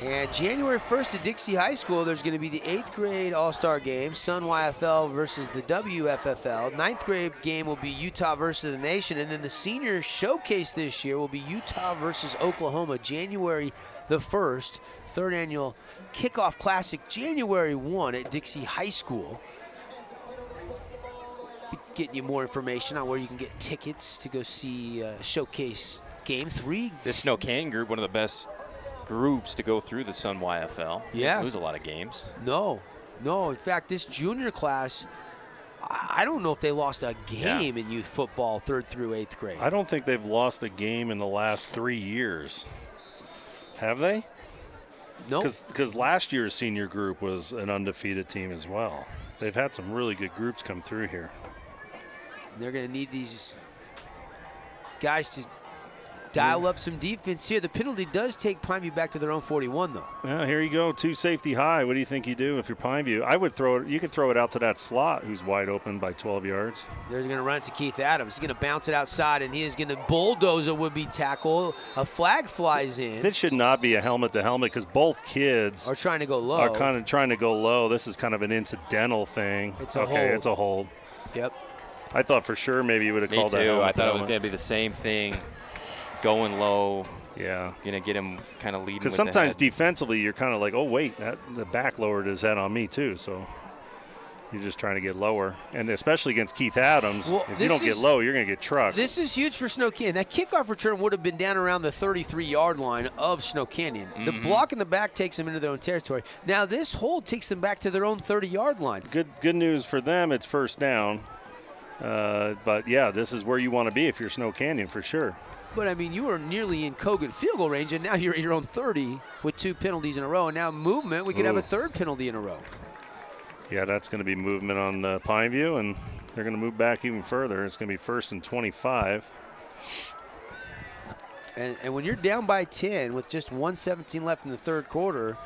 And January 1st at Dixie High School, there's going to be the 8th grade All-Star game, Sun YFL versus the WFFL. 9th grade game will be Utah versus the Nation. And then the senior showcase this year will be Utah versus Oklahoma, January the 1st. Third annual Kickoff Classic, January 1 at Dixie High School. Getting you more information on where you can get tickets to go see Showcase Game 3. The Snow Canyon group, one of the best groups to go through the Sun YFL. Yeah. They lose a lot of games. No. In fact, this junior class, I don't know if they lost a game in youth football 3rd through 8th grade. I don't think they've lost a game in the last 3 years. Have they? No. Because last year's senior group was an undefeated team as well. They've had some really good groups come through here. They're going to need these guys to dial up some defense here. The penalty does take Pineview back to their own 41, though. Yeah, here you go, 2 safety high. What do you think you do if you're Pineview? I would throw it. You could throw it out to that slot who's wide open by 12 yards. They're going to run it to Keith Adams. He's going to bounce it outside, and he is going to bulldoze a would-be tackle. A flag flies in. This should not be a helmet-to-helmet because both kids are trying to go low. Are kind of trying to go low. This is kind of an incidental thing. It's a hold. It's a hold. Yep. I thought for sure maybe you would have called that. Me too. helmet. I thought it was going to be the same thing, going low. Yeah. Going to get him kind of leading. Because sometimes defensively you're kind of like, oh, wait, the back lowered his head on me too. So you're just trying to get lower. And especially against Keith Adams, if you don't get low, you're going to get trucked. This is huge for Snow Canyon. That kickoff return would have been down around the 33-yard line of Snow Canyon. The block in the back takes them into their own territory. Now this hold takes them back to their own 30-yard line. Good news for them, it's first down. But, yeah, this is where you want to be if you're Snow Canyon for sure. But, I mean, you were nearly in Kogan field goal range, and now you're at your own 30 with 2 penalties in a row. And now movement, we could have a 3rd penalty in a row. Yeah, that's going to be movement on Pineview, and they're going to move back even further. It's going to be 1st and 25. And when you're down by 10 with just 1:17 left in the 3rd quarter,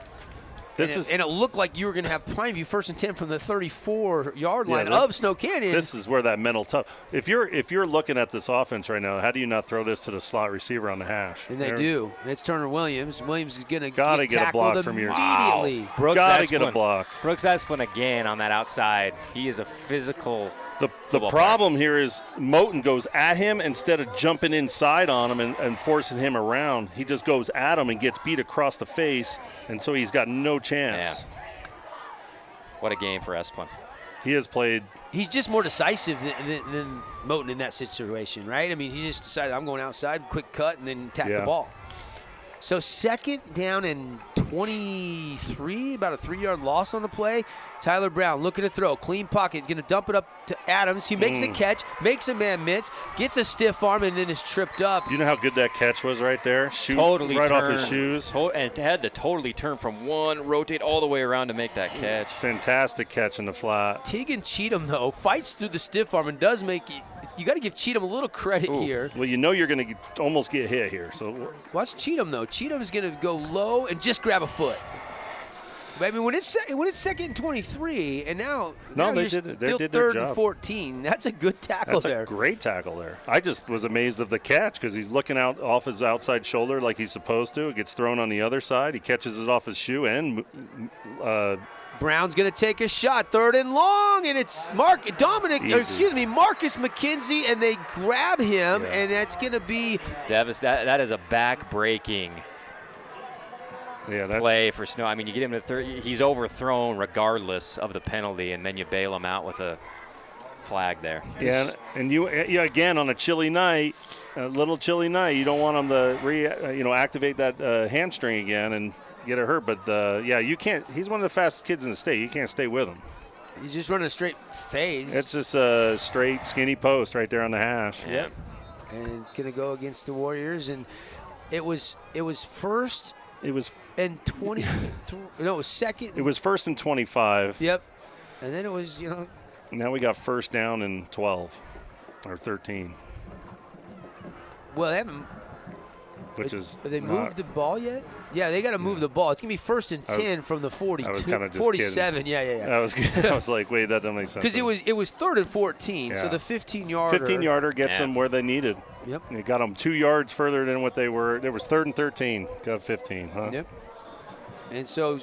and it looked like you were going to have Pineview 1st and 10 from the 34-yard line of Snow Canyon. This is where that mental tough. If you're looking at this offense right now, how do you not throw this to the slot receiver on the hash? And they do. It's Turner Williams. Williams is going to get a block from your immediately. Got to get a block. Brooks Esplin again on that outside. He is a physical. The problem here is Moten goes at him instead of jumping inside on him and forcing him around. He just goes at him and gets beat across the face, and so he's got no chance. Yeah. What a game for Esplin. He has played. He's just more decisive than Moten in that situation, right? I mean, he just decided, I'm going outside, quick cut, and then attack the ball. So 2nd down and 23, about a 3-yard loss on the play. Tyler Brown looking to throw, clean pocket, going to dump it up to Adams. He makes a catch, makes a man miss, gets a stiff arm, and then is tripped up. You know how good that catch was right there? Totally right turned, off his shoes. And had to totally turn from one, rotate all the way around to make that catch. Fantastic catch in the flat. Tegan Cheatham, though, fights through the stiff arm and does make it. You got to give Cheatham a little credit here. Well, you know you're going to almost get hit here. So watch Cheatham, though. Cheatham's going to go low and just grab a foot. I mean, when it's second and 23, and now they you're did still their third job. and 14. That's a good tackle there. That's a great tackle there. I just was amazed of the catch because he's looking out off his outside shoulder like he's supposed to. It gets thrown on the other side. He catches it off his shoe, and Brown's going to take a shot, 3rd and long, and it's Marcus McKenzie, and they grab him, and that's going to be that is a back-breaking play for Snow. I mean, you get him to third. He's overthrown regardless of the penalty, and then you bail him out with a flag there. Yeah, and you again on a chilly night, a little chilly night, you don't want him to activate that hamstring again and get it hurt. But you can't. He's one of the fastest kids in the state. You can't stay with him. He's just running a straight fade. It's just a straight skinny post right there on the hash. Yep. And it's going to go against the Warriors, and it was first. It was and 20. No, it was second. It was 1st and 25. Yep. And then it was, Now we got 1st down and 12 or 13. Well, they haven't. Have they moved the ball yet? Yeah, they got to move the ball. It's going to be 1st and 10 from the 42. I was kind of just 47. Kidding. Yeah. I was like, wait, that doesn't make sense. Because it was 3rd and 14, so the 15-yarder. 15-yarder gets them where they needed. Yep. They got them 2 yards further than what they were. It was 3rd and 13. Got 15. Huh? Yep. And so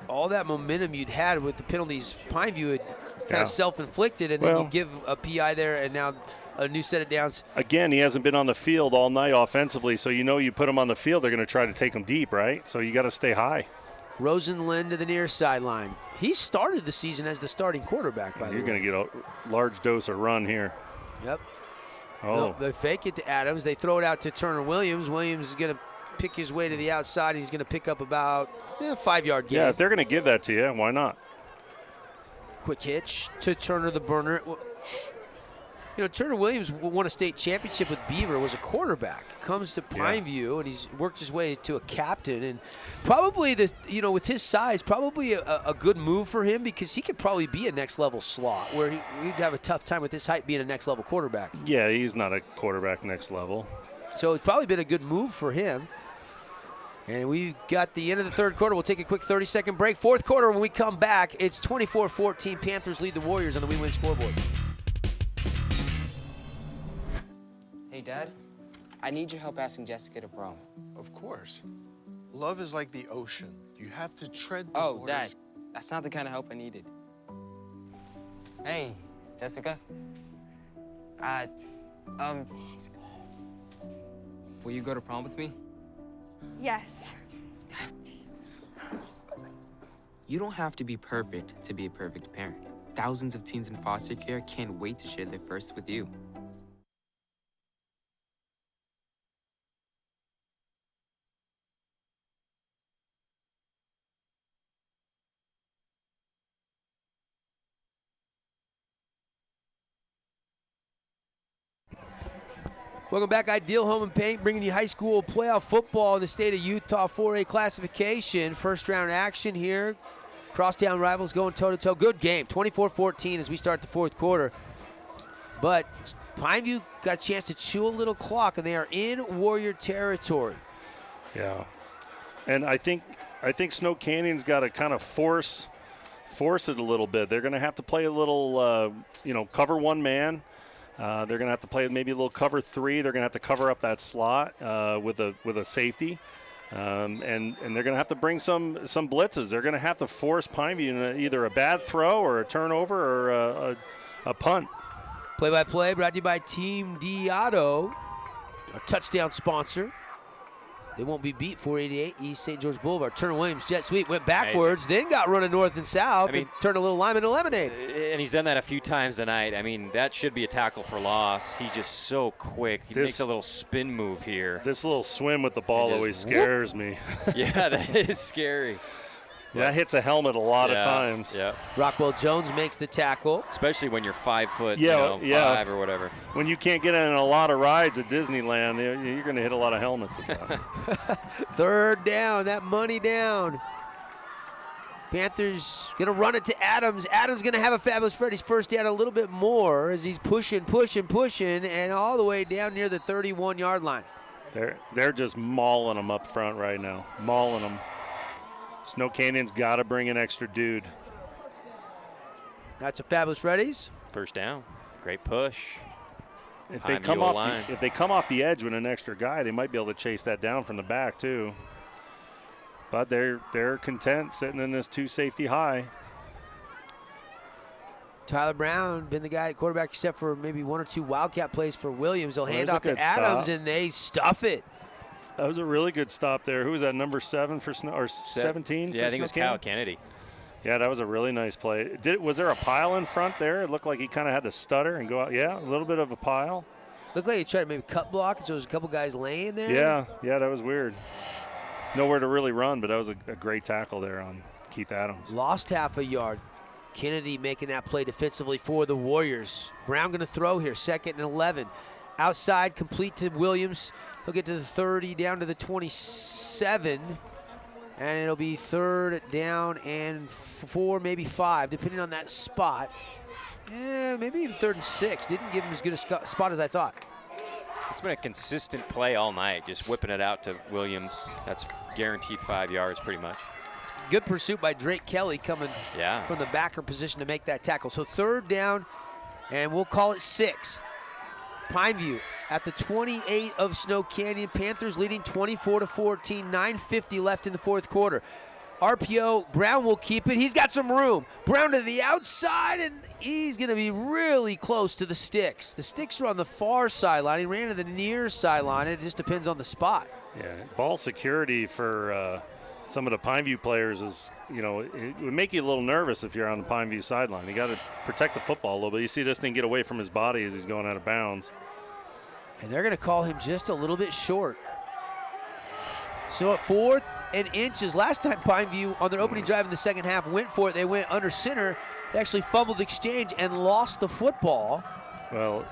all that momentum you'd had with the penalties, Pineview had kind of self-inflicted, and then you give a PI there, and now a new set of downs. Again, he hasn't been on the field all night offensively, so you put him on the field, they're going to try to take him deep, right? So you got to stay high. Rosenlund to the near sideline. He started the season as the starting quarterback, by the way. You're going to get a large dose of run here. Yep. Oh. No, they fake it to Adams. They throw it out to Turner Williams. Williams is going to pick his way to the outside, and he's going to pick up about a 5-yard gain. Yeah, if they're going to give that to you, why not? Quick hitch to Turner the burner. Turner Williams won a state championship with Beaver, was a quarterback. Comes to Pineview, and he's worked his way to a captain. And probably, with his size, probably a good move for him because he could probably be a next-level slot where he'd have a tough time with his height being a next-level quarterback. Yeah, he's not a quarterback next level. So it's probably been a good move for him. And we've got the end of the 3rd quarter. We'll take a quick 30-second break. 4th quarter, when we come back, it's 24-14. Panthers lead the Warriors on the We Win scoreboard. Hey, Dad, I need your help asking Jessica to prom. Of course. Love is like the ocean. You have to tread the waters. Dad, that's not the kind of help I needed. Hey, Jessica. Will you go to prom with me? Yes. You don't have to be perfect to be a perfect parent. Thousands of teens in foster care can't wait to share their first with you. Welcome back, Ideal Home and Paint, bringing you high school playoff football in the state of Utah 4A classification. First round action here. Crosstown rivals going toe-to-toe. Good game, 24-14 as we start the 4th quarter. But Pineview got a chance to chew a little clock, and they are in Warrior territory. Yeah, and I think Snow Canyon's got to kind of force it a little bit. They're going to have to play a little, cover one man. They're going to have to play maybe a little cover 3. They're going to have to cover up that slot with a safety. And they're going to have to bring some blitzes. They're going to have to force Pineview into either a bad throw or a turnover or a punt. Play-by-play brought to you by Team D Auto, our touchdown sponsor. They won't be beat. 488 East St. George Boulevard. Turner Williams jet sweep, went backwards, then got running north and south, and turned a little lime into lemonade. And he's done that a few times tonight. I mean, that should be a tackle for loss. He's just so quick. He makes a little spin move here. This little swim with the ball always scares me. Yeah, that is scary. Yeah, that hits a helmet a lot of times. Yeah. Rockwell Jones makes the tackle. Especially when you're 5 foot, 5 or whatever. When you can't get in a lot of rides at Disneyland, you're going to hit a lot of helmets with that. 3rd down, that money down. Panthers going to run it to Adams. Adams going to have a fabulous Freddy's first down a little bit more as he's pushing, and all the way down near the 31-yard line. They're just mauling them up front right now, mauling them. Snow Canyon's got to bring an extra dude. That's a fabulous Reddies. First down. Great push. If they come off the edge with an extra guy, they might be able to chase that down from the back too. But they're content sitting in this 2-safety high. Tyler Brown been the guy at quarterback except for maybe 1 or 2 wildcat plays for Williams. They'll hand off to Adams, and they stuff it. That was a really good stop there. Who was that, number 7 for Snow, or 17? Yeah, I think it was Kyle Kennedy. Yeah, that was a really nice play. Was there a pile in front there? It looked like he kind of had to stutter and go out. Yeah, a little bit of a pile. Looked like he tried to maybe cut block, so there was a couple guys laying there. Yeah, that was weird. Nowhere to really run, but that was a great tackle there on Keith Adams. Lost half a yard. Kennedy making that play defensively for the Warriors. Brown going to throw here, 2nd and 11. Outside, complete to Williams. He'll get to the 30, down to the 27. And it'll be 3rd down and 4, maybe 5, depending on that spot. Maybe even 3rd and 6. Didn't give him as good a spot as I thought. It's been a consistent play all night, just whipping it out to Williams. That's guaranteed 5 yards pretty much. Good pursuit by Drake Kelly coming from the backer position to make that tackle. So 3rd down, and we'll call it 6. Pineview at the 28 of Snow Canyon. Panthers leading 24-14, 9:50 left in the 4th quarter. RPO, Brown will keep it. He's got some room. Brown to the outside, and he's going to be really close to the sticks. The sticks are on the far sideline. He ran to the near sideline. It just depends on the spot. Yeah, ball security for some of the Pineview players is, it would make you a little nervous if you're on the Pineview sideline. You got to protect the football a little bit. You see this thing get away from his body as he's going out of bounds. And they're going to call him just a little bit short. So at 4th and inches, last time Pineview on their opening drive in the second half went for it. They went under center. They actually fumbled the exchange and lost the football. Well,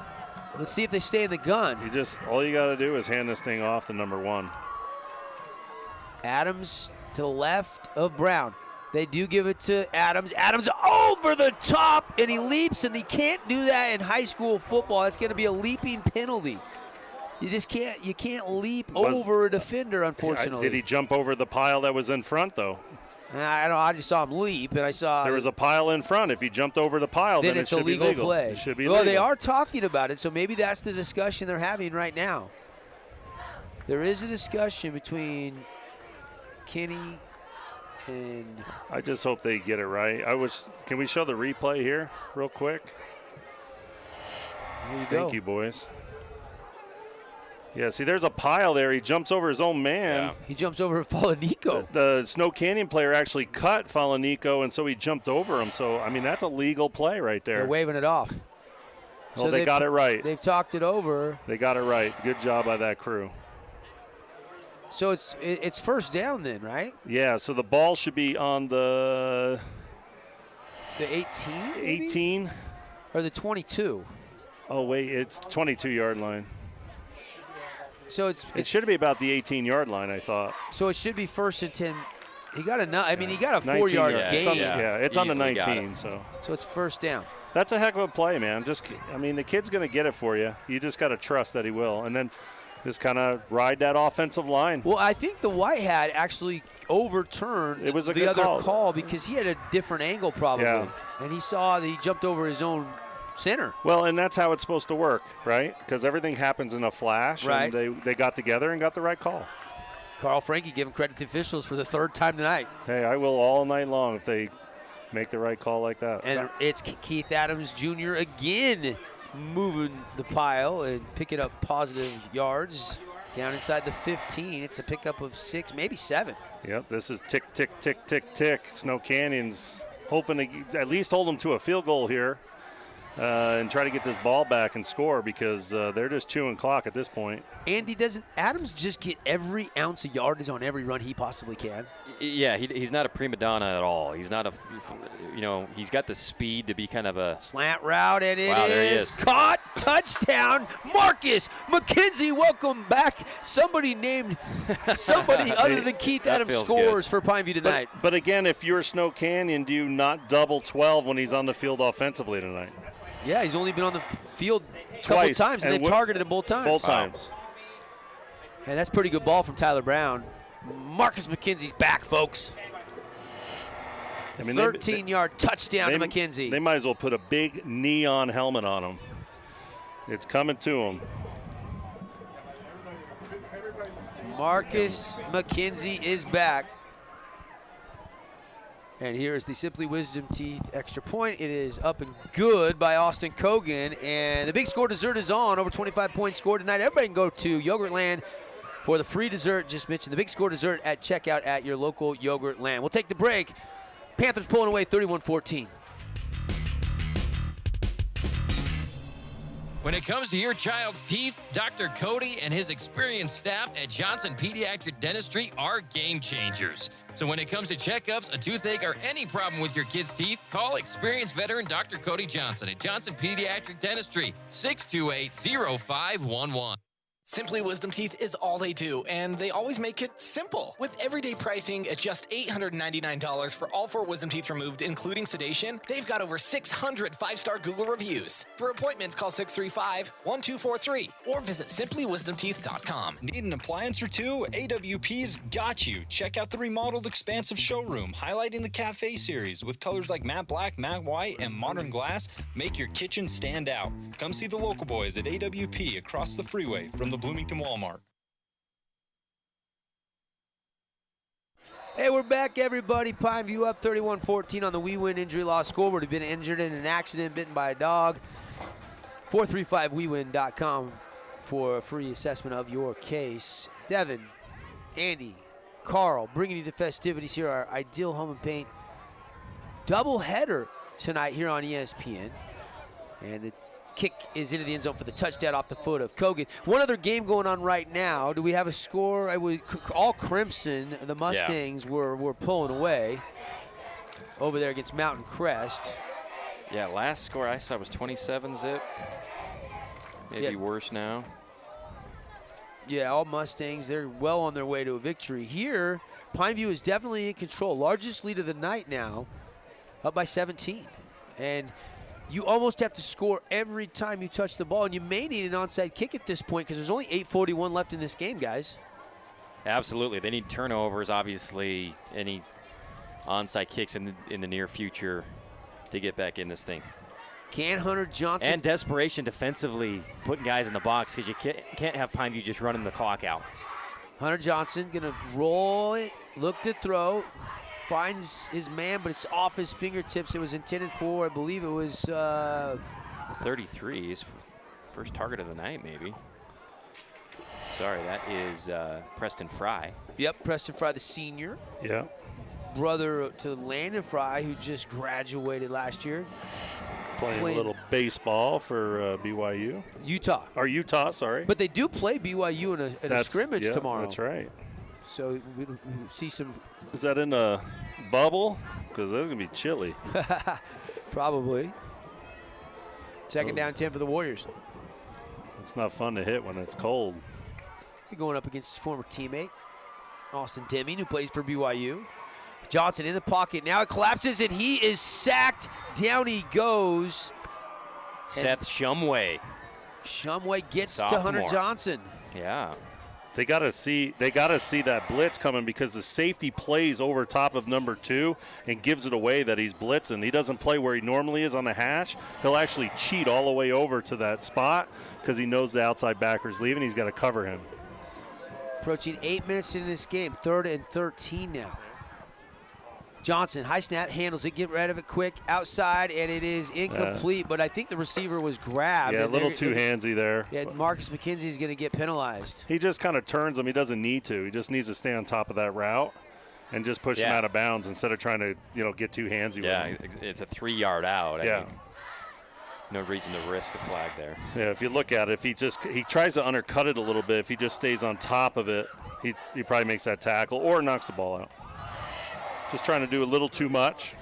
let's see if they stay in the gun. All you got to do is hand this thing off to number 1. Adams to the left of Brown. They do give it to Adams. Adams over the top, and he leaps, and he can't do that in high school football. That's going to be a leaping penalty. You just can't. You can't leap over a defender, unfortunately. Did he jump over the pile that was in front, though? I don't know. I just saw him leap, and I saw there was a pile in front. If he jumped over the pile, then it should be legal. Play. It should be well, legal. They are talking about it, so maybe that's the discussion they're having right now. There is a discussion between Kenny and I just hope they get it right. Can we show the replay here real quick? Thank you, boys. Yeah, see, there's a pile there. He jumps over his own man. Yeah. He jumps over Falanico. The Snow Canyon player actually cut Falanico, and so he jumped over him. So, I mean, that's a legal play right there. They're waving it off. Well, so they got it right. They've talked it over. They got it right. Good job by that crew. So it's first down then, right? Yeah, so the ball should be on the 18? 18? Or the 22? Oh, wait, it's 22-yard line. So it should be about the 18-yard line, I thought. So it should be 1st and 10. He got he got a 4-yard gain. It's on the 19, so it's first down. That's a heck of a play, man. The kid's going to get it for you. You just got to trust that he will. And then just kind of ride that offensive line. Well, I think the White Hat actually overturned the other call because he had a different angle probably. Yeah. And he saw that he jumped over his own center. Well, and that's how it's supposed to work, right? Because everything happens in a flash, right. And they got together and got the right call. Carl Frankie giving credit to officials for the 3rd time tonight. Hey, I will all night long if they make the right call like that. And it's Keith Adams Jr. again moving the pile and picking up positive yards down inside the 15. It's a pickup of 6, maybe 7. Yep, this is tick, tick, tick, tick, tick. Snow Canyon's hoping to at least hold them to a field goal here and try to get this ball back and score because they're just chewing clock at this point. Andy, doesn't Adams just get every ounce of yardage on every run he possibly can? Yeah, he's not a prima donna at all. He's not he's got the speed to be kind of a slant route, and there he is. Caught, touchdown, Marcus McKenzie, welcome back. Somebody other than Keith Adams scores for Pineview tonight. But again, if you're Snow Canyon, do you not double 12 when he's on the field offensively tonight? Yeah, he's only been on the field a couple times, and they've targeted him both times. Both times. And that's pretty good ball from Tyler Brown. Marcus McKenzie's back, folks. I mean, 13-yard touchdown to McKenzie. They might as well put a big neon helmet on him. It's coming to him. Marcus McKenzie is back. And here is the Simply Wisdom Teeth extra point. It is up and good by Austin Kogan. And the big score dessert is on. Over 25 points scored tonight. Everybody can go to Yogurtland for the free dessert. Just mentioned the big score dessert at checkout at your local Yogurtland. We'll take the break. Panthers pulling away 31-14. When it comes to your child's teeth, Dr. Cody and his experienced staff at Johnson Pediatric Dentistry are game changers. So when it comes to checkups, a toothache, or any problem with your kid's teeth, call experienced veteran Dr. Cody Johnson at Johnson Pediatric Dentistry, 628-0511. Simply Wisdom Teeth is all they do, and they always make it simple. With everyday pricing at just $899 for all 4 wisdom teeth removed, including sedation, they've got over 600 5-star Google reviews. For appointments, call 635-1243 or visit simplywisdomteeth.com. Need an appliance or two? AWP's got you. Check out the remodeled expansive showroom, highlighting the Cafe series with colors like matte black, matte white, and modern glass. Make your kitchen stand out. Come see the local boys at AWP across the freeway from the Bloomington Walmart. Hey, we're back, everybody. Pineview up 31-14 on the We Win injury loss scoreboard. Have been injured in an accident, bitten by a dog. 435wewin.com for a free assessment of your case. Devin, Andy, Carl, bringing you the festivities here. Our Ideal Home and Paint doubleheader tonight here on ESPN. And the kick is into the end zone for the touchdown off the foot of Kogan. One other game going on right now. Do we have a score? All Crimson, the Mustangs, were pulling away over there against Mountain Crest. Yeah, last score I saw was 27-zip. Maybe worse now. Yeah, all Mustangs, they're well on their way to a victory. Here, Pineview is definitely in control. Largest lead of the night now, up by 17. And you almost have to score every time you touch the ball, and you may need an onside kick at this point because there's only 8:41 left in this game, guys. Absolutely. They need turnovers, obviously, any onside kicks in the near future to get back in this thing. Can Hunter Johnson. And desperation defensively, putting guys in the box because you can't have Pineview just running the clock out. Hunter Johnson going to roll it, look to throw. Finds his man, but it's off his fingertips. It was intended for, I believe it was 33. His first target of the night, maybe. Sorry, that is Preston Fry. Yep, Preston Fry, the senior. Yeah. Brother to Landon Fry, who just graduated last year. Playing a little baseball for BYU. Utah. Or Utah, sorry. But they do play BYU in a scrimmage tomorrow. That's right. So we'll see some. Is that in a bubble? Because that's going to be chilly. Probably. Second down 10 for the Warriors. It's not fun to hit when it's cold. He's going up against his former teammate, Austin Deming, who plays for BYU. Johnson in the pocket. Now it collapses, and he is sacked. Down he goes. Seth Shumway. Shumway gets Sophomore. to Hunter Johnson. Yeah. They gotta see that blitz coming because the safety plays over top of number 2 and gives it away that he's blitzing. He doesn't play where he normally is on the hash. He'll actually cheat all the way over to that spot because he knows the outside backer's leaving. He's got to cover him. Approaching 8 minutes in this game, 3rd and 13 now. Johnson, high snap, handles it, get rid of it quick, outside, and it is incomplete, but I think the receiver was grabbed. Yeah, a little too handsy there. Yeah, Marcus McKenzie is going to get penalized. He just kind of turns him. He doesn't need to. He just needs to stay on top of that route and just push him out of bounds instead of trying to, get too handsy with him. Yeah, it's a 3-yard out. Yeah. I mean, no reason to risk a flag there. Yeah, if you look at it, if he tries to undercut it a little bit, if he just stays on top of it, he probably makes that tackle or knocks the ball out. Just trying to do a little too much.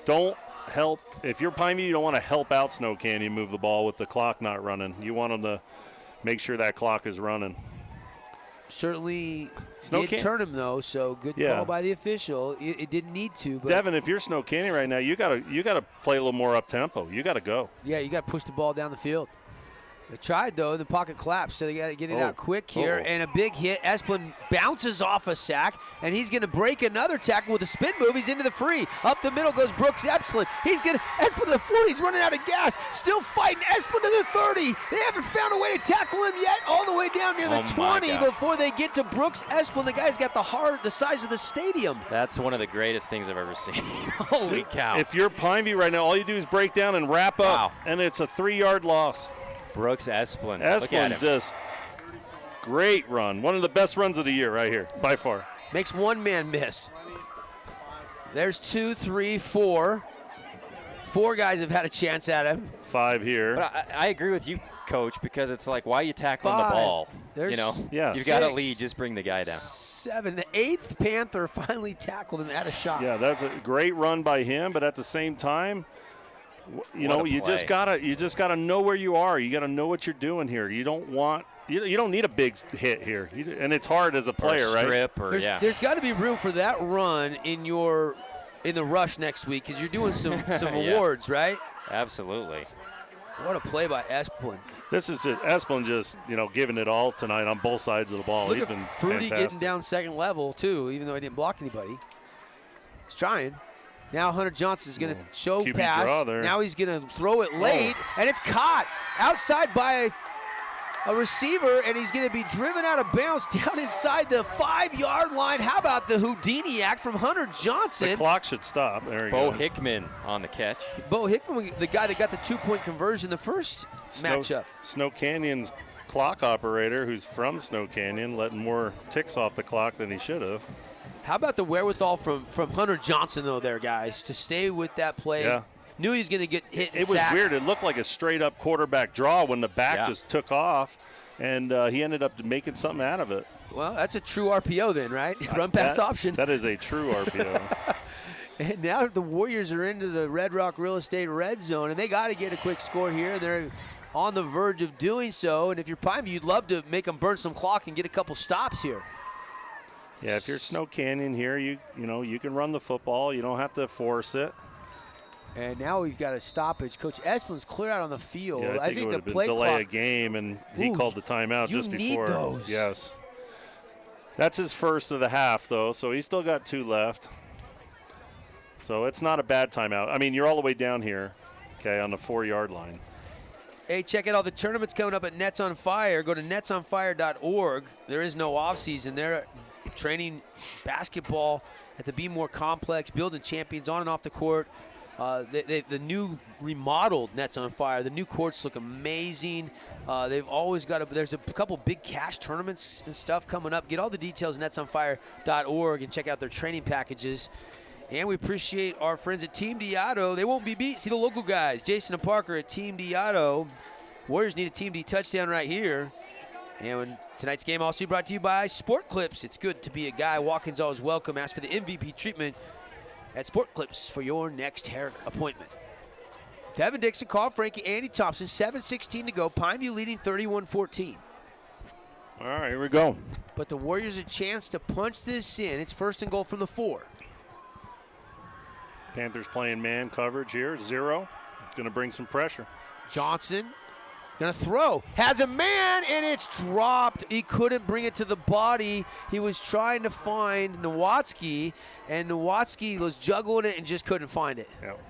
Don't help. If you're Pineview, you don't want to help out Snow Canyon move the ball with the clock not running. You want them to make sure that clock is running. Certainly did turn him, though, so good call by the official. It didn't need to. But Devin, if you're Snow Canyon right now, you gotta play a little more up-tempo. You got to go. Yeah, you got to push the ball down the field. They tried, though. The pocket collapsed, so they got to get it out quick here. And a big hit. Esplin bounces off a sack, and he's going to break another tackle with a spin move. He's into the free. Up the middle goes Brooks Esplin. Esplin to the 40. He's running out of gas. Still fighting. Esplin to the 30. They haven't found a way to tackle him yet. All the way down near the 20 before they get to Brooks Esplin. The guy's got the size of the stadium. That's one of the greatest things I've ever seen. Holy cow. If you're Pineview right now, all you do is break down and wrap up, and it's a 3-yard loss. Brooks Esplin. Esplin just great run. One of the best runs of the year right here, by far. Makes one man miss. There's 2, 3, 4. 4 guys have had a chance at him. 5 here. But I agree with you, Coach, because it's like, why are you tackling 5. the ball? There's You've got a lead, just bring the guy down. 7. The 8th Panther finally tackled and had a shot. Yeah, that's a great run by him, but at the same time, you just gotta know where you are. You gotta know what you're doing here. You don't need a big hit here, and it's hard as a player, right? There's got to be room for that run in the rush next week because you're doing some awards, right? Absolutely. What a play by Esplin. This is Esplin just giving it all tonight on both sides of the ball. Look He's at been Fruity fantastic. getting down second level too, even though he didn't block anybody. He's trying. Now Hunter Johnson's going to show QB pass. draw there. Now he's going to throw it late, and it's caught outside by a receiver, and he's going to be driven out of bounds down inside the 5-yard line. How about the Houdini act from Hunter Johnson? The clock should stop. There you Bo go. Hickman on the catch. Bo Hickman, the guy that got the 2-point conversion the first matchup. Snow Canyon's clock operator, who's from Snow Canyon, letting more ticks off the clock than he should have. How about the wherewithal from Hunter Johnson, though, there, guys, to stay with that play? Yeah. Knew he was going to get hit and It was sacked. weird. It looked like a straight-up quarterback draw when the back just took off, and he ended up making something out of it. Well, that's a true RPO then, right? Run-pass option. That is a true RPO. And now the Warriors are into the Red Rock Real Estate red zone, and they got to get a quick score here. They're on the verge of doing so, and if you're Pineview, you'd love to make them burn some clock and get a couple stops here. Yeah, if you're Snow Canyon here, you can run the football. You don't have to force it. And now we've got a stoppage. Coach Esplin's clear out on the field. Yeah, I think it would the have been play delay clock. a game, and he called the timeout just before. You need those. Yes. That's his first of the half, though, so he's still got 2 left. So it's not a bad timeout. I mean, you're all the way down here, okay, on the 4-yard line. Hey, check out all the tournaments coming up at Nets on Fire. Go to netsonfire.org. There is no offseason. They're training basketball at the Be More Complex, building champions on and off the court. The new remodeled Nets on Fire, the new courts look amazing. They've always got there's a couple big cash tournaments and stuff coming up. Get all the details at netsonfire.org and check out their training packages. And we appreciate our friends at Team Diato. They won't be beat. See the local guys, Jason and Parker at Team Diato. Warriors need a Team D touchdown right here. And when tonight's game also brought to you by Sport Clips. It's good to be a guy. Walk-ins always welcome. Ask for the MVP treatment at Sport Clips for your next hair appointment. Devin Dixon, Carl Frankie, Andy Thompson, 7:16 to go. Pineview leading 31-14. All right, here we go. But the Warriors a chance to punch this in. It's 1st and goal from the 4. Panthers playing man coverage here, 0. Going to bring some pressure. Johnson gonna throw. Has a man, and it's dropped. He couldn't bring it to the body. He was trying to find Nowatzki, and Nowatzki was juggling it and just couldn't find it. Yep.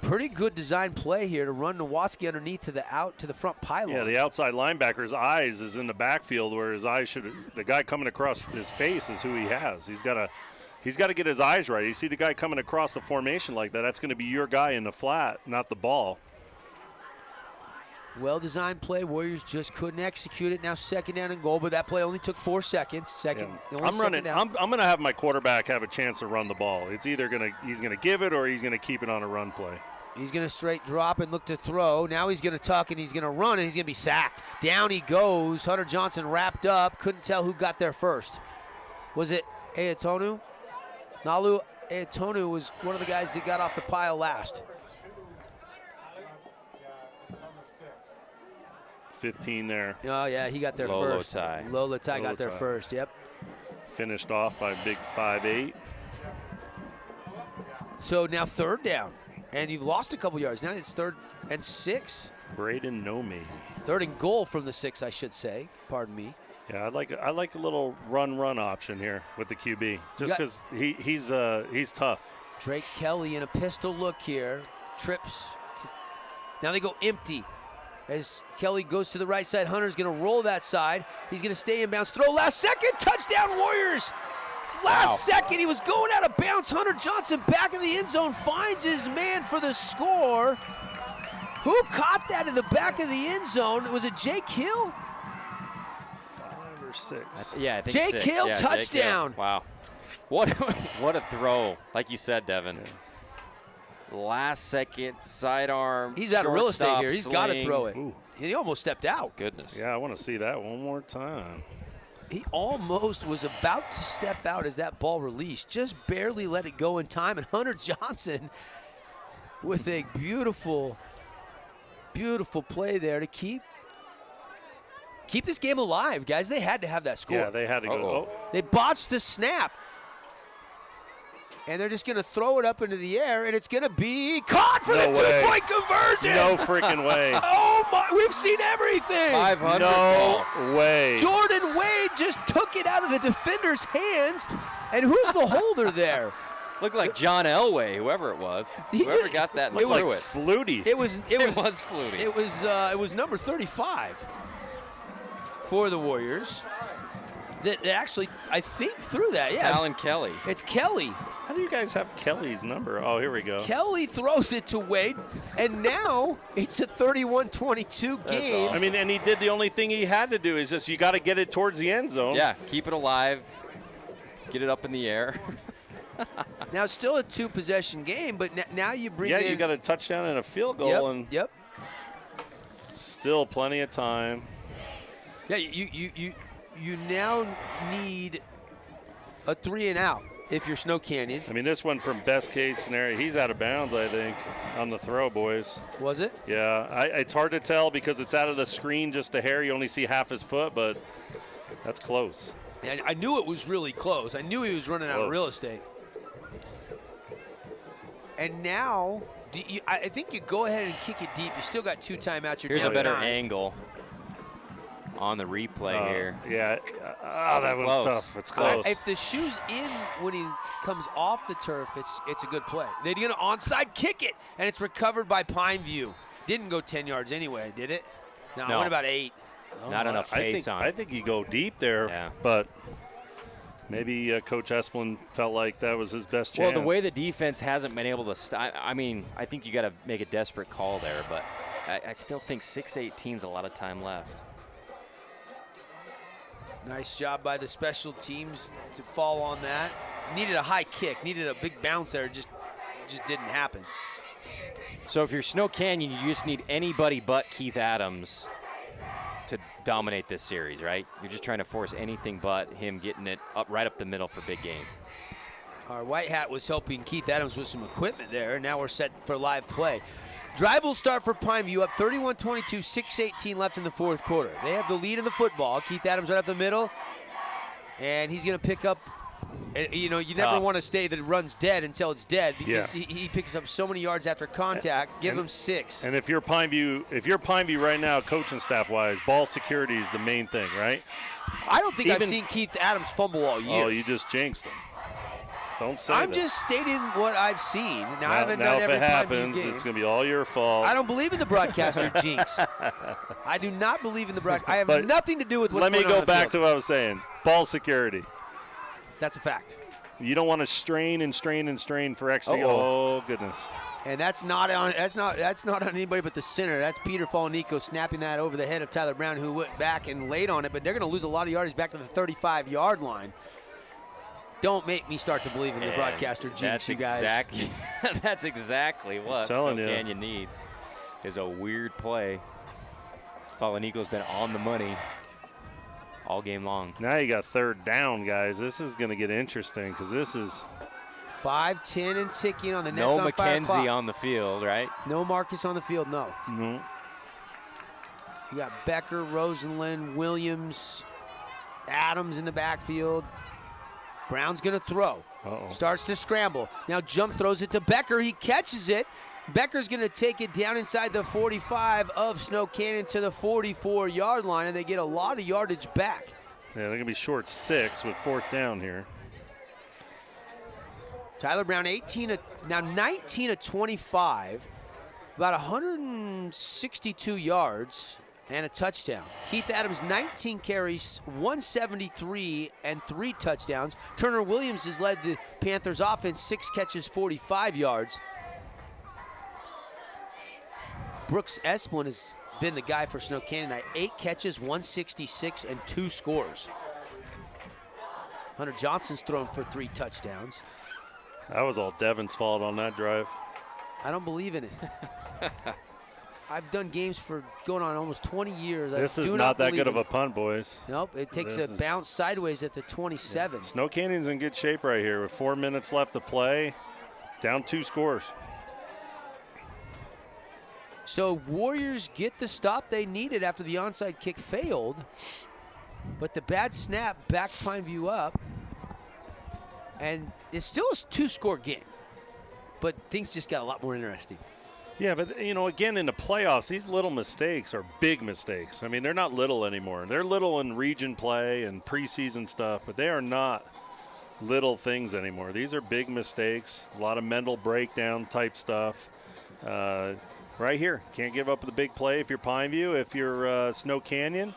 Pretty good design play here to run Nowatzki underneath to the front pylon. Yeah, the outside linebacker's eyes is in the backfield where his eyes should. The guy coming across his face is who he has. He's got to get his eyes right. You see the guy coming across the formation like that, that's going to be your guy in the flat, not the ball. Well-designed play. Warriors just couldn't execute it. Now 2nd down and goal, but that play only took 4 seconds. I'm running. I'm going to have my quarterback have a chance to run the ball. It's either he's going to give it or he's going to keep it on a run play. He's going to straight drop and look to throw. Now he's going to tuck and he's going to run and he's going to be sacked. Down he goes. Hunter Johnson wrapped up. Couldn't tell who got there first. Was it Ayatonu? Nalu Ayatonu was one of the guys that got off the pile last. 15 there. Oh, yeah, he got there first. Lolo Tai got there first, yep. Finished off by a big 5'8". So now 3rd down, and you've lost a couple yards. Now it's 3rd and 6. Braden Nomi. 3rd and goal from the 6, I should say. Pardon me. Yeah, I like a little run option here with the QB, just because he's tough. Drake Kelly in a pistol look here. Trips. Now they go empty. As Kelly goes to the right side, Hunter's going to roll that side. He's going to stay in bounds. Throw last second. Touchdown Warriors. Last second, he was going out of bounds. Hunter Johnson back in the end zone finds his man for the score. Who caught that in the back of the end zone? Was it Jake Hill? 5 or 6. Yeah, I think Jake 6. Hill, yeah, touchdown. Jake Hill. Wow. What a throw. Like you said, Devin. Last second, sidearm. He's out of real estate here. He's got to sling. throw it. Ooh. He almost stepped out. Goodness. Yeah, I want to see that one more time. He almost was about to step out as that ball released. Just barely let it go in time. And Hunter Johnson with a beautiful, beautiful play there to keep this game alive, guys. They had to have that score. Yeah, they had to go. Oh. They botched the snap. And they're just going to throw it up into the air, and it's going to be caught for the two-point conversion. No freaking way. Oh, my. We've seen everything. 500 No way. Jordan Wade just took it out of the defender's hands, and who's the holder there? Looked like John Elway, whoever it was. Whoever got that and threw it. Flutie. It was Flutie. It was number 35 for the Warriors. That actually, I think, threw that. Yeah. Alan Kelly. It's Kelly. How do you guys have Kelly's number? Oh, here we go. Kelly throws it to Wade, and now it's a 31-22 game. Awesome. I mean, and he did the only thing he had to do is just you got to get it towards the end zone. Yeah, keep it alive, get it up in the air. Now, it's still a 2-possession game, but now you bring in. Yeah, you got a touchdown and a field goal. Yep. Still plenty of time. Yeah, you now need a 3-and-out. If you're Snow Canyon. I mean, this one from best case scenario, he's out of bounds, I think, on the throw, boys. Was it? Yeah, it's hard to tell because it's out of the screen just a hair. You only see half his foot, but that's close. And I knew it was really close. I knew he was running out of real estate. And now, I think you go ahead and kick it deep. You still got 2 timeouts. Here's a better angle on the replay here. Yeah, that was tough. It's close. If the shoe's in when he comes off the turf, it's a good play. They're going to onside kick it, and it's recovered by Pineview. Didn't go 10 yards anyway, did it? No. What about 8? Not enough pace on it. I think you go deep there, but maybe Coach Esplin felt like that was his best chance. Well, the way the defense hasn't been able to stop, I mean, I think you got to make a desperate call there, but I still think 6:18's a lot of time left. Nice job by the special teams to fall on that. Needed a high kick, needed a big bounce there, just didn't happen. So if you're Snow Canyon, you just need anybody but Keith Adams to dominate this series, right? You're just trying to force anything but him getting it up right up the middle for big gains. Our white hat was helping Keith Adams with some equipment there. Now we're set for live play. Drive will start for Pineview, up 31-22, 6:18 left in the fourth quarter. They have the lead in the football. Keith Adams right up the middle, and he's going to pick up. You know, you never want to say that it runs dead until it's dead because he picks up so many yards after contact. Give him 6. And if you're Pineview right now, coaching staff-wise, ball security is the main thing, right? I don't think I've seen Keith Adams fumble all year. Oh, you just jinxed him. Don't say I'm that. just stating what I've seen. Now I haven't now done if every it happens, game. it's going to be all your fault. I don't believe in the broadcaster jinx. I do not believe in the broadcaster. I have nothing to do with what's Let me going on go the back field. to what I was saying. Ball security. That's a fact. You don't want to strain and strain and strain for extra. Uh-oh. Oh goodness. And that's not on anybody but the center. That's Peter Falnico snapping that over the head of Tyler Brown, who went back and laid on it. But they're going to lose a lot of yardage back to the 35-yard line. Don't make me start to believe in the broadcaster jinx, you guys. That's exactly what Snow Canyon needs, is a weird play. Falanico's been on the money all game long. Now you got third down, guys. This is going to get interesting because this is 5-10 and ticking on the Nets no on 5 o'clock. McKenzie on the field, right? No Marcus on the field, no. No. You got Becker, Rosenlund, Williams, Adams in the backfield. Brown's going to throw. Uh-oh. Starts to scramble. Now jump throws it to Becker. He catches it, Becker's going to take it down inside the 45 of Snow Canyon to the 44-yard line, and they get a lot of yardage back. Yeah, they're going to be short 6 with 4th down here. Tyler Brown, 19 of 25, about 162 yards and a touchdown. Keith Adams, 19 carries, 173 and 3 touchdowns. Turner Williams has led the Panthers offense, 6 catches, 45 yards. Brooks Esplin has been the guy for Snow Canyon tonight. 8 catches, 166 and 2 scores. Hunter Johnson's thrown for 3 touchdowns. That was all Devin's fault on that drive. I don't believe in it. I've done games for going on almost 20 years. This is not that good of a punt, boys. Nope, it takes a bounce sideways at the 27. Yeah. Snow Canyon's in good shape right here with 4 minutes left to play. Down 2 scores. So Warriors get the stop they needed after the onside kick failed, but the bad snap backed Pineview up. And it's still a 2-score game, but things just got a lot more interesting. Yeah, but, you know, again, in the playoffs, these little mistakes are big mistakes. I mean, they're not little anymore. They're little in region play and preseason stuff, but they are not little things anymore. These are big mistakes, a lot of mental breakdown type stuff. Right here, can't give up the big play if you're Pineview. If you're Snow Canyon,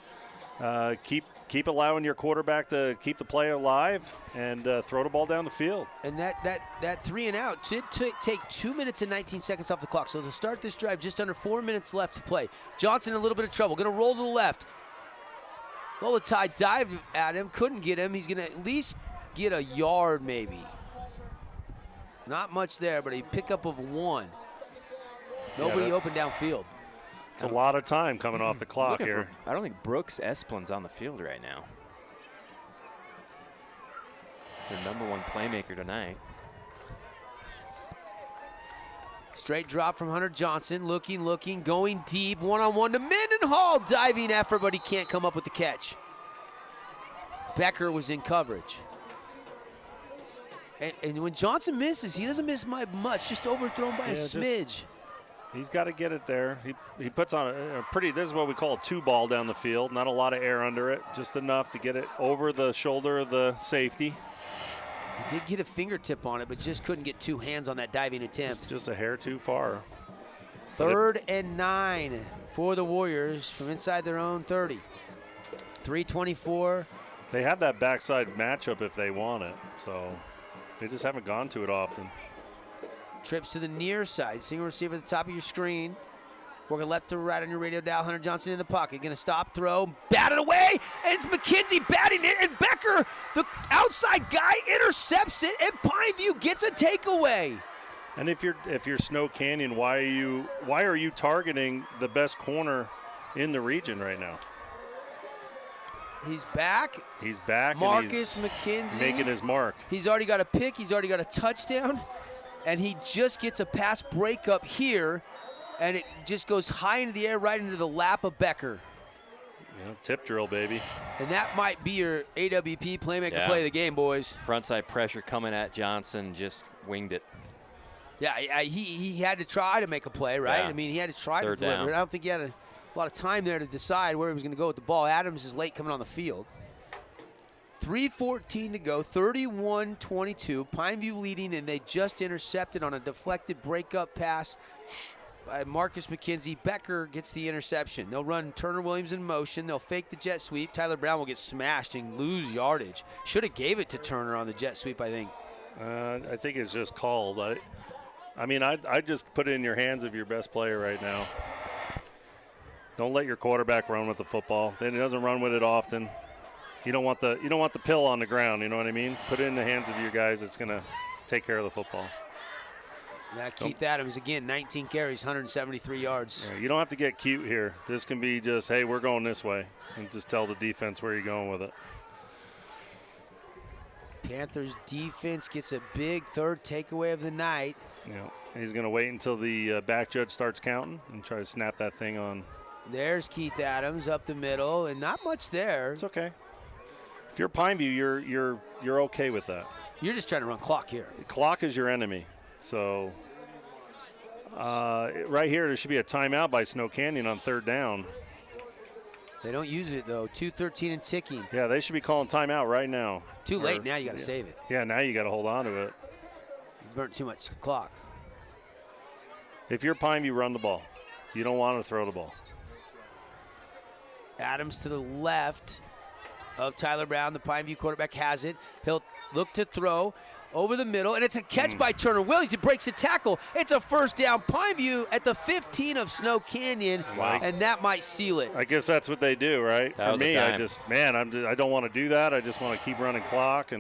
keep allowing your quarterback to keep the play alive and throw the ball down the field. And that 3 and out did take 2 minutes and 19 seconds off the clock. So to start this drive, just under 4 minutes left to play. Johnson in a little bit of trouble. Going to roll to the left. Lolatai dived at him, couldn't get him. He's going to at least get a yard maybe. Not much there, but a pickup of 1. Nobody open downfield. It's a lot of time coming off the clock here. I don't think Brooks Esplin's on the field right now. Their #1 playmaker tonight. Straight drop from Hunter Johnson. Looking, going deep. One-on-one to Mendenhall. Diving effort, but he can't come up with the catch. Becker was in coverage. And when Johnson misses, he doesn't miss much, just overthrown by a smidge. He's got to get it there. He puts on a pretty, this is what we call a 2-ball down the field. Not a lot of air under it, just enough to get it over the shoulder of the safety. He did get a fingertip on it, but just couldn't get 2 hands on that diving attempt. Just a hair too far. 3rd and 9 for the Warriors from inside their own 30. 3:24. They have that backside matchup if they want it, so they just haven't gone to it often. Trips to the near side. Single receiver at the top of your screen. Working left to right on your radio dial. Hunter Johnson in the pocket. Going to stop, throw, bat it away. And it's McKenzie batting it. And Becker, the outside guy, intercepts it. And Pineview gets a takeaway. And if you're Snow Canyon, why are you targeting the best corner in the region right now? He's back. He's back. Marcus and McKenzie. Making his mark. He's already got a pick. He's already got a touchdown. And he just gets a pass breakup here, and it just goes high into the air right into the lap of Becker. Yeah, tip drill, baby. And that might be your AWP playmaker play of the game, boys. Frontside pressure coming at Johnson, just winged it. Yeah, he had to try to make a play, right? Yeah. I mean, he had to try Third to deliver. down. I don't think he had a lot of time there to decide where he was going to go with the ball. Adams is late coming on the field. 3:14 to go, 31-22. Pineview leading, and they just intercepted on a deflected breakup pass by Marcus McKenzie. Becker gets the interception. They'll run Turner Williams in motion. They'll fake the jet sweep. Tyler Brown will get smashed and lose yardage. Should have gave it to Turner on the jet sweep, I think. I think it's just called. I mean, I'd just put it in your hands of your best player right now. Don't let your quarterback run with the football. Then he doesn't run with it often. You don't want the pill on the ground, you know what I mean? Put it in the hands of your guys that's going to take care of the football. Yeah, Keith Adams, again, 19 carries, 173 yards. Yeah, you don't have to get cute here. This can be just, hey, we're going this way, and just tell the defense where you're going with it. Panthers defense gets a big 3rd takeaway of the night. Yeah, he's going to wait until the back judge starts counting and try to snap that thing on. There's Keith Adams up the middle, and not much there. It's okay. If you're Pineview, you're okay with that. You're just trying to run clock here. The clock is your enemy. So Right here, there should be a timeout by Snow Canyon on 3rd down. They don't use it, though. 2:13 and ticking. Yeah, they should be calling timeout right now. Too late now. You got to save it. Yeah, now you got to hold on to it. You burnt too much clock. If you're Pineview, run the ball. You don't want to throw the ball. Adams to the left of Tyler Brown. The Pineview quarterback has it. He'll look to throw over the middle, and it's a catch by Turner Williams. He breaks a tackle. It's a first down. Pineview at the 15 of Snow Canyon, and that might seal it. I guess that's what they do, right? For me, I don't want to do that. I just want to keep running clock,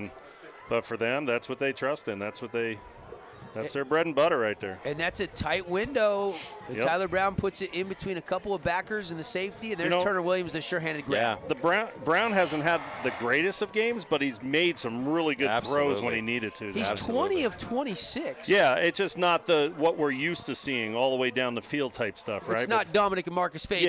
but for them, that's what they trust in. That's their bread and butter right there. And that's a tight window. Yep. Tyler Brown puts it in between a couple of backers and the safety, and there's Turner Williams, the sure-handed grab. Yeah, the Brown hasn't had the greatest of games, but he's made some really good throws when he needed to. He's 20 of 26. Yeah, it's just not what we're used to seeing all the way down the field type stuff, right? It's not Dominic and Marcus fade.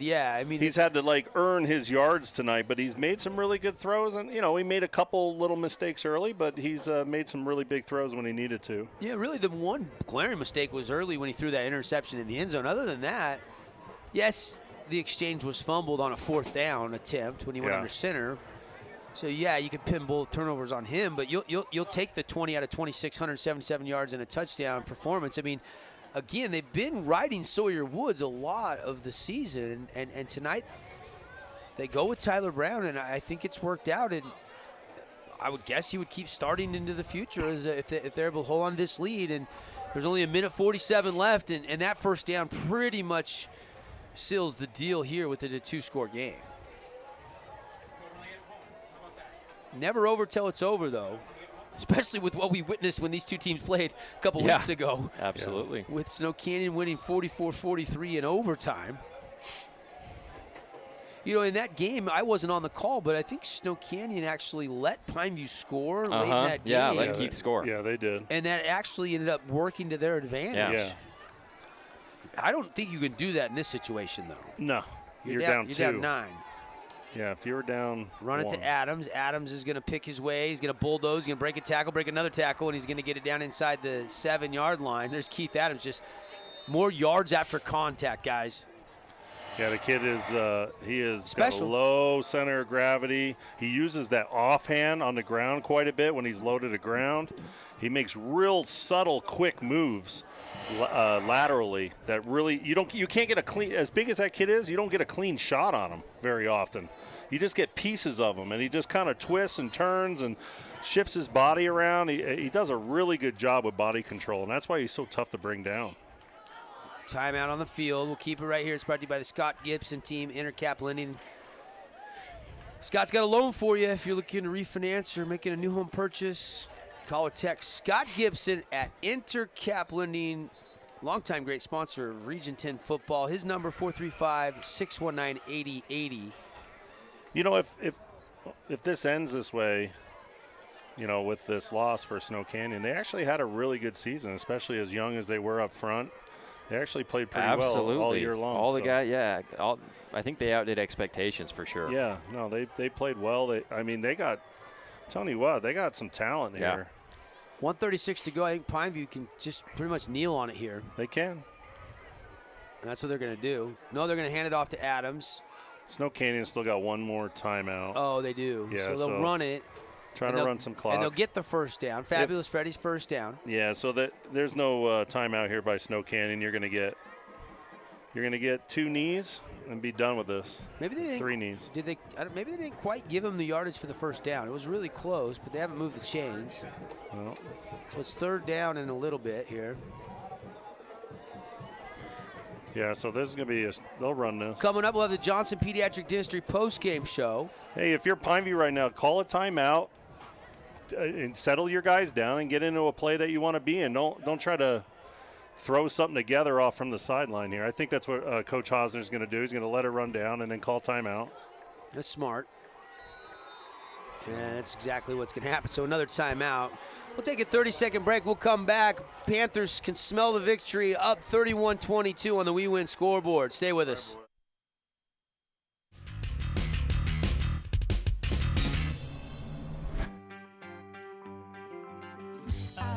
Yeah, I mean, he's had to earn his yards tonight, but he's made some really good throws, and he made a couple little mistakes early, but he's made some really big throws when he needed to. Yeah, really the one glaring mistake was early when he threw that interception in the end zone. Other than that, yes, the exchange was fumbled on a 4th down attempt when he went under center. So, yeah, you could pin both turnovers on him, but you'll take the 20 out of 26, 177 yards and a touchdown performance. I mean, again, they've been riding Sawyer Woods a lot of the season, and tonight they go with Tyler Brown, and I think it's worked out. And I would guess he would keep starting into the future if they're able to hold on to this lead. And there's only 1:47 left, and that first down pretty much seals the deal here with it a 2-score game. Never over till it's over, though, especially with what we witnessed when these two teams played a couple weeks ago. Absolutely. With Snow Canyon winning 44-43 in overtime. In that game, I wasn't on the call, but I think Snow Canyon actually let Pineview score late in that game. Yeah, let Keith score. Yeah, they did. And that actually ended up working to their advantage. Yeah. I don't think you can do that in this situation, though. No. You're down 2. You're down 9. Yeah, if you were down Run 1. it to Adams. Adams is going to pick his way. He's going to bulldoze. He's going to break a tackle, break another tackle, and he's going to get it down inside the 7-yard line. There's Keith Adams, just more yards after contact, guys. Yeah, the kid is special. Got a low center of gravity. He uses that offhand on the ground quite a bit when he's low to the ground. He makes real subtle, quick moves laterally that really you can't get a clean. As big as that kid is, you don't get a clean shot on him very often. You just get pieces of him, and he just kind of twists and turns and shifts his body around. He does a really good job with body control, and that's why he's so tough to bring down. Timeout on the field. We'll keep it right here. It's brought to you by the Scott Gibson team, Intercap Lending. Scott's got a loan for you if you're looking to refinance or making a new home purchase. Call or text Scott Gibson at Intercap Lending, longtime great sponsor of Region 10 football. His number 435-619-8080. If this ends this way, with this loss for Snow Canyon, they actually had a really good season, especially as young as they were up front. They actually played pretty well all year long. I think they outdid expectations for sure. Yeah, no, they played well. They got, telling you what, they got some talent here. 1:36 to go. I think Pineview can just pretty much kneel on it here. They can. And that's what they're going to do. No, they're going to hand it off to Adams. Snow Canyon still got one more timeout. Oh, they do. Yeah, so they'll run it. Trying to run some clock. And they'll get the first down. Fabulous Freddy's first down. Yeah, so there's no timeout here by Snow Canyon. You're going to get 2 knees and be done with this. Maybe they didn't. 3 knees. Maybe they didn't quite give him the yardage for the first down. It was really close, but they haven't moved the chains. No. So it's 3rd down in a little bit here. Yeah, so this is going to be they'll run this. Coming up, we'll have the Johnson Pediatric Dentistry post-game show. Hey, if you're Pineview right now, call a timeout and settle your guys down and get into a play that you want to be in. Don't try to throw something together off from the sideline here. I think that's what Coach Hosner's going to do. He's going to let it run down and then call timeout. That's smart. Yeah, that's exactly what's going to happen. So another timeout. We'll take a 30-second break. We'll come back. Panthers can smell the victory, up 31-22 on the We Win scoreboard. Stay with us.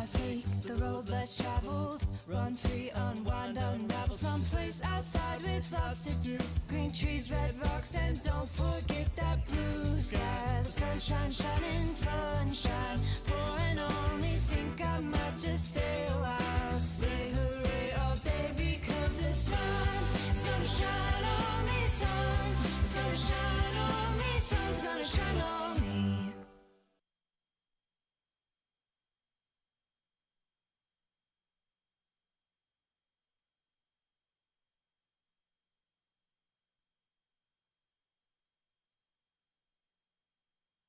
take the road less traveled. Run free, unwind, unravel. Someplace outside with lots to do. Green trees, red rocks, and don't forget that blue sky. The sunshine shining, sunshine pouring on me. Think I might just stay a while. Say hooray all day because the sun is gonna shine on me. Sun is gonna shine on me. Sun's gonna shine on me.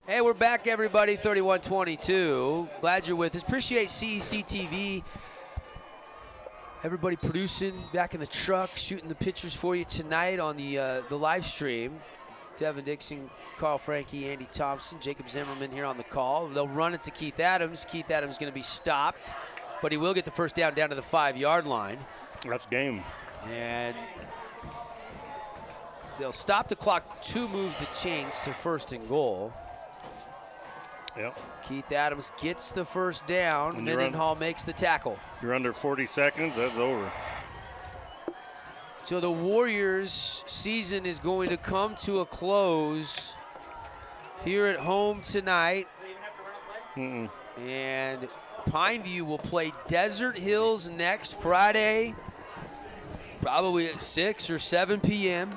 Hey, we're back, everybody. 31-22. Glad you're with us. Appreciate CEC TV. Everybody producing, back in the truck, shooting the pictures for you tonight on the live stream. Devin Dixon, Carl Frankie, Andy Thompson, Jacob Zimmerman here on the call. They'll run it to Keith Adams. Keith Adams going to be stopped, but he will get the first down to the 5-yard line. That's game. And they'll stop the clock to move the chains to 1st and goal. Yep. Keith Adams gets the first down. Mendenhall makes the tackle. You're under 40 seconds, that's over. So the Warriors' season is going to come to a close here at home tonight. And Pineview will play Desert Hills next Friday, probably at 6 or 7 p.m.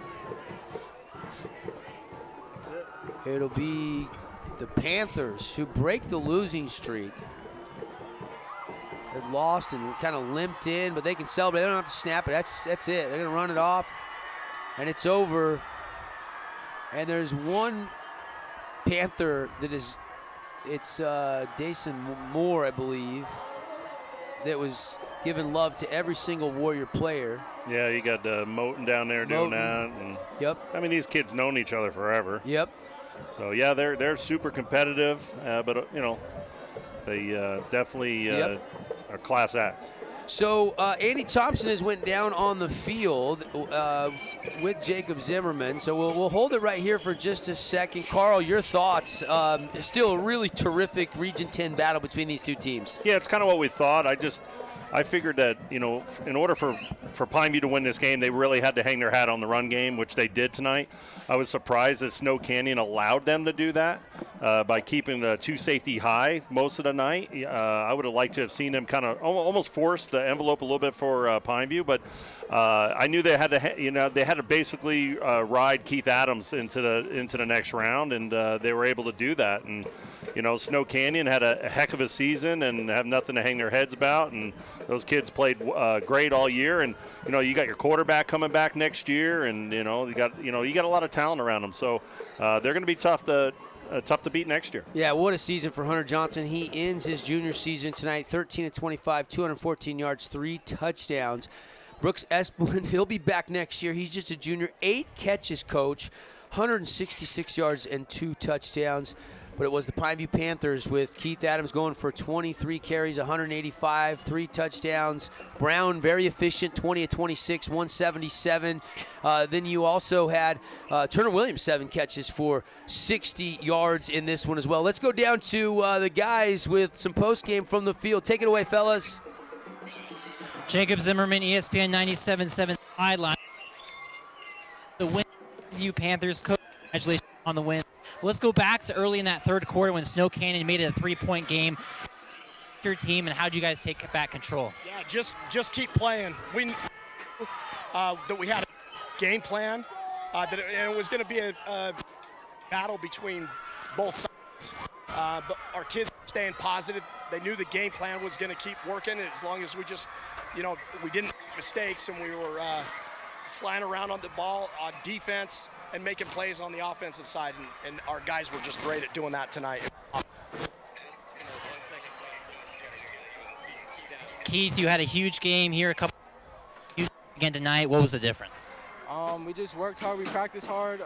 It'll be the Panthers, who break the losing streak. They lost and kind of limped in, but they can celebrate. They don't have to snap it. That's it. They're going to run it off, and it's over. And there's one Panther that is, it's Dason Moore, I believe, that was giving love to every single Warrior player. Yeah, you got Moten down there doing that. And yep. I mean, these kids known each other forever. Yep. So yeah, they're super competitive, but you know, they definitely are class acts. So Andy Thompson has went down on the field with Jacob Zimmerman. So we'll hold it right here for just a second. Carl, your thoughts? Still a really terrific Region 10 battle between these two teams. Yeah, it's kind of what we thought. I figured that, you know, in order for Pineview to win this game, they really had to hang their hat on the run game, which they did tonight. I was surprised that Snow Canyon allowed them to do that by keeping the 2 safety high most of the night. I would have liked to have seen them kind of almost force the envelope a little bit for Pineview, but I knew they had to basically ride Keith Adams into the next round, and they were able to do that. And you know, Snow Canyon had a heck of a season and have nothing to hang their heads about, and those kids played great all year. And you know, you got your quarterback coming back next year, and you got a lot of talent around them. So they're going to be tough to beat next year. Yeah, what a season for Hunter Johnson. He ends his junior season tonight, 13-25, 214 yards, 3 touchdowns. Brooks Esplin, he'll be back next year. He's just a junior. 8 catches, coach, 166 yards and 2 touchdowns. But it was the Pineview Panthers with Keith Adams going for 23 carries, 185, 3 touchdowns. Brown, very efficient, 20-26, 177. Then you also had Turner Williams, 7 catches for 60 yards in this one as well. Let's go down to the guys with some postgame from the field. Take it away, fellas. Jacob Zimmerman, ESPN 97.7 sideline. The win, Pineview Panthers. Congratulations on the win. Let's go back to early in that third quarter when Snow Canyon made it a 3-point game. Your team, and how did you guys take back control? Yeah, just keep playing. We knew that we had a game plan, and it was going to be a battle between both sides. But our kids were staying positive. They knew the game plan was going to keep working as long as we just, we didn't make mistakes and we were flying around on the ball on defense and making plays on the offensive side, and our guys were just great at doing that tonight. Keith, you had a huge game here, again tonight. What was the difference? We just worked hard, we practiced hard,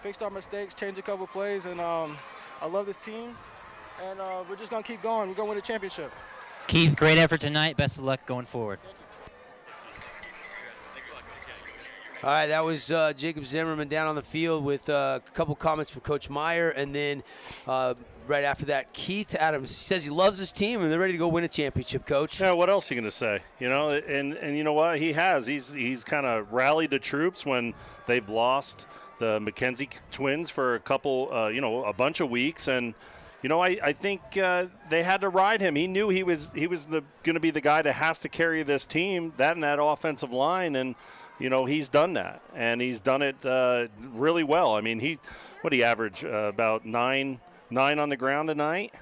fixed our mistakes, changed a couple plays, and I love this team, and we're just going to keep going. We're going to win a championship. Keith, great effort tonight. Best of luck going forward. All right, that was Jacob Zimmerman down on the field with a couple comments from Coach Meyer, and then right after that, Keith Adams says he loves his team and they're ready to go win a championship, Coach. Yeah, what else are you going to say? You know, and you know what? He's kind of rallied the troops when they've lost the McKenzie twins for a couple, a bunch of weeks, and I think they had to ride him. He knew he was going to be the guy that has to carry this team, that and that offensive line, and he's done that, and he's done it really well. I mean, he average about nine on the ground tonight,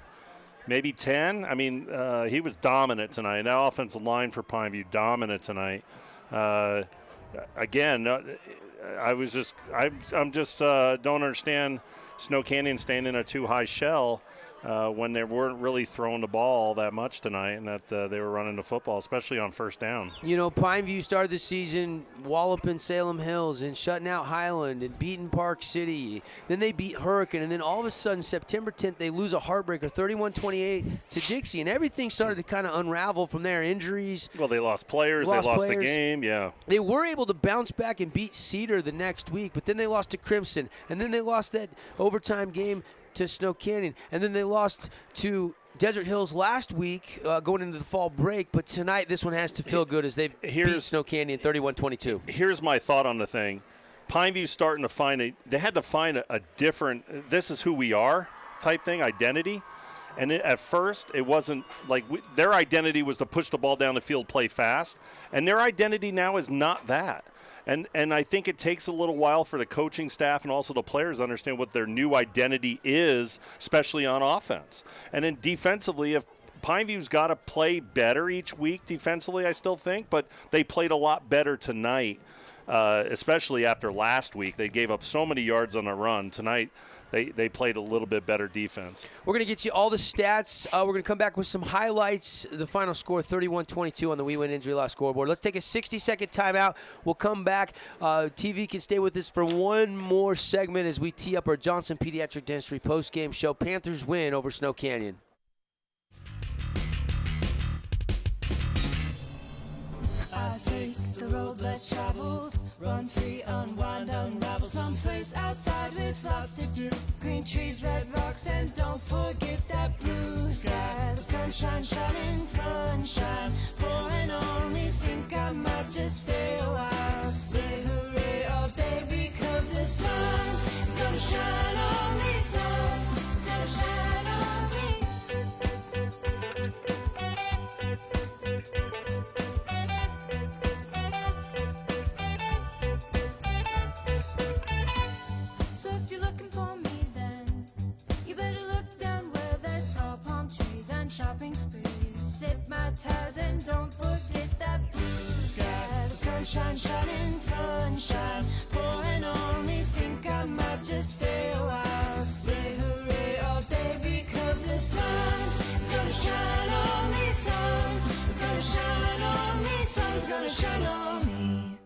maybe 10. I mean, he was dominant tonight. That offensive line for Pineview, dominant tonight. Again, I'm just don't understand Snow Canyon staying in a too high shell when they weren't really throwing the ball that much tonight, and that they were running the football, especially on first down. Pineview started the season walloping Salem Hills and shutting out Highland and beating Park City. Then they beat Hurricane, and then all of a sudden, September 10th, they lose a heartbreaker, 31-28 to Dixie, and everything started to kind of unravel from there. Injuries. Well, they lost players. They lost the game, yeah. They were able to bounce back and beat Cedar the next week, but then they lost to Crimson, and then they lost that overtime game to Snow Canyon, and then they lost to Desert Hills last week going into the fall break, but tonight this one has to feel good as they beat Snow Canyon 31-22. Here's my thought on the thing. Pineview's starting to they had to find a different, this is who we are type thing, identity. And at first, it wasn't like their identity was to push the ball down the field, play fast, and their identity now is not that. And I think it takes a little while for the coaching staff and also the players to understand what their new identity is, especially on offense. And then defensively, if Pineview's got to play better each week defensively, I still think, but they played a lot better tonight, especially after last week. They gave up so many yards on the run. Tonight, they played a little bit better defense. We're going to get you all the stats. We're going to come back with some highlights. The final score, 31-22 on the We Win Injury Law scoreboard. Let's take a 60-second timeout. We'll come back. TV can stay with us for one more segment as we tee up our Johnson Pediatric Dentistry post-game show. Panthers win over Snow Canyon. I take the road less traveled, run free, unwind, unravel someplace outside with lots to do. Green trees, red rocks, and don't forget that blue sky. The sunshine shining, sunshine pouring on me. Think I might just stay a while. Say hooray all day because the sun is gonna shine on me. Sun is gonna shine on me. Shopping sprees, sip my ties and don't forget that blue sky. The sunshine shining, sunshine pouring on me. Think I might just stay a while. Say hooray all day because the sun is gonna shine on me. Sun is gonna shine on me. Sun's gonna shine on me.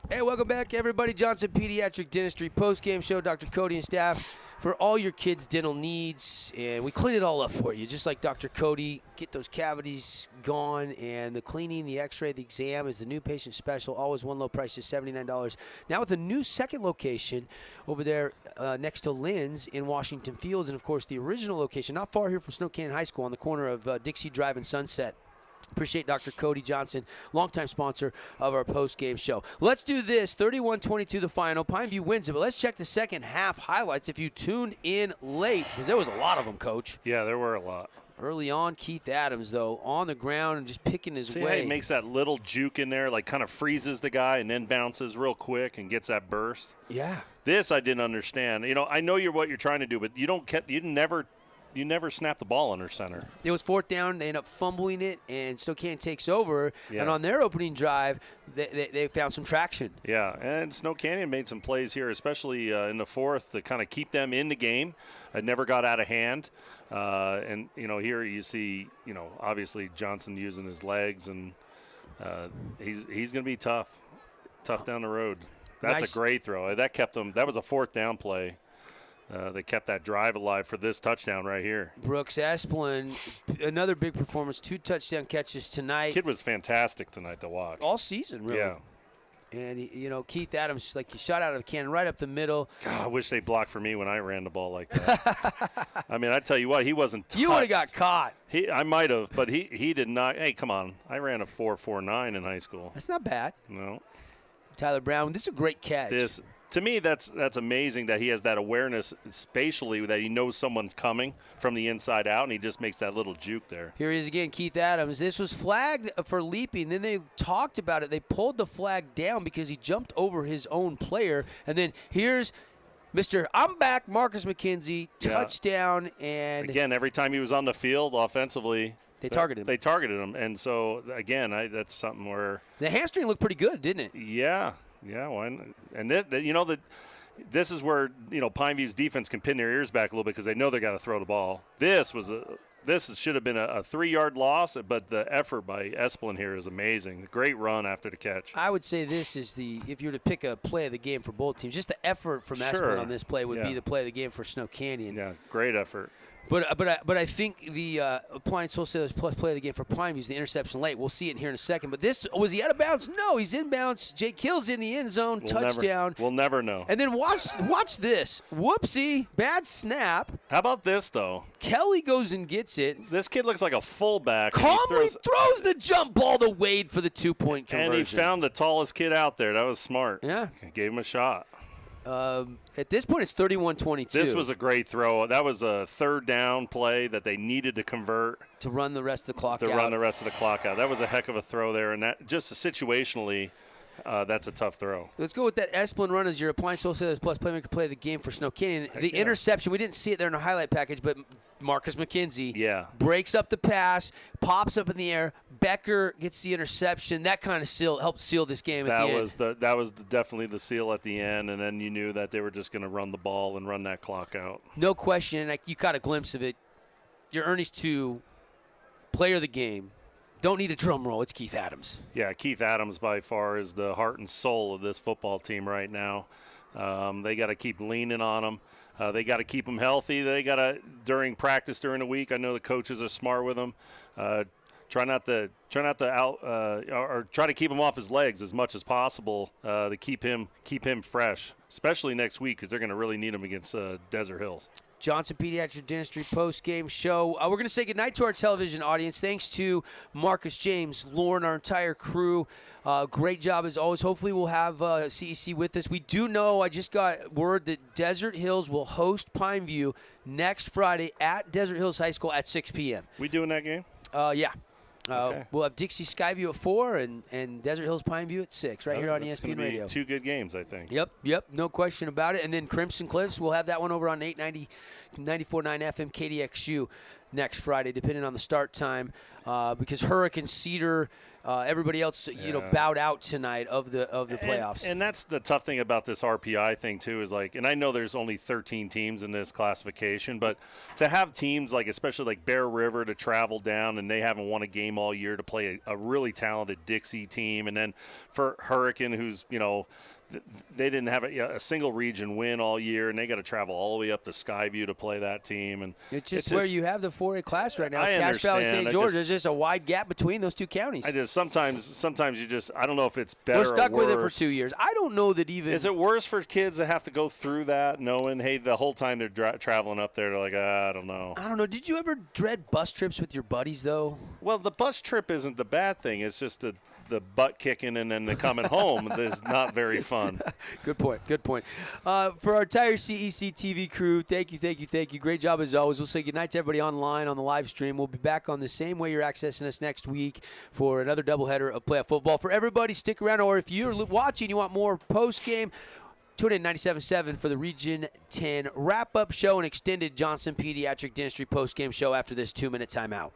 Hey, welcome back, everybody. Johnson Pediatric Dentistry post-game show. Dr. Cody and staff for all your kids' dental needs, and we clean it all up for you, just like Dr. Cody. Get those cavities gone, and the cleaning, the x-ray, the exam is the new patient special. Always one low price, just $79. Now with a new second location over there next to Lynn's in Washington Fields, and, of course, the original location not far here from Snow Canyon High School on the corner of Dixie Drive and Sunset. Appreciate Dr. Cody Johnson, longtime sponsor of our post-game show. Let's do this. 31-22 the final. Pineview wins it, but let's check the second half highlights if you tuned in late, because there was a lot of them, Coach. Yeah, there were a lot. Early on, Keith Adams, though, on the ground and just picking his way. How he makes that little juke in there, like kind of freezes the guy and then bounces real quick and gets that burst. Yeah. This I didn't understand. I know what you're trying to do, but you never snap the ball under center. It was fourth down. They end up fumbling it, and Snow Canyon takes over. Yeah. And on their opening drive, they found some traction. Yeah, and Snow Canyon made some plays here, especially in the fourth, to kind of keep them in the game. It never got out of hand. And, here you see, obviously Johnson using his legs, and he's going to be tough down the road. That's nice. A great throw. That kept them. That was a fourth down play. They kept that drive alive for this touchdown right here. Brooks Esplin, another big performance, 2 touchdown catches tonight. Kid was fantastic tonight to watch. All season, really. Yeah. And, Keith Adams, like he shot out of the cannon right up the middle. God, I wish they blocked for me when I ran the ball like that. I mean, I tell you what, he wasn't touched. You would have got caught. I might have, but he did not. Hey, come on. I ran a 4.49 in high school. That's not bad. No. Tyler Brown, this is a great catch. To me, that's amazing that he has that awareness spatially that he knows someone's coming from the inside out, and he just makes that little juke there. Here he is again, Keith Adams. This was flagged for leaping. Then they talked about it. They pulled the flag down because he jumped over his own player. And then here's Mr. I'm back, Marcus McKenzie, touchdown. And again, every time he was on the field offensively, they targeted him. They targeted him. And so, again, that's something where – the hamstring looked pretty good, didn't it? Yeah. Yeah, and this is where Pineview's defense can pin their ears back a little bit because they know they got to throw the ball. This should have been a 3-yard loss, but the effort by Esplin here is amazing. Great run after the catch. I would say this is if you were to pick a play of the game for both teams, just the effort from Esplin on this play would be the play of the game for Snow Canyon. Yeah, great effort. But I think the Appliance Wholesalers Plus play of the game for Pineview is the interception late. We'll see it here in a second. But was he out of bounds? No, he's in bounds. Jake Hill's in the end zone, touchdown. We'll never know. And then watch this. Whoopsie, bad snap. How about this, though? Kelly goes and gets it. This kid looks like a fullback. Calmly throws the jump ball to Wade for the 2-point conversion. And he found the tallest kid out there. That was smart. Yeah. Gave him a shot. At this point, it's 31-22. This was a great throw. That was a third down play that they needed to convert. To run the rest of the clock out. That was a heck of a throw there. And that just situationally, that's a tough throw. Let's go with that Esplin run as your Appliance Wholesalers Plus playmaker play of the game for Snow Canyon. Interception, we didn't see it there in the highlight package, but Marcus McKenzie breaks up the pass, pops up in the air. Becker gets the interception. That kind of helped seal this game at the end. That was definitely the seal at the end, and then you knew that they were just going to run the ball and run that clock out. No question, and you caught a glimpse of it. Your Ernie's 2 player of the game. Don't need a drum roll. It's Keith Adams. Yeah, Keith Adams by far is the heart and soul of this football team right now. They got to keep leaning on him. They got to keep him healthy. They got to, during practice during the week, I know the coaches are smart with him. Try not to keep him off his legs as much as possible to keep him fresh, especially next week because they're going to really need him against Desert Hills. Johnson Pediatric Dentistry post-game show. We're going to say goodnight to our television audience. Thanks to Marcus, James, Lauren, our entire crew. Great job as always. Hopefully we'll have CEC with us. We do know, I just got word that Desert Hills will host Pineview next Friday at Desert Hills High School at 6 p.m. We doing that game? Yeah. Okay. We'll have Dixie Skyview at 4 and Desert Hills Pineview at 6 right here on ESPN Radio. 2 good games, I think. Yep, no question about it. And then Crimson Cliffs, we'll have that one over on 890, 94.9 FM KDXU next Friday, depending on the start time, because Hurricane Cedar, everybody else, bowed out tonight of the playoffs. And that's the tough thing about this RPI thing too is and I know there's only 13 teams in this classification, but to have teams especially like Bear River to travel down and they haven't won a game all year to play a really talented Dixie team, and then for Hurricane, who's they didn't have a single region win all year, and they got to travel all the way up to Skyview to play that team. And it's just where you have the 4A class right now. Cache Valley, St. George. There's just a wide gap between those two counties. Sometimes you just I don't know if it's better. We're stuck or worse. with it for 2 years. I don't know that even. Is it worse for kids that have to go through that, knowing the whole time they're traveling up there, they're I don't know. I don't know. Did you ever dread bus trips with your buddies though? Well, the bus trip isn't the bad thing. It's just the butt kicking and then the coming home is not very fun. Good point. For our entire CEC TV crew, thank you. Great job as always. We'll say goodnight to everybody online on the live stream. We'll be back on the same way you're accessing us next week for another doubleheader of playoff football. For everybody, stick around, or if you're watching, you want more post-game, tune in 97.7 for the Region 10 wrap-up show and extended Johnson Pediatric Dentistry post-game show after this 2-minute timeout.